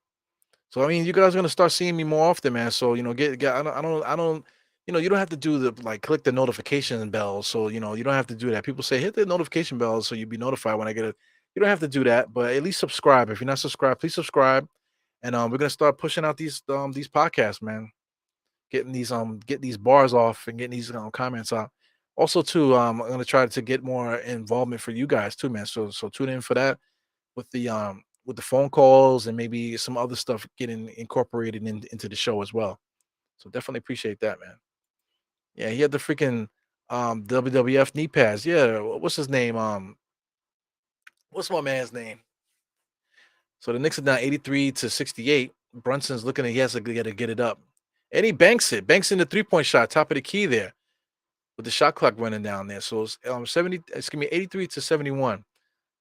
So I mean, you guys are gonna start seeing me more often, man. So get. I don't. You don't have to do the like click the notification bell. So you don't have to do that. People say hit the notification bell so you'll be notified when I get it. You don't have to do that, but at least subscribe. If you're not subscribed, please subscribe. And we're gonna start pushing out these podcasts, man. Get these bars off and getting these comments out. Also, too, I'm gonna try to get more involvement for you guys too, man. So tune in for that with the phone calls and maybe some other stuff getting incorporated into the show as well. So definitely appreciate that, man. Yeah, he had the freaking WWF knee pads. Yeah, what's his name? What's my man's name? So the Knicks are down 83 to 68. Brunson's looking at he has to get it up. And he banks in the three-point shot, top of the key there, with the shot clock running down there. So it's 83 to 71.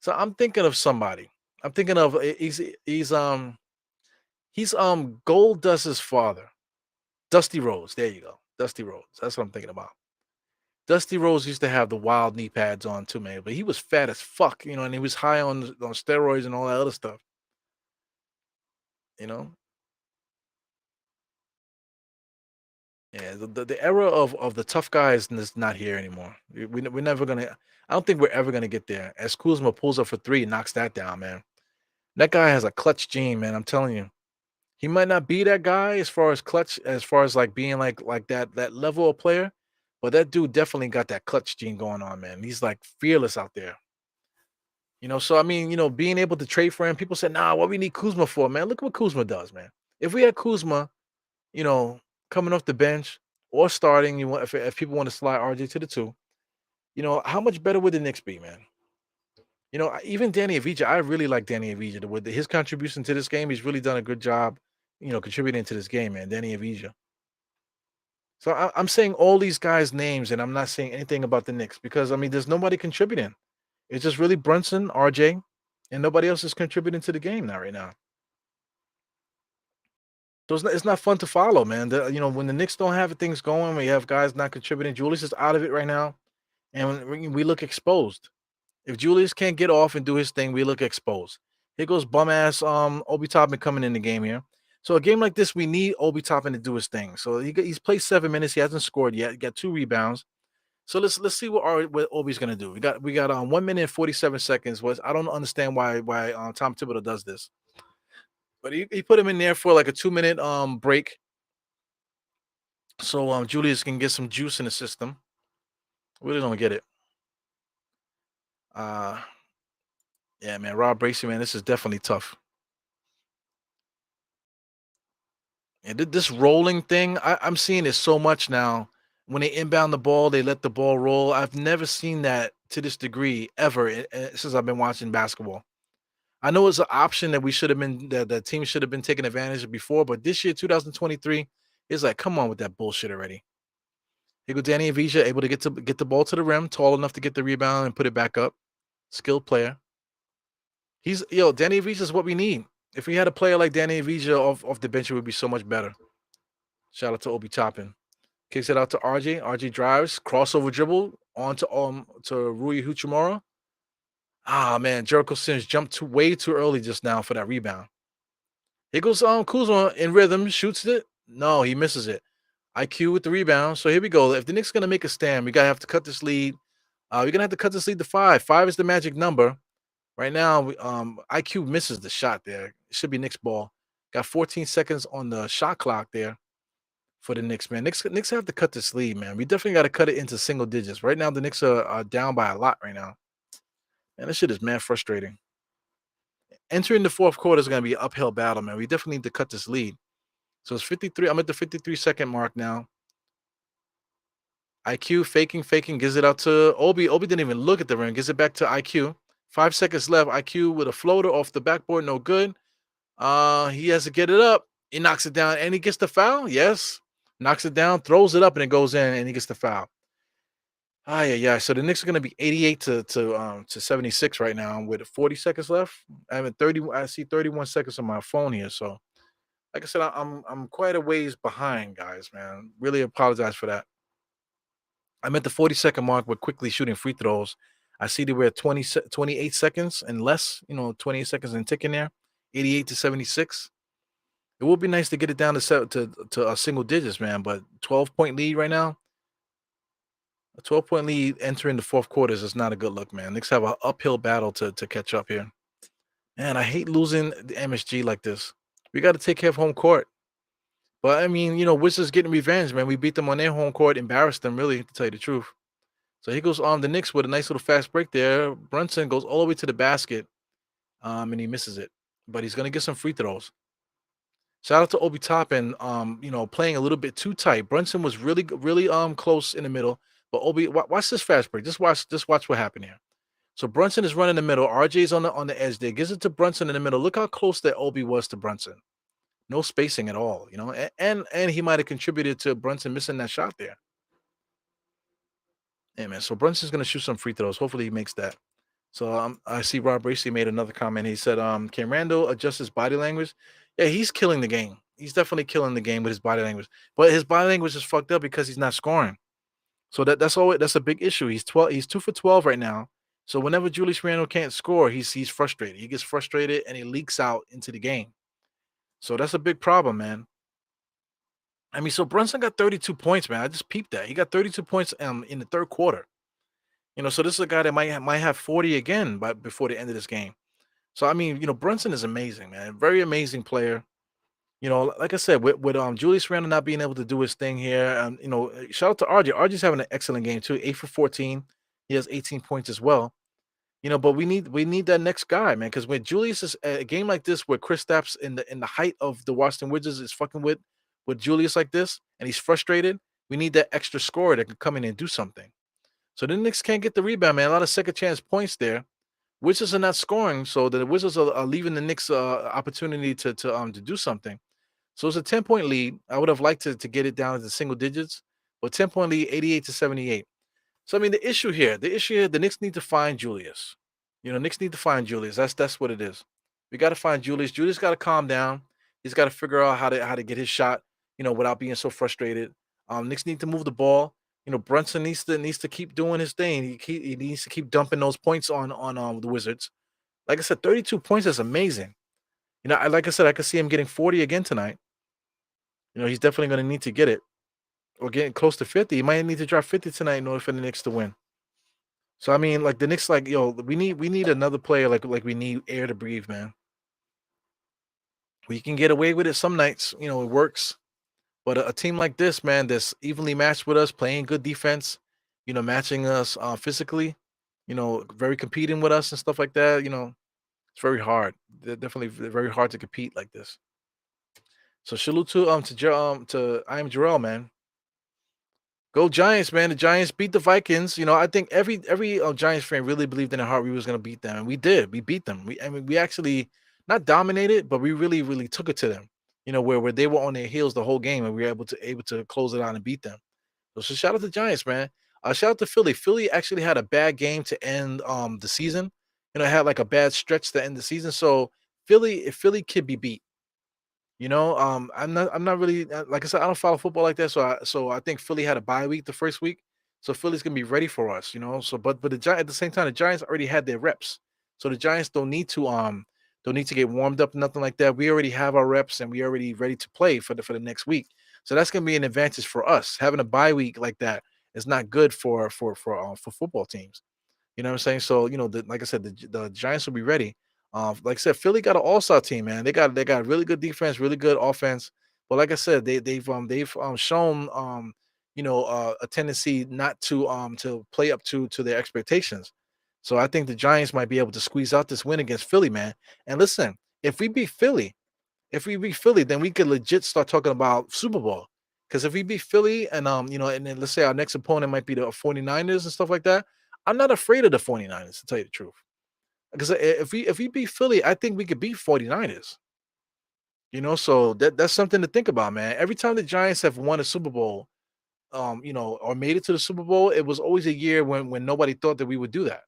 So I'm thinking of somebody. I'm thinking of he's Gold Dust's father. Dusty Rose. There you go. Dusty Rose. That's what I'm thinking about. Dusty Rose used to have the wild knee pads on too, man. But he was fat as fuck, and he was high on steroids and all that other stuff. You know, yeah. The era of the tough guys is not here anymore. We're never gonna. I don't think we're ever gonna get there. As Kuzma pulls up for three, and knocks that down, man. That guy has a clutch gene, man. I'm telling you. He might not be that guy as far as clutch, as far as like being like that level of player, but that dude definitely got that clutch gene going on, man. He's like fearless out there. So I mean, being able to trade for him, people say, nah, what we need Kuzma for, man. Look what Kuzma does, man. If we had Kuzma, you know, coming off the bench or starting, if people want to slide RJ to the two, how much better would the Knicks be, man? Even Danny Avdija, I really like Danny Avdija. With his contribution to this game, he's really done a good job, contributing to this game, man. Danny Avdija. So I'm saying all these guys' names, and I'm not saying anything about the Knicks because I mean, there's nobody contributing. It's just really Brunson, RJ, and nobody else is contributing to the game now right now. So it's not fun to follow, man. When the Knicks don't have things going, we have guys not contributing. Julius is out of it right now, and we look exposed. If Julius can't get off and do his thing, we look exposed. Here goes bum ass Obi Toppin coming in the game here. So a game like this, we need Obi Toppin to do his thing. So he's played 7 minutes. He hasn't scored yet. He got 2 rebounds. So let's see what Obi's gonna do. We got 1 minute and 47 seconds. I don't understand why Tom Thibodeau does this, but he put him in there for like a 2 minute break, so Julius can get some juice in the system. Really don't get it. Uh yeah, man, Rob Bracey, man, this is definitely tough. And this rolling thing, I'm seeing it so much now. When they inbound the ball, they let the ball roll. I've never seen that to this degree ever since I've been watching basketball. I know it's an option that we should have been that the team should have been taking advantage of before, but this year, 2023, it's like, come on with that bullshit already. Here go Danny Avdija, able to get the ball to the rim, tall enough to get the rebound and put it back up. Skilled player. Danny Avdija is what we need. If we had a player like Danny Avdija off the bench, it would be so much better. Shout out to Obi Toppin. Kicks it out to RJ. RJ drives, crossover dribble onto to Rui Hachimura. Ah man, Jericho Sims jumped way too early just now for that rebound. Here goes Kuzma in rhythm, shoots it. No, he misses it. IQ with the rebound. So here we go. If the Knicks gonna make a stand, we gotta have to cut this lead. We're gonna have to cut this lead to 5. 5 is the magic number. Right now, IQ misses the shot there. It should be Knicks ball. Got 14 seconds on the shot clock there for the Knicks, man. Knicks have to cut this lead, man. We definitely got to cut it into single digits. Right now, the Knicks are down by a lot right now. And this shit is man frustrating. Entering the fourth quarter is going to be an uphill battle, man. We definitely need to cut this lead. So it's 53. I'm at the 53-second mark now. IQ faking, gives it out to Obi. Obi didn't even look at the rim. Gives it back to IQ. 5 seconds left. IQ with a floater off the backboard. No good. He has to get it up. He knocks it down and he gets the foul. Yes. Knocks it down, throws it up, and it goes in, and he gets the foul. Ah, yeah, yeah. So the Knicks are gonna be 88 to 76 right now with 40 seconds left. I have 30. I see 31 seconds on my phone here. So like I said, I'm quite a ways behind, guys. Man, really apologize for that. I'm at the 40-second mark. We're quickly shooting free throws. I see that we're at 28 seconds and less. 28 seconds and ticking there. 88 to 76. It would be nice to get it down to single digits, man. But 12-point lead right now. A 12-point lead entering the fourth quarters is not a good look, man. Knicks have an uphill battle to catch up here. Man, I hate losing the MSG like this. We got to take care of home court. But I mean, Wizards getting revenge, man. We beat them on their home court, embarrassed them, really, to tell you the truth. So he goes on the Knicks with a nice little fast break there. Brunson goes all the way to the basket, and he misses it. But he's gonna get some free throws. Shout out to Obi Toppin, playing a little bit too tight. Brunson was really close in the middle, but Obi, watch this fast break. Just watch what happened here. So Brunson is running the middle. RJ's on the edge there. Gives it to Brunson in the middle. Look how close that Obi was to Brunson. No spacing at all, and he might have contributed to Brunson missing that shot there. Yeah, man. So Brunson's gonna shoot some free throws. Hopefully he makes that. So I see Rob Bracey made another comment. He said, "Can Randall adjust his body language?" Yeah, he's killing the game. He's definitely killing the game with his body language. But his body language is fucked up because he's not scoring. So that's a big issue. He's 12. He's 2 for 12 right now. So whenever Julius Randle can't score, he's frustrated. He gets frustrated and he leaks out into the game. So that's a big problem, man. I mean, so Brunson got 32 points, man. I just peeped that. He got 32 points in the third quarter. So this is a guy that might have 40 again by before the end of this game. So I mean, Brunson is amazing, man. Very amazing player. Like I said, with Julius Randle not being able to do his thing here, shout out to RJ. RJ's having an excellent game too. 8 for 14. He has 18 points as well. But we need that next guy, man. Because when Julius is a game like this, where Chris Stapps in the height of the Washington Wizards is fucking with Julius like this, and he's frustrated, we need that extra scorer that can come in and do something. So the Knicks can't get the rebound, man. A lot of second chance points there. Wizards are not scoring, so the Wizards are leaving the Knicks opportunity to do something. So it's a 10-point lead. I would have liked to get it down to single digits, but 10-point lead, 88 to 78. So I mean, the issue here, the Knicks need to find Julius. Knicks need to find Julius. That's what it is. We got to find Julius. Julius got to calm down. He's got to figure out how to get his shot, without being so frustrated. Knicks need to move the ball. Brunson needs to keep doing his thing. He needs to keep dumping those points on the Wizards. Like I said, 32 points is amazing. Like I said, I could see him getting 40 again tonight. He's definitely going to need to get it or getting close to 50. He might need to drop 50 tonight in order for the Knicks to win. So I mean, like the Knicks, like we need another player like we need air to breathe, man. We can get away with it some nights, it works. But a team like this, man, that's evenly matched with us, playing good defense, matching us physically, very competing with us and stuff like that. It's very hard. They're definitely very hard to compete like this. So salute to I am Jarrell, man. Go Giants, man. The Giants beat the Vikings. I think every Giants fan really believed in their heart we was gonna beat them, and we did. We beat them. We actually not dominated, but we really took it to them. Where they were on their heels the whole game, and we were able to close it out and beat them. So shout out to Giants, man. Shout out to Philly. Philly actually had a bad game to end the season. Had like a bad stretch to end the season. So if Philly could be beat. I'm not really like I said, I don't follow football like that. So I think Philly had a bye week the first week. So Philly's gonna be ready for us. So but at the same time, the Giants already had their reps. So the Giants don't need to get warmed up, nothing like that. We already have our reps and we already ready to play for the next week. So that's gonna be an advantage for us. Having a bye week like that is not good for football teams. You know what I'm saying? So, like I said, the Giants will be ready. Like I said, Philly got an all-star team, man. They got really good defense, really good offense. But like I said, they've shown a tendency not to play up to their expectations. So I think the Giants might be able to squeeze out this win against Philly, man. And listen, if we beat Philly, then we could legit start talking about Super Bowl. Because if we beat Philly and then let's say our next opponent might be the 49ers and stuff like that, I'm not afraid of the 49ers, to tell you the truth. Because if we beat Philly, I think we could beat 49ers. So that's something to think about, man. Every time the Giants have won a Super Bowl, or made it to the Super Bowl, it was always a year when nobody thought that we would do that.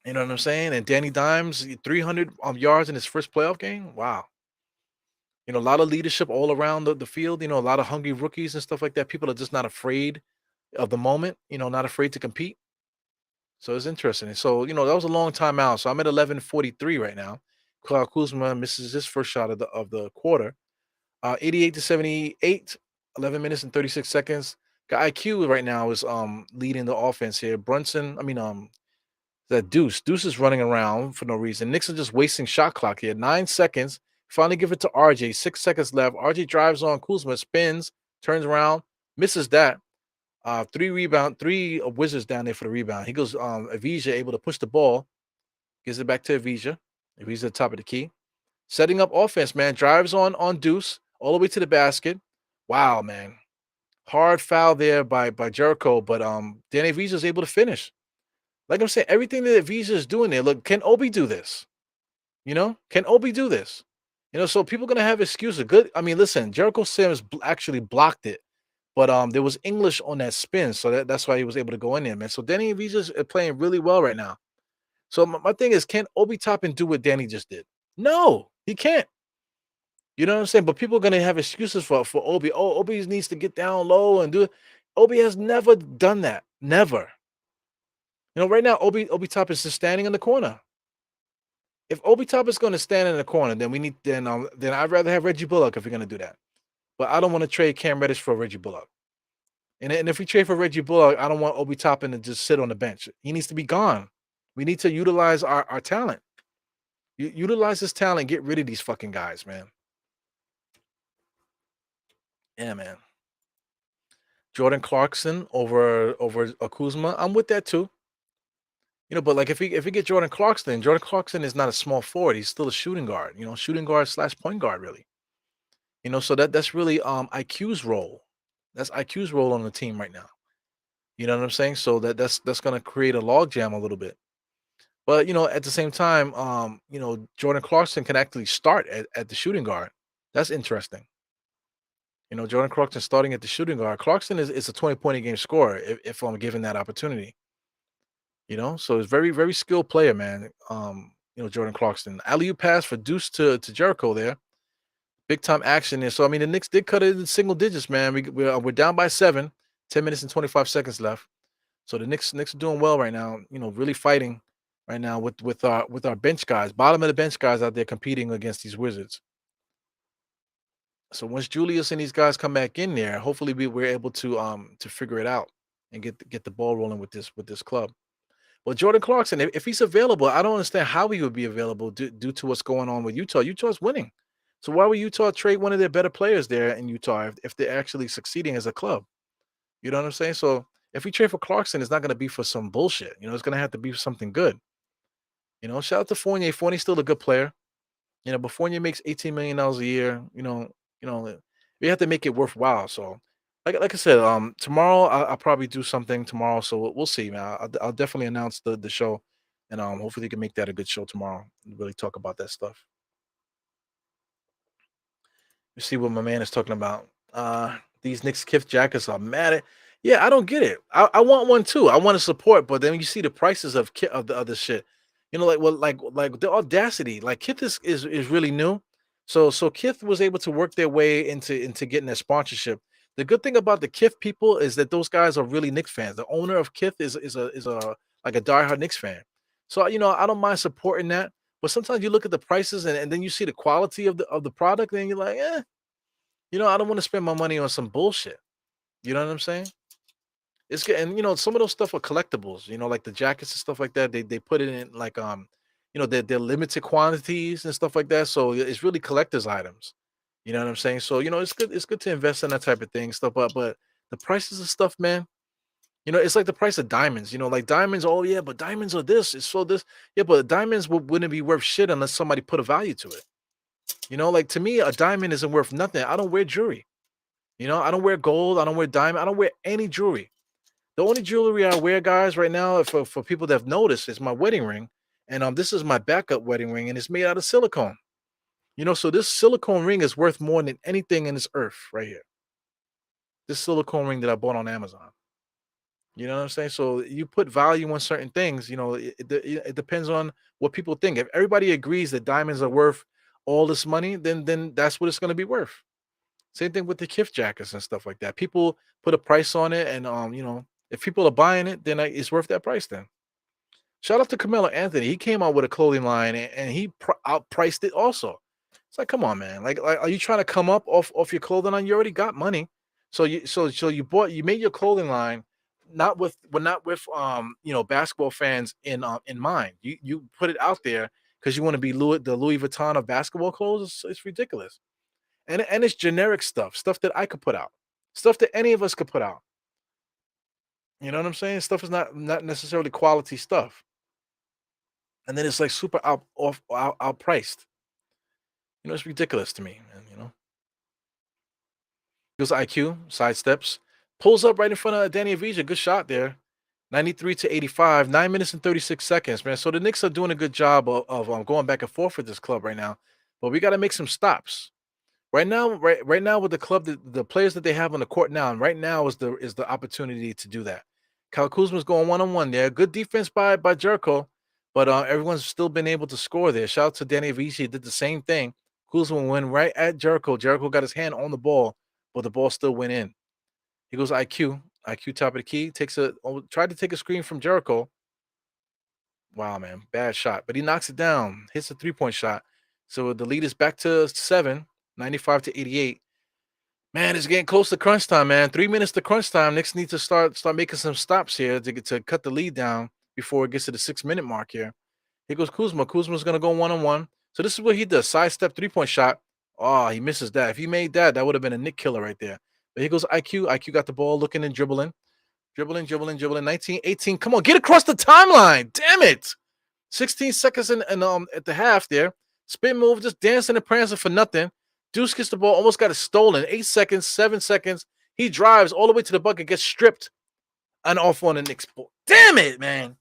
You know what I'm saying? And Danny Dimes, 300 yards in his first playoff game. Wow. A lot of leadership all around the field. A lot of hungry rookies and stuff like that. People are just not afraid of the moment. Not afraid to compete. So it's interesting. And so that was a long time out. So I'm at 11:43 right now. Kyle Kuzma misses his first shot of the quarter. 88 to 78, 11 minutes and 36 seconds. Got IQ right now is leading the offense here. Brunson, I mean that Deuce. Deuce is running around for no reason. Knicks are just wasting shot clock here. 9 seconds. Finally give it to RJ. 6 seconds left. RJ drives on Kuzma, spins, turns around, misses that. Three Wizards down there for the rebound. He goes, Avija able to push the ball, gives it back to Avija. Avija at the top of the key. Setting up offense, man. Drives on Deuce all the way to the basket. Wow, man. Hard foul there by Jericho, but Danny Avija is able to finish. Like I'm saying, everything that Avija is doing there. Look, can Obi do this? Can Obi do this? So people gonna have excuses. Good. I mean, listen, Jericho Sims actually blocked it, but there was English on that spin, so that's why he was able to go in there, man. So Danny Avija's playing really well right now. So my thing is, can Obi Toppin do what Danny just did? No, he can't. You know what I'm saying? But people are gonna have excuses for Obi. Oh, Obi needs to get down low and do it. Obi has never done that. Never. Right now, Obi Toppin is just standing in the corner. If Obi Toppin is going to stand in the corner, then I'd rather have Reggie Bullock if you're going to do that. But I don't want to trade Cam Reddish for Reggie Bullock. And if we trade for Reggie Bullock, I don't want Obi Toppin to just sit on the bench. He needs to be gone. We need to utilize our talent. Utilize this talent. Get rid of these fucking guys, man. Yeah, man. Jordan Clarkson over Kuzma. I'm with that too. But like if we get Jordan Clarkson is not a small forward. He's still a shooting guard. Shooting guard / point guard really. So that's really IQ's role. That's IQ's role on the team right now. You know what I'm saying? So that's gonna create a logjam a little bit. But at the same time, Jordan Clarkson can actually start at the shooting guard. That's interesting. Jordan Clarkson starting at the shooting guard. Clarkson is a 20-point a game scorer if I'm given that opportunity. So it's very, very skilled player, man. Jordan Clarkson. Alley-oop pass for Deuce to Jericho there. Big time action there. So I mean the Knicks did cut it in single digits, man. We're down by 7, 10 minutes and 25 seconds left. So the Knicks are doing well right now, really fighting right now with our bench guys, bottom of the bench guys out there competing against these Wizards. So once Julius and these guys come back in there, hopefully we're able to figure it out and get the ball rolling with this club. Well, Jordan Clarkson, if he's available, I don't understand how he would be available due to what's going on with Utah. Utah's winning. So why would Utah trade one of their better players there in Utah if they're actually succeeding as a club? You know what I'm saying? So if we trade for Clarkson, it's not going to be for some bullshit. It's going to have to be for something good. Shout out to Fournier. Fournier's still a good player. But Fournier makes $18 million a year. We have to make it worthwhile. So like I said, tomorrow I'll probably do something tomorrow. So we'll see, man. I'll definitely announce the show, and hopefully we can make that a good show tomorrow. And really talk about that stuff. You see what my man is talking about. These Knicks Kith jackets are mad at. Yeah, I don't get it. I want one too. I want to support, but then you see the prices of the other shit. Like the audacity. Like Kith is really new. So Kith was able to work their way into getting that sponsorship. The good thing about the Kith people is that those guys are really Knicks fans. The owner of Kith is a like a diehard Knicks fan. So I don't mind supporting that. But sometimes you look at the prices and then you see the quality of the product, and you're like, I don't want to spend my money on some bullshit. You know what I'm saying? It's good, and some of those stuff are collectibles. Like the jackets and stuff like that. They put it in like they're limited quantities and stuff like that. So it's really collectors items. You know what I'm saying? So it's good. It's good to invest in that type of thing stuff. But the prices of stuff, man. It's like the price of diamonds. Like diamonds. Oh yeah, but diamonds are this. It's so this. Yeah, but diamonds wouldn't be worth shit unless somebody put a value to it. Like to me, a diamond isn't worth nothing. I don't wear jewelry. I don't wear gold. I don't wear diamond. I don't wear any jewelry. The only jewelry I wear, guys, right now, for people that have noticed, is my wedding ring. And this is my backup wedding ring, and it's made out of silicone. So this silicone ring is worth more than anything in this earth right here. this silicone ring that I bought on Amazon. You know what I'm saying? So you put value on certain things. It depends on what people think. If everybody agrees that diamonds are worth all this money, then that's what it's going to be worth. Same thing with the gift jackets and stuff like that. People put a price on it, and if people are buying it, then it's worth that price. Then shout out to Camelo Anthony. He came out with a clothing line, and he outpriced it also. It's like, come on, man. Like, are you trying to come up off your clothing line? You already got money, so you made your clothing line not with basketball fans in mind. You put it out there because you want to be the Louis Vuitton of basketball clothes. It's ridiculous, and it's generic stuff that I could put out, stuff that any of us could put out. You know what I'm saying? Stuff is not necessarily quality stuff, and then it's like super outpriced. It's ridiculous to me, man. Goes IQ, sidesteps, pulls up right in front of Danny Avija. Good shot there. 93 to 85, 9 minutes and 36 seconds, man. So the Knicks are doing a good job of going back and forth with this club right now. But we got to make some stops. Right now with the club, the players that they have on the court now, and right now is the opportunity to do that. Kyle Kuzma's going one-on-one there. Good defense by Jericho, but everyone's still been able to score there. Shout out to Danny Avicii, did the same thing. Kuzma went right at Jericho. Jericho got his hand on the ball, but the ball still went in. He goes IQ. IQ top of the key. Tried to take a screen from Jericho. Wow, man. Bad shot. But he knocks it down. Hits a three-point shot. So the lead is back to 7, 95 to 88. Man, it's getting close to crunch time, man. 3 minutes to crunch time. Knicks need to start making some stops here to cut the lead down before it gets to the 6 minute mark here. Here goes Kuzma. Kuzma's gonna go one-on-one. So this is what he does. Sidestep three-point shot. Oh, he misses that. If he made that, that would have been a Nick killer right there. But here goes IQ. IQ got the ball looking and dribbling. Dribbling. 19, 18. Come on, get across the timeline. Damn it. 16 seconds at the half there. Spin move, just dancing and prancing for nothing. Deuce gets the ball, almost got it stolen. 8 seconds, 7 seconds. He drives all the way to the bucket, gets stripped, and off on the Knicks ball. Damn it, man.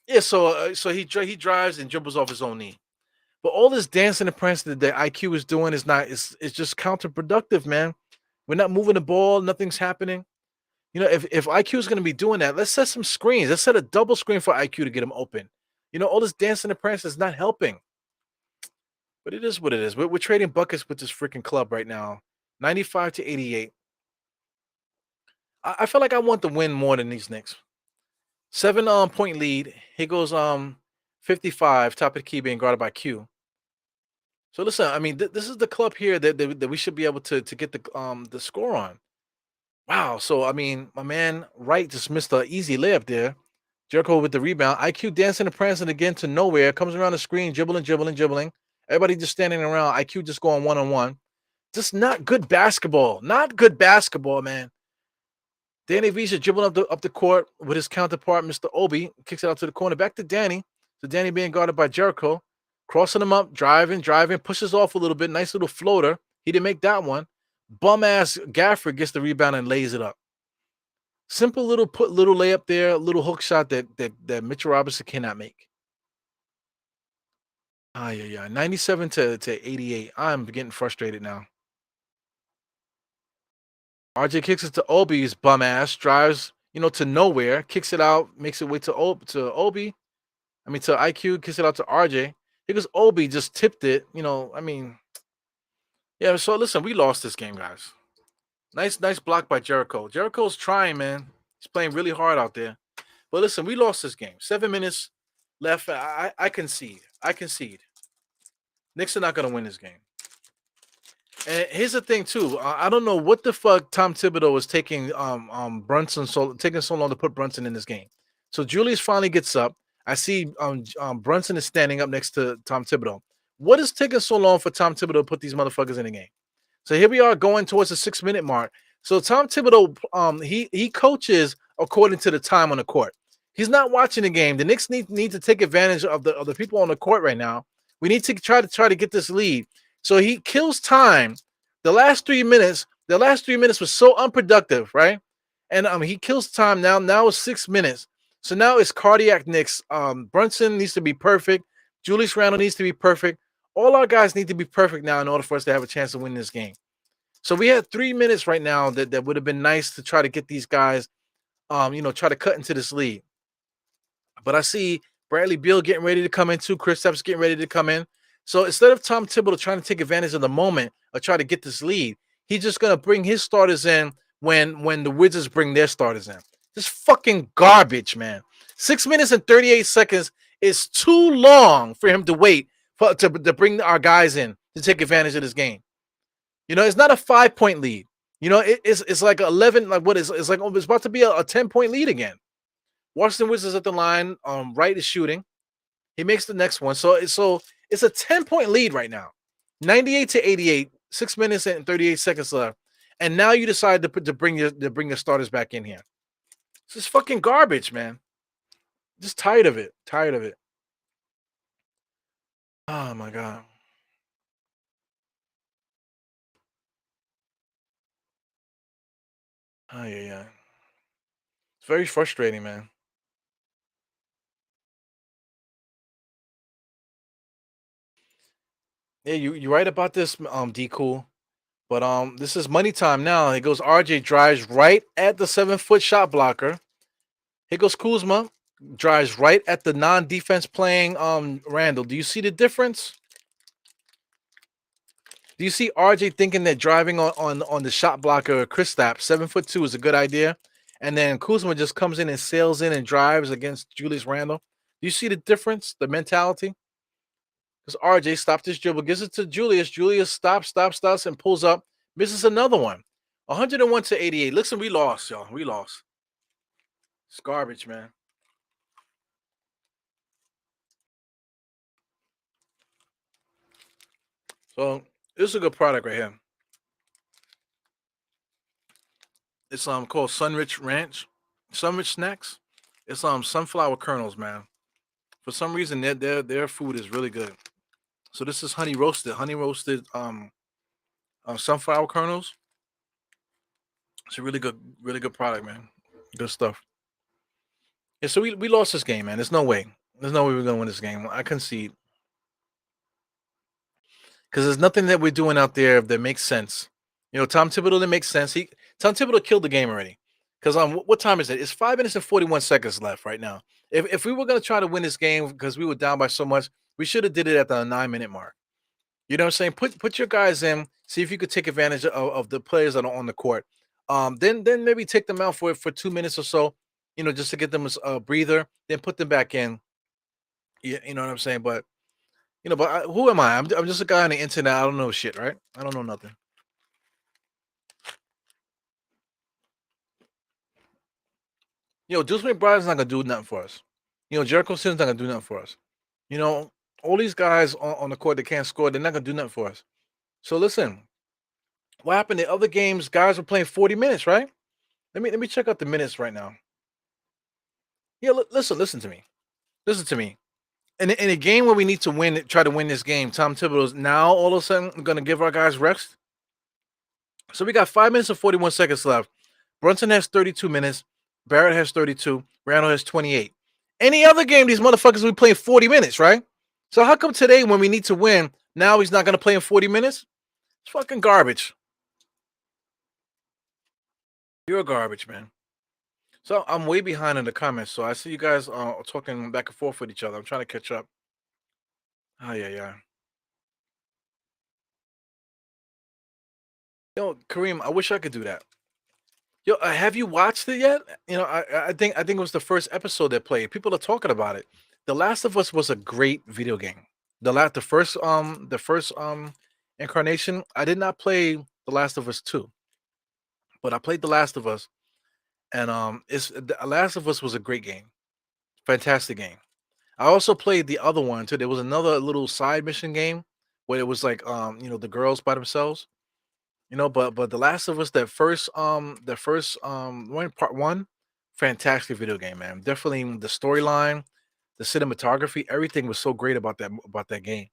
Yeah, so he drives and dribbles off his own knee. But all this dancing and prancing that IQ is doing is just counterproductive, man. We're not moving the ball, nothing's happening. If IQ is going to be doing that, let's set some screens. Let's set a double screen for IQ to get him open. All this dancing and prancing is not helping. But it is what it is. We're trading buckets with this freaking club right now. 95 to 88. I feel like I want to win more than these Knicks. 7 point lead. Here goes 55, top of the key being guarded by Q. So listen, I mean, this is the club here that we should be able to get the score on. Wow. So I mean, my man Wright just missed an easy layup there. Jericho with the rebound. IQ dancing and prancing again to nowhere. Comes around the screen, dribbling. Everybody just standing around. IQ just going one-on-one. Just not good basketball. Not good basketball, man. Danny Visa dribbling up the court with his counterpart, Mr. Obi. Kicks it out to the corner. Back to Danny. So Danny being guarded by Jericho. Crossing him up, driving, pushes off a little bit. Nice little floater. He didn't make that one. Bum-ass Gafford gets the rebound and lays it up. Simple little layup there, little hook shot that Mitchell Robinson cannot make. Yeah. 97 to 88. I'm getting frustrated now. RJ kicks it to Obi's bum ass, drives, to nowhere, kicks it out, makes it way to Obi. I mean to IQ, kicks it out to RJ. Because Obi just tipped it, I mean. Yeah, so listen, we lost this game, guys. Nice block by Jericho. Jericho's trying, man. He's playing really hard out there. But listen, we lost this game. 7 minutes left. I concede. Knicks are not going to win this game. And here's the thing, too. I don't know what the fuck Tom Thibodeau is taking Brunson taking so long to put Brunson in this game. So Julius finally gets up. I see Brunson is standing up next to Tom Thibodeau. What is taking so long for Tom Thibodeau to put these motherfuckers in the game? So here we are going towards the 6 minute mark. So Tom Thibodeau, he coaches according to the time on the court. He's not watching the game. The Knicks need to take advantage of the people on the court right now. We need to try to get this lead. So he kills time. The last 3 minutes was so unproductive, right? And he kills time now. Now it's 6 minutes. So now it's cardiac Knicks. Brunson needs to be perfect. Julius Randle needs to be perfect. All our guys need to be perfect now in order for us to have a chance to win this game. So we had 3 minutes right now that would have been nice to try to get these guys, try to cut into this lead. But I see Bradley Beal getting ready to come in too. Kristaps getting ready to come in. So instead of Tom Thibodeau trying to take advantage of the moment or try to get this lead, he's just gonna bring his starters in when the Wizards bring their starters in. Just fucking garbage, man. 6 minutes and 38 seconds is too long for him to wait to bring our guys in to take advantage of this game. It's not a 5 point lead. It's like 11. Like what is it's like it's about to be a 10 point lead again. Washington Wizards at the line. Wright is shooting. He makes the next one. So it's a 10 point lead right now. 98-88. 6 minutes and 38 seconds left. And now you decide to bring your starters back in here. This is fucking garbage, man. Just tired of it. Tired of it. Oh my god. Oh yeah, yeah. It's very frustrating, man. Yeah, you're right about this, D cool. But this is money time now. Here goes RJ, drives right at the 7 foot shot blocker. Here goes Kuzma, drives right at the non-defense playing Randall. Do you see the difference? Do you see RJ thinking that driving on the shot blocker Kristaps 7'2" is a good idea, and then Kuzma just comes in and sails in and drives against Julius Randle? Do you see the difference, the mentality? Because RJ stops his dribble, gives it to Julius. Julius stops, and pulls up, misses another one. 101-88. Listen, we lost, y'all. We lost. It's garbage, man. So this is a good product right here. It's called Sunrich Ranch, Sunrich Snacks. It's sunflower kernels, man. For some reason, their food is really good. So this is honey roasted sunflower kernels. It's a really good product, man. Good stuff. Yeah, so we lost this game, man. There's no way. There's no way we're gonna win this game. I concede because there's nothing that we're doing out there that makes sense. Tom Thibodeau that makes sense. Tom Thibodeau killed the game already. Because what time is it? It's 5 minutes and 41 seconds left right now. If we were gonna try to win this game because we were down by so much, we should have did it at the 9 minute mark. You know what I'm saying? Put your guys in, see if you could take advantage of the players that are on the court. Then maybe take them out for 2 minutes or so, just to get them a breather. Then put them back in. You know what I'm saying? But who am I? I'm just a guy on the internet. I don't know shit, right? I don't know nothing. Deuce McBride's not gonna do nothing for us. Jericho Sims not gonna do nothing for us. You know, all these guys on the court that can't score, they're not gonna do nothing for us. So listen, what happened in other games? Guys were playing 40 minutes, right? Let me check out the minutes right now. Yeah, listen to me. Listen to me. In a game where we need to win, try to win this game, Tom Thibodeau's now all of a sudden going to give our guys rest. So we got 5 minutes and 41 seconds left. Brunson has 32 minutes. Barrett has 32. Randall has 28. Any other game, these motherfuckers will be playing 40 minutes, right? So how come today, when we need to win, now he's not going to play in 40 minutes? It's fucking garbage. You're garbage, man. So I'm way behind in the comments. So I see you guys talking back and forth with each other. I'm trying to catch up. Oh, yeah. Kareem, I wish I could do that. Have you watched it yet? I think it was the first episode that played. People are talking about it. The Last of Us was a great video game. The first incarnation. I did not play The Last of Us 2, but I played The Last of Us, and it's The Last of Us was a great game. Fantastic game. I also played the other one too. There was another little side mission game where it was like the girls by themselves. But The Last of Us, that first one, part one, fantastic video game, man. Definitely the storyline, the cinematography, everything was so great about that game.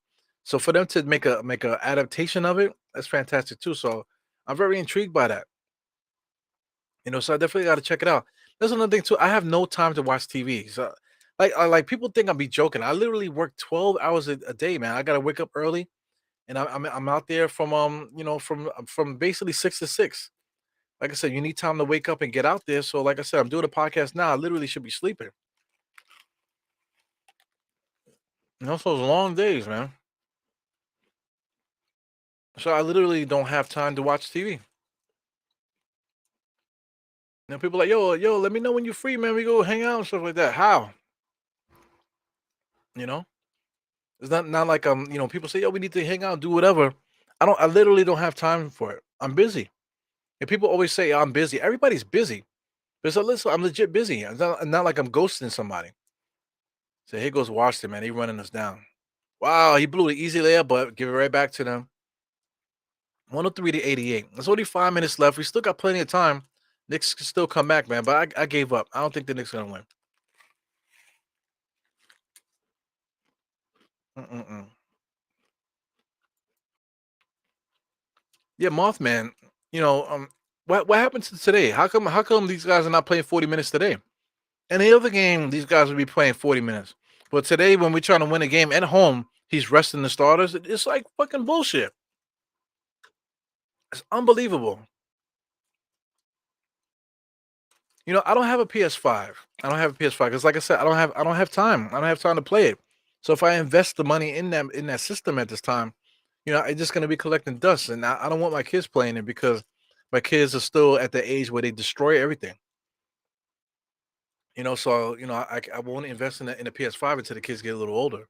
So for them to make a adaptation of it, that's fantastic too. So I'm very intrigued by that. So I definitely got to check it out. There's another thing too. I have no time to watch TV. So like people think I'm be joking. I literally work 12 hours a day, man. I gotta wake up early and I'm out there from from basically 6 to 6. Like I said, you need time to wake up and get out there. So, like I said, I'm doing a podcast now. I literally should be sleeping. So it's long days, man. So I literally don't have time to watch TV. People like, yo, let me know when you're free, man. We go hang out and stuff like that. How? You know, it's not like people say, yo, we need to hang out, do whatever. I literally don't have time for it. I'm busy. And people always say I'm busy. Everybody's busy. But so listen, I'm legit busy. It's not like I'm ghosting somebody. So here goes Washington, man. He running us down. Wow, he blew the easy layup, but give it right back to them. 103 to 88. There's only 5 minutes left. We still got plenty of time. Knicks can still come back, man. But I gave up. I don't think the Knicks are gonna win. Mm-mm-mm. Yeah, Mothman. You know, what happened to today? How come these guys are not playing 40 minutes today? Any other game, these guys would be playing 40 minutes. But today, when we're trying to win a game at home, he's resting the starters. It's like fucking bullshit. It's unbelievable. I don't have a PS5. I don't have a PS5 because, like I said, I don't have time. I don't have time to play it. So if I invest the money in that system at this time, it's just gonna be collecting dust, and I don't want my kids playing it because my kids are still at the age where they destroy everything. So I won't invest in a PS5 until the kids get a little older.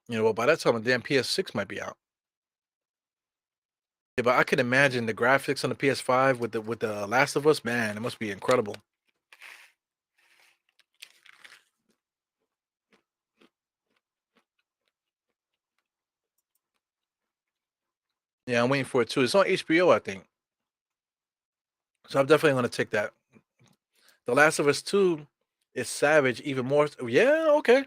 Well, by that time, the damn PS6 might be out. Yeah, but I can imagine the graphics on the PS5 with the Last of Us. Man, it must be incredible. Yeah, I'm waiting for it too. It's on HBO, I think. So I'm definitely gonna take that. The Last of Us 2 is savage, even more. Yeah, okay.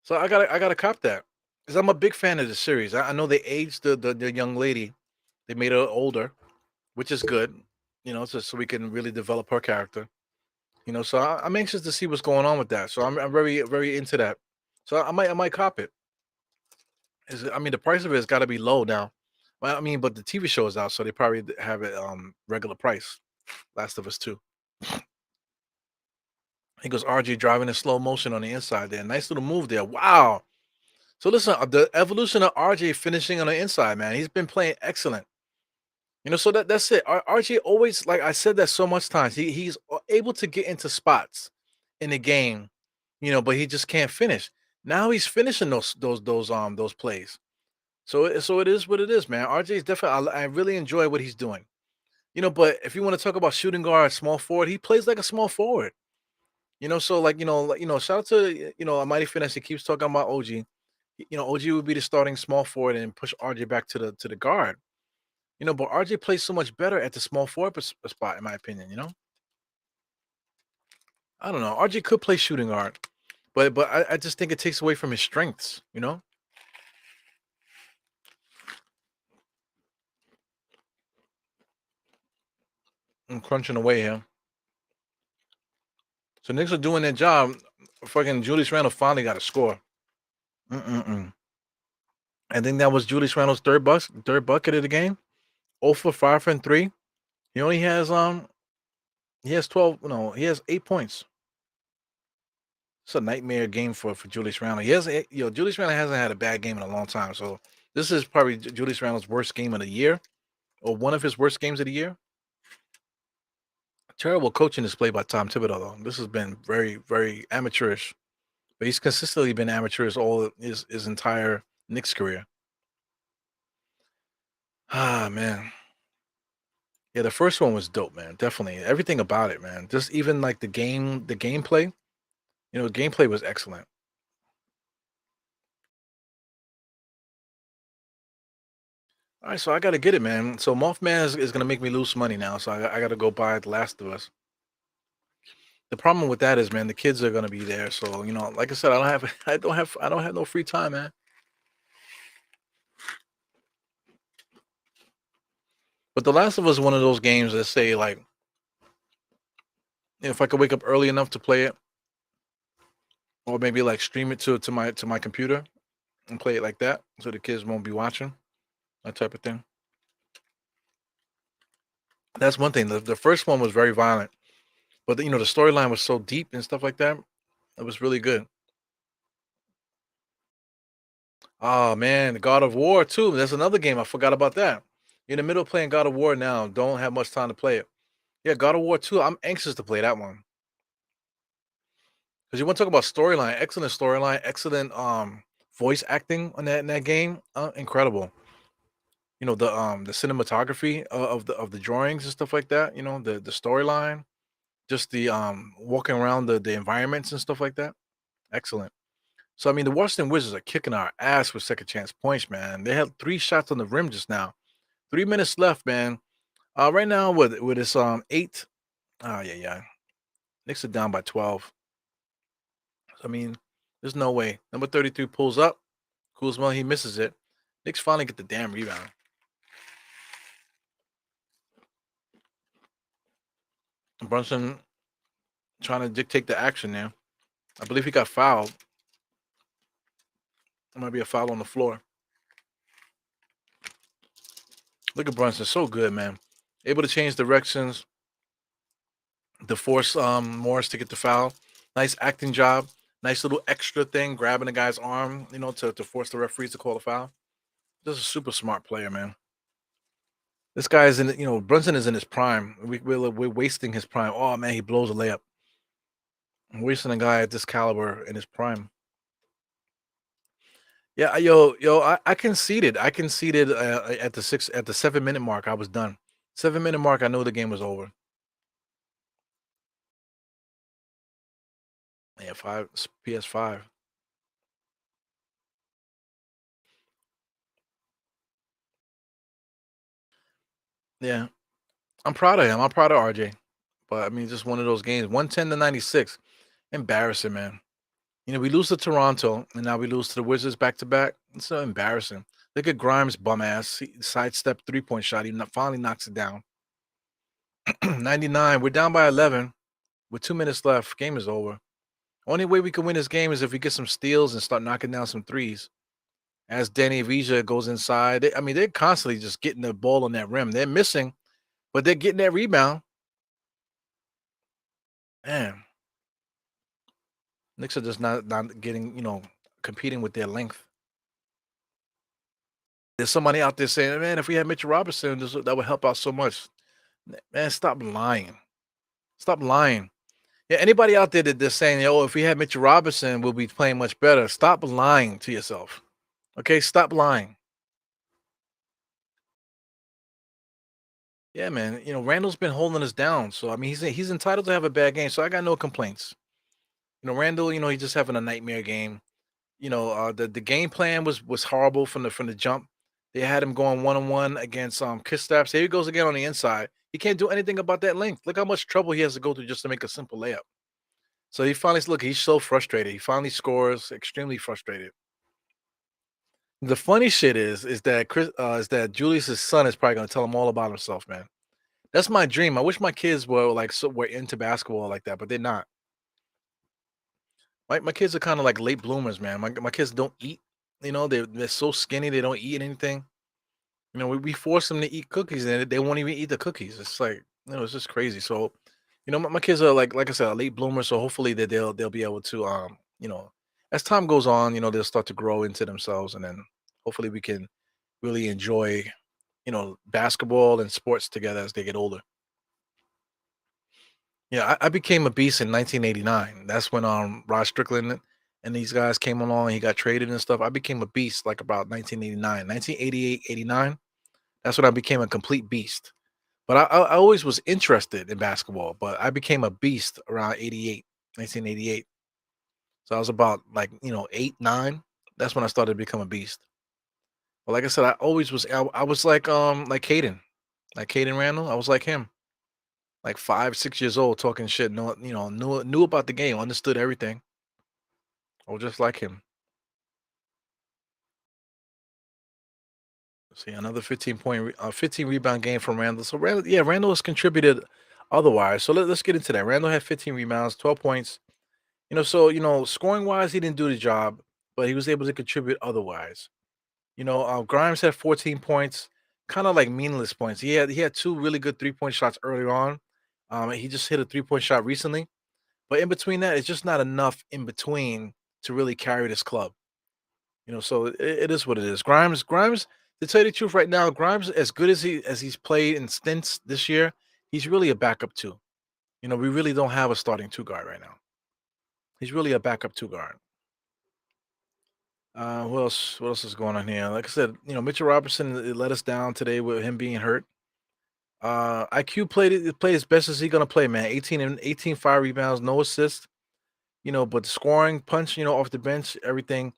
So I gotta cop that because I'm a big fan of the series. I know they aged the young lady. They made her older, which is good. So we can really develop her character. So I'm anxious to see what's going on with that. So I'm very very into that. So I might cop it. I mean, the price of it has got to be low now. Well, I mean, but the TV show is out, so they probably have it regular price. Last of Us 2. He goes RG driving in slow motion on the inside there. Nice little move there. Wow. So listen, the evolution of RJ finishing on the inside, man. He's been playing excellent. So that's it. RJ always, like I said that so much times, he's able to get into spots in the game, but he just can't finish. Now he's finishing those plays. So it is what it is, man. RJ is definitely. I really enjoy what he's doing. But if you want to talk about shooting guard, small forward, he plays like a small forward. So shout out to a mighty finesse. He keeps talking about OG. OG would be the starting small forward and push RJ back to the guard. But RJ plays so much better at the small forward spot, in my opinion. I don't know. RJ could play shooting guard, but I just think it takes away from his strengths. I'm crunching away here. So Knicks are doing their job. Fucking Julius Randle finally got a score. Mm-mm-mm. I think that was Julius Randle's third bucket of the game. 0 for 5 and 3. He only has 12. No, he has 8 points. It's a nightmare game for Julius Randle. Julius Randle hasn't had a bad game in a long time. So this is probably Julius Randle's worst game of the year, or one of his worst games of the year. Terrible coaching display by Tom Thibodeau, though. This has been very, very amateurish. But he's consistently been amateurish all his entire Knicks career. Ah, man. Yeah, the first one was dope, man. Definitely. Everything about it, man. Just even like the gameplay. Gameplay was excellent. All right, so I got to get it, man. So Mothman is going to make me lose money now. So I got to go buy The Last of Us. The problem with that is, man, the kids are going to be there. So, like I said, I don't have no free time, man. But The Last of Us is one of those games that say, like, if I could wake up early enough to play it, or maybe like stream it to my computer, and play it like that, so the kids won't be watching that type of thing. That's one thing. The first one was very violent, but the storyline was so deep and stuff like that. It was really good. Oh man, God of War too. That's another game. I forgot about that. You're in the middle of playing God of War now. Don't have much time to play it. Yeah, God of War 2. I'm anxious to play that one. Because you want to talk about storyline, excellent storyline, excellent voice acting on that in that game. Incredible. The cinematography of the drawings and stuff like that, the storyline, just the walking around the environments and stuff like that. Excellent. So I mean the Washington Wizards are kicking our ass with second chance points, man. They had 3 shots on the rim just now. 3 minutes left, man. Right now with this 8. Oh yeah, yeah. Knicks are down by 12. So, I mean, there's no way. Number 33 pulls up. Kuzma, he misses it. Knicks finally get the damn rebound. Brunson trying to dictate the action there. I believe he got fouled. There might be a foul on the floor. Look at Brunson, so good, man. Able to change directions, to force Morris to get the foul. Nice acting job. Nice little extra thing, grabbing the guy's arm, to force the referees to call the foul. This is a super smart player, man. This guy is Brunson is in his prime. We're wasting his prime. Oh man, he blows a layup. I'm wasting a guy at this caliber in his prime. Yeah, yo, I conceded. I conceded at the 7 minute mark. I was done. 7 minute mark. I knew the game was over. Yeah, PS5. Yeah, I'm proud of him. I'm proud of RJ. But I mean, just one of those games. 110-96. Embarrassing, man. We lose to Toronto, and now we lose to the Wizards back to back. It's so embarrassing. Look at Grimes' bum ass. He sidestep 3-point shot. He finally knocks it down. 99. We're down by 11 with 2 minutes left. Game is over. Only way we can win this game is if we get some steals and start knocking down some threes. As Danny Avija goes inside, they're constantly just getting the ball on that rim. They're missing, but they're getting that rebound. Man, Knicks are just not getting, competing with their length. There's somebody out there saying, man, if we had Mitchell Robinson, that would help out so much. Man, stop lying. Stop lying. Yeah, anybody out there that they're saying, oh, if we had Mitchell Robinson, we'll be playing much better. Stop lying to yourself. Okay, stop lying. Yeah, man. Randall's been holding us down. So I mean he's entitled to have a bad game. So I got no complaints. Randall, he's just having a nightmare game. The game plan was horrible from the jump. They had him going one-on-one against Kristaps. Here he goes again on the inside. He can't do anything about that length. Look how much trouble he has to go through just to make a simple layup. So he finally look, he's so frustrated. He finally scores, extremely frustrated. The funny shit is that Julius's son is probably gonna tell him all about himself, man. That's my dream. I wish my kids were into basketball like that, but they're not. My kids are kind of like late bloomers, man. My kids don't eat. They're so skinny they don't eat anything. We force them to eat cookies and they won't even eat the cookies. It's like it's just crazy. So, my kids are like I said, a late bloomer. So hopefully that they'll be able to as time goes on, they'll start to grow into themselves, and then hopefully we can really enjoy basketball and sports together as they get older. Yeah, I became a beast in 1989. That's when Rod Strickland and these guys came along. He got traded and stuff. I became a beast like about 1989, 1988, 89. That's when I became a complete beast. But I always was interested in basketball, but I became a beast around 88, 1988. So I was about like 8, 9. That's when I started to become a beast. But like I said, I always was. I was like Caden Randall. I was like him. Like 5, 6 years old, talking shit. No, knew about the game, understood everything. I was just like him. See, another 15 rebound game from Randall. So Randall, yeah, Randall has contributed otherwise. So let's get into that. Randall had 15 rebounds, 12 points. So scoring wise, he didn't do the job. but he was able to contribute otherwise. Grimes had 14 points, kind of like meaningless points. He had two really good 3-point shots earlier on. He just hit a 3-point shot recently, but in between that, it's just not enough in between to really carry this club. So it is what it is. Grimes, to tell you the truth, right now, Grimes, as good as he's played in stints this year, he's really a backup two. We really don't have a starting two guard right now. He's really a backup two guard. What else? What else is going on here? Like I said, Mitchell Robinson let us down today with him being hurt. IQ played as best as he's gonna play, man. 18 and 18, 5 rebounds, no assists. But the scoring punch, off the bench, everything.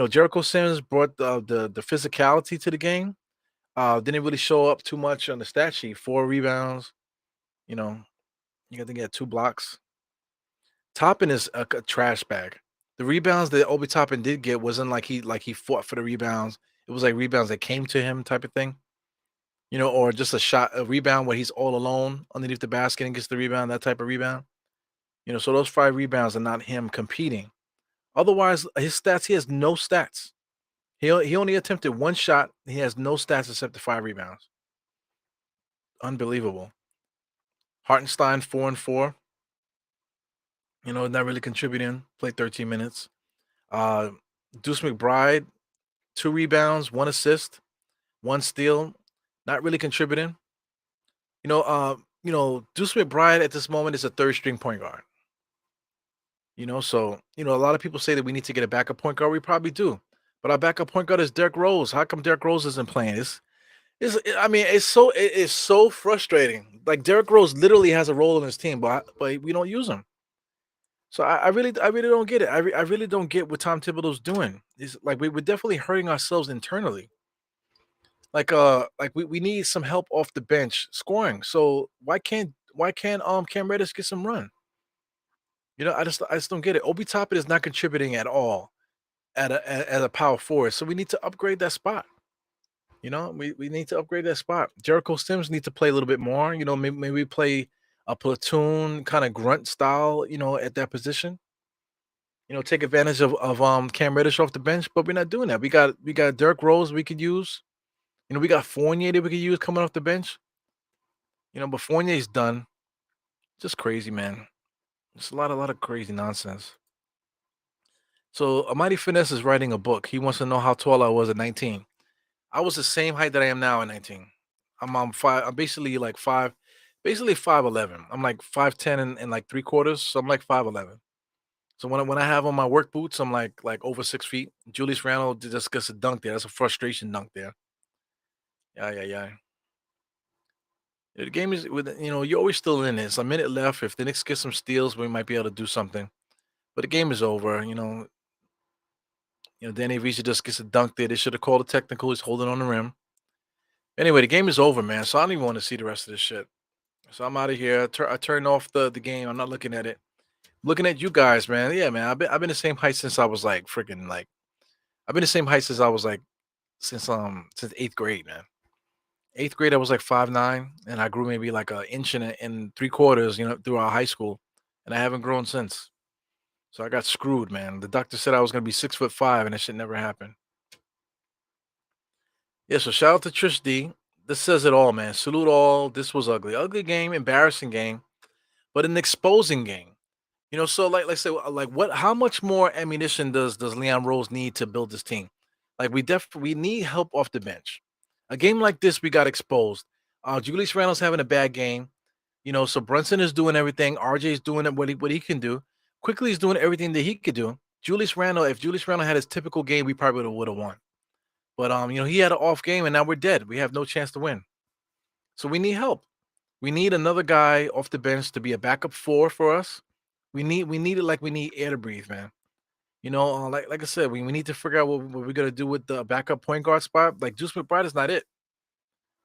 Jericho Sims brought the physicality to the game. Didn't really show up too much on the stat sheet. 4 rebounds. You know, you think he had 2 blocks. Toppin is a trash bag. The rebounds that Obi Toppin did get wasn't like he fought for the rebounds. It was like rebounds that came to him type of thing. Or just a rebound where he's all alone underneath the basket and gets the rebound, that type of rebound. So those 5 rebounds are not him competing. Otherwise, his stats, he has no stats. He only attempted 1 shot. He has no stats except the 5 rebounds. Unbelievable. Hartenstein 4 and 4. Not really contributing. Played 13 minutes. Uh, Deuce McBride 2 rebounds, 1 assist, 1 steal. Not really contributing. Deuce McBride at this moment is a third string point guard. So a lot of people say that we need to get a backup point guard. We probably do, but our backup point guard is Derrick Rose. How come Derrick Rose isn't playing? I mean, it's so frustrating. Like Derrick Rose literally has a role in his team, but we don't use him. So I really don't get it. I really don't get what Tom Thibodeau's doing. It's like we're definitely hurting ourselves internally. Like we need some help off the bench scoring. So why can't Cam Reddish get some run? I just don't get it. Obi Toppin is not contributing at all at a power forward. So we need to upgrade that spot. We need to upgrade that spot. Jericho Sims need to play a little bit more. Maybe play a platoon kind of grunt style. At that position. Take advantage of Cam Reddish off the bench, but we're not doing that. We got Dirk Rose we could use. We got Fournier that we could use coming off the bench. But Fournier's done. Just crazy, man. It's a lot of crazy nonsense. So Amadi Finesse is writing a book. He wants to know how tall I was at 19. I was the same height that I am now at 19. I'm five. I'm basically like five, basically 5'11". I'm like 5'10" and like 3/4. So I'm like 5'11". So when I have on my work boots, I'm like over 6 feet. Julius Randle just gets a dunk there. That's a frustration dunk there. Yeah, yeah, yeah. The game is you're always still in it. It's a minute left. If the Knicks get some steals, we might be able to do something. But the game is over. Danny Avdija just gets a dunk there. They should have called a technical. He's holding on the rim. Anyway, the game is over, man. So I don't even want to see the rest of this shit. So I'm out of here. I turned off the game. I'm not looking at it. Looking at you guys, man. Yeah, man. I've been the same height since I was like freaking like. I've been the same height since I was like since 8th grade, man. 8th grade, I was like 5'9", and I grew maybe like an inch and 3/4, throughout high school, and I haven't grown since. So I got screwed, man. The doctor said I was gonna be 6'5", and that shit never happened. Yeah, so shout out to Trish D. This says it all, man. Salute all. This was ugly. Ugly game, embarrassing game, but an exposing game. So like say like what how much more ammunition does Leon Rose need to build this team? Like we need help off the bench. A game like this, we got exposed. Julius Randle's having a bad game. So Brunson is doing everything. RJ is doing what he can do. Quickly is doing everything that he could do. If Julius Randle had his typical game, we probably would have won. But he had an off game, and now we're dead. We have no chance to win. So we need help. We need another guy off the bench to be a backup four for us. We need it like we need air to breathe, man. Like I said, we need to figure out what we're gonna do with the backup point guard spot. Like Juice McBride is not it.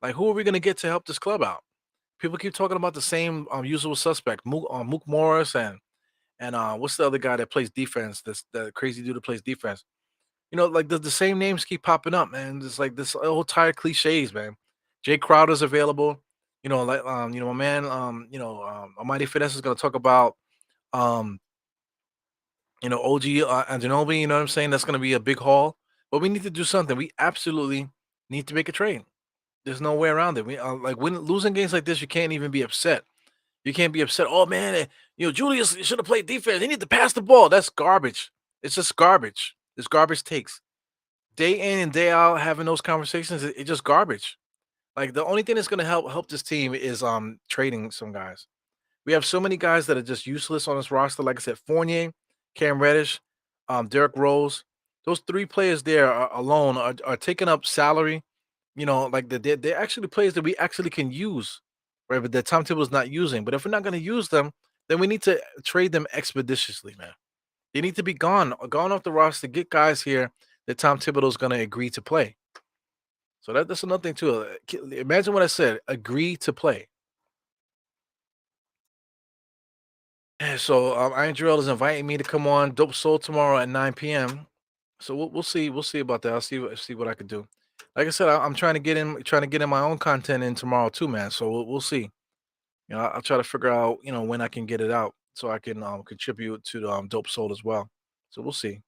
Like who are we gonna get to help this club out? People keep talking about the same usual suspect, Mook Morris and what's the other guy that plays defense? This the crazy dude that plays defense. Like the same names keep popping up, man. It's like this old tired cliches, man. Jay Crowder's available. My man, Almighty Finesse is gonna talk about um OG Ananobi, you know what I'm saying? That's going to be a big haul. But we need to do something. We absolutely need to make a trade. There's no way around it. We like when losing games like this, you can't even be upset. You can't be upset. Oh man, Julius should have played defense. He need to pass the ball. That's garbage. It's just garbage. It's garbage takes. Day in and day out having those conversations, it's just garbage. Like the only thing that's gonna help this team is trading some guys. We have so many guys that are just useless on this roster. Like I said, Fournier, Cam Reddish, Derrick Rose. Those three players there alone are taking up salary. Like they're actually players that we actually can use, right? But that Tom Thibodeau's not using. But if we're not going to use them, then we need to trade them expeditiously, man. They need to be gone off the roster. Get guys here that Tom Thibodeau's going to agree to play. So that's another thing too. Imagine what I said. Agree to play. Yeah, so Iron Drill is inviting me to come on Dope Soul tomorrow at 9 p.m. So we'll see about that. I'll see what I could do. Like I said, I'm trying to get in my own content in tomorrow too, man. So we'll see. I'll try to figure out when I can get it out so I can contribute to the Dope Soul as well. So we'll see.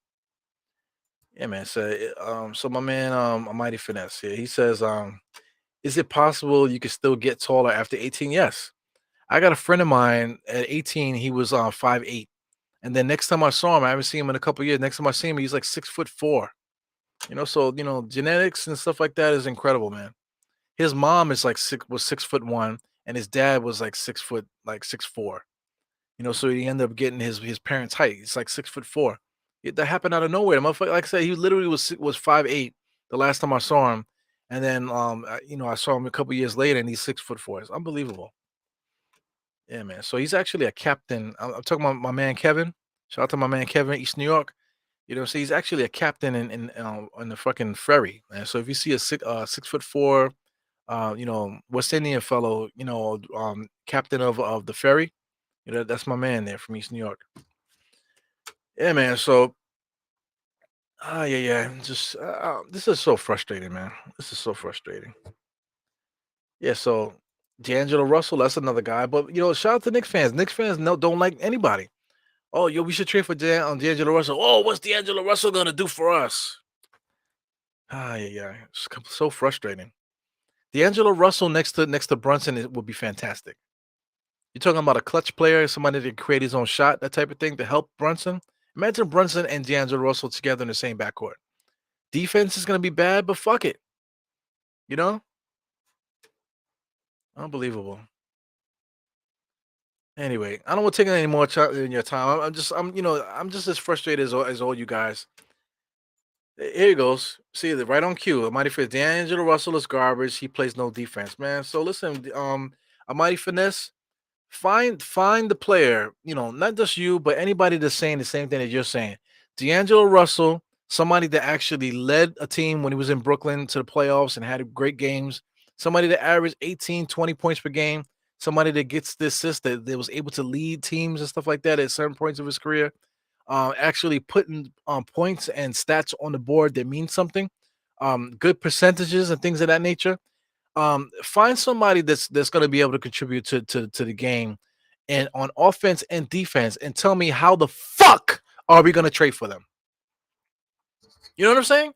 Yeah, man. So my man Mighty Finesse here. He says, is it possible you can still get taller after 18? Yes. I got a friend of mine at 18, he was 5'8". And then next time I saw him, I haven't seen him in a couple years. Next time I see him, he's like 6'4". So genetics and stuff like that is incredible, man. His mom is like 6'1", and his dad was like 6 foot, like 6'4". So he ended up getting his parents' height. It's like 6'4". That happened out of nowhere. The motherfucker, like I said, he literally was 5'8" the last time I saw him, and then I saw him a couple years later, and he's 6'4". It's unbelievable. Yeah, man. So he's actually a captain. I'm talking about my man Kevin. Shout out to my man Kevin, East New York. So he's actually a captain in the fucking ferry, man. So if you see a 6'4", West Indian fellow, captain of the ferry, that's my man there from East New York. Yeah, man. So yeah. Just this is so frustrating, man. This is so frustrating. Yeah. So D'Angelo Russell, that's another guy. But shout out to Knicks fans. Knicks fans don't like anybody. Oh, yo, we should trade for D'Angelo Russell. Oh, what's D'Angelo Russell gonna do for us? Yeah. It's so frustrating. D'Angelo Russell next to Brunson would be fantastic. You're talking about a clutch player, somebody that can create his own shot, that type of thing to help Brunson. Imagine Brunson and D'Angelo Russell together in the same backcourt. Defense is gonna be bad, but fuck it. You know, unbelievable. Anyway, I don't want to take any more in your time. I'm just as frustrated as all you guys. Here he goes. See, right on cue. A mighty finesse. D'Angelo Russell is garbage. He plays no defense, man. So listen, a mighty finesse. Find the player. Not just you, but anybody that's saying the same thing that you're saying. D'Angelo Russell, somebody that actually led a team when he was in Brooklyn to the playoffs and had great games. Somebody that averaged 18, 20 points per game. Somebody that gets the assist that was able to lead teams and stuff like that at certain points of his career, actually putting points and stats on the board that mean something, good percentages and things of that nature. Find somebody that's going to be able to contribute to the game and on offense and defense, and tell me how the fuck are we going to trade for them? You know what I'm saying?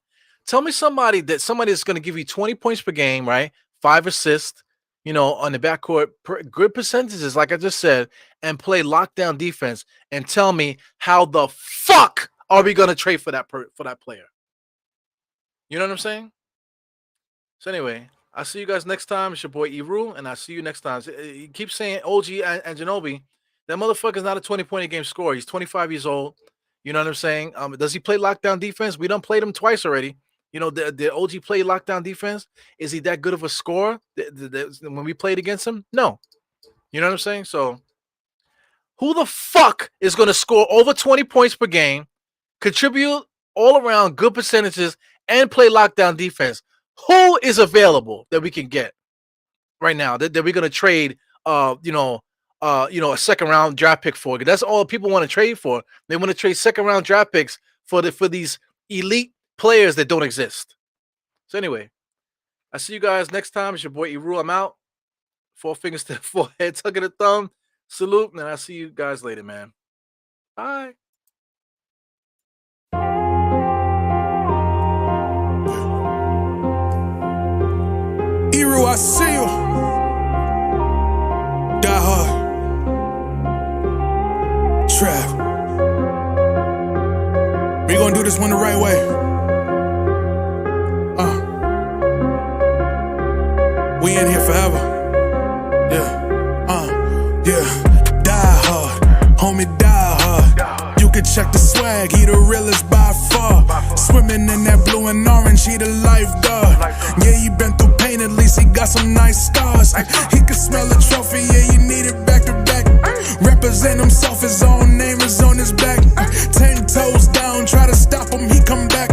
Tell me somebody that's going to give you 20 points per game, right? 5 assists, on the backcourt, good percentages, like I just said, and play lockdown defense. And tell me how the fuck are we going to trade for that player? You know what I'm saying? So anyway, I'll see you guys next time. It's your boy Eru, and I'll see you next time. You keep saying OG and Ginobili. That motherfucker's not a 20-point a game scorer. He's 25 years old. You know what I'm saying? Does he play lockdown defense? We done played him twice already. The OG play lockdown defense. Is he that good of a scorer when we played against him? No. You know what I'm saying? So who the fuck is going to score over 20 points per game, contribute all around good percentages, and play lockdown defense? Who is available that we can get right now that we're going to trade a second round draft pick for? That's all people want to trade for. They want to trade second round draft picks for these elite players that don't exist. So anyway, I see you guys next time. It's your boy Eru. I'm out. 4 fingers to the forehead, tuck of the thumb. Salute, and I see you guys later, man. Bye. Crew, I see you. Die hard. Trap. We gonna do this one the right way. We in here forever. Yeah. Die hard, homie, die hard. You can check the swag, he the realest by far. Swimming in that blue and orange, he the lifeguard. Yeah, he been through pain, at least he got some nice scars. He can smell a trophy, yeah, you need it back to back. Represent himself, his own name is on his back. 10 toes down, try to stop him, he come back.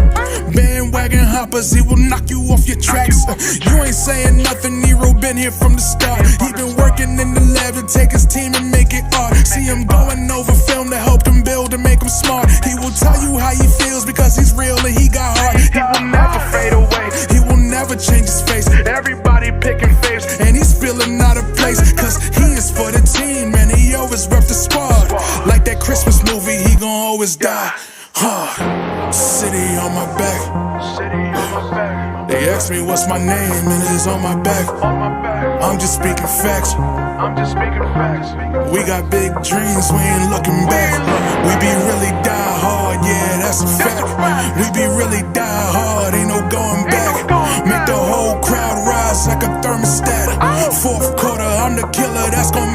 Bandwagon hoppers, he will knock you off your tracks. You ain't saying nothing, Nero been here from the start. He been working in the lab to take his team and make it art. See him going over film to help him build and make him smart. He will tell you how he feels because he's real and he got heart. He will never fade away, he will never change his face. Everybody picking faves and he's feeling out of place. Cause he is for the team and he always rep the squad. Like that Christmas movie, he gon' always die hard. City on my back. They ask me what's my name and it's on my back. I'm just speaking facts. We got big dreams, we ain't looking back. We be really die hard, yeah, that's a fact. We be really die hard, ain't no going back. Make the whole crowd rise like a thermostat. Fourth quarter, I'm the killer that's gon'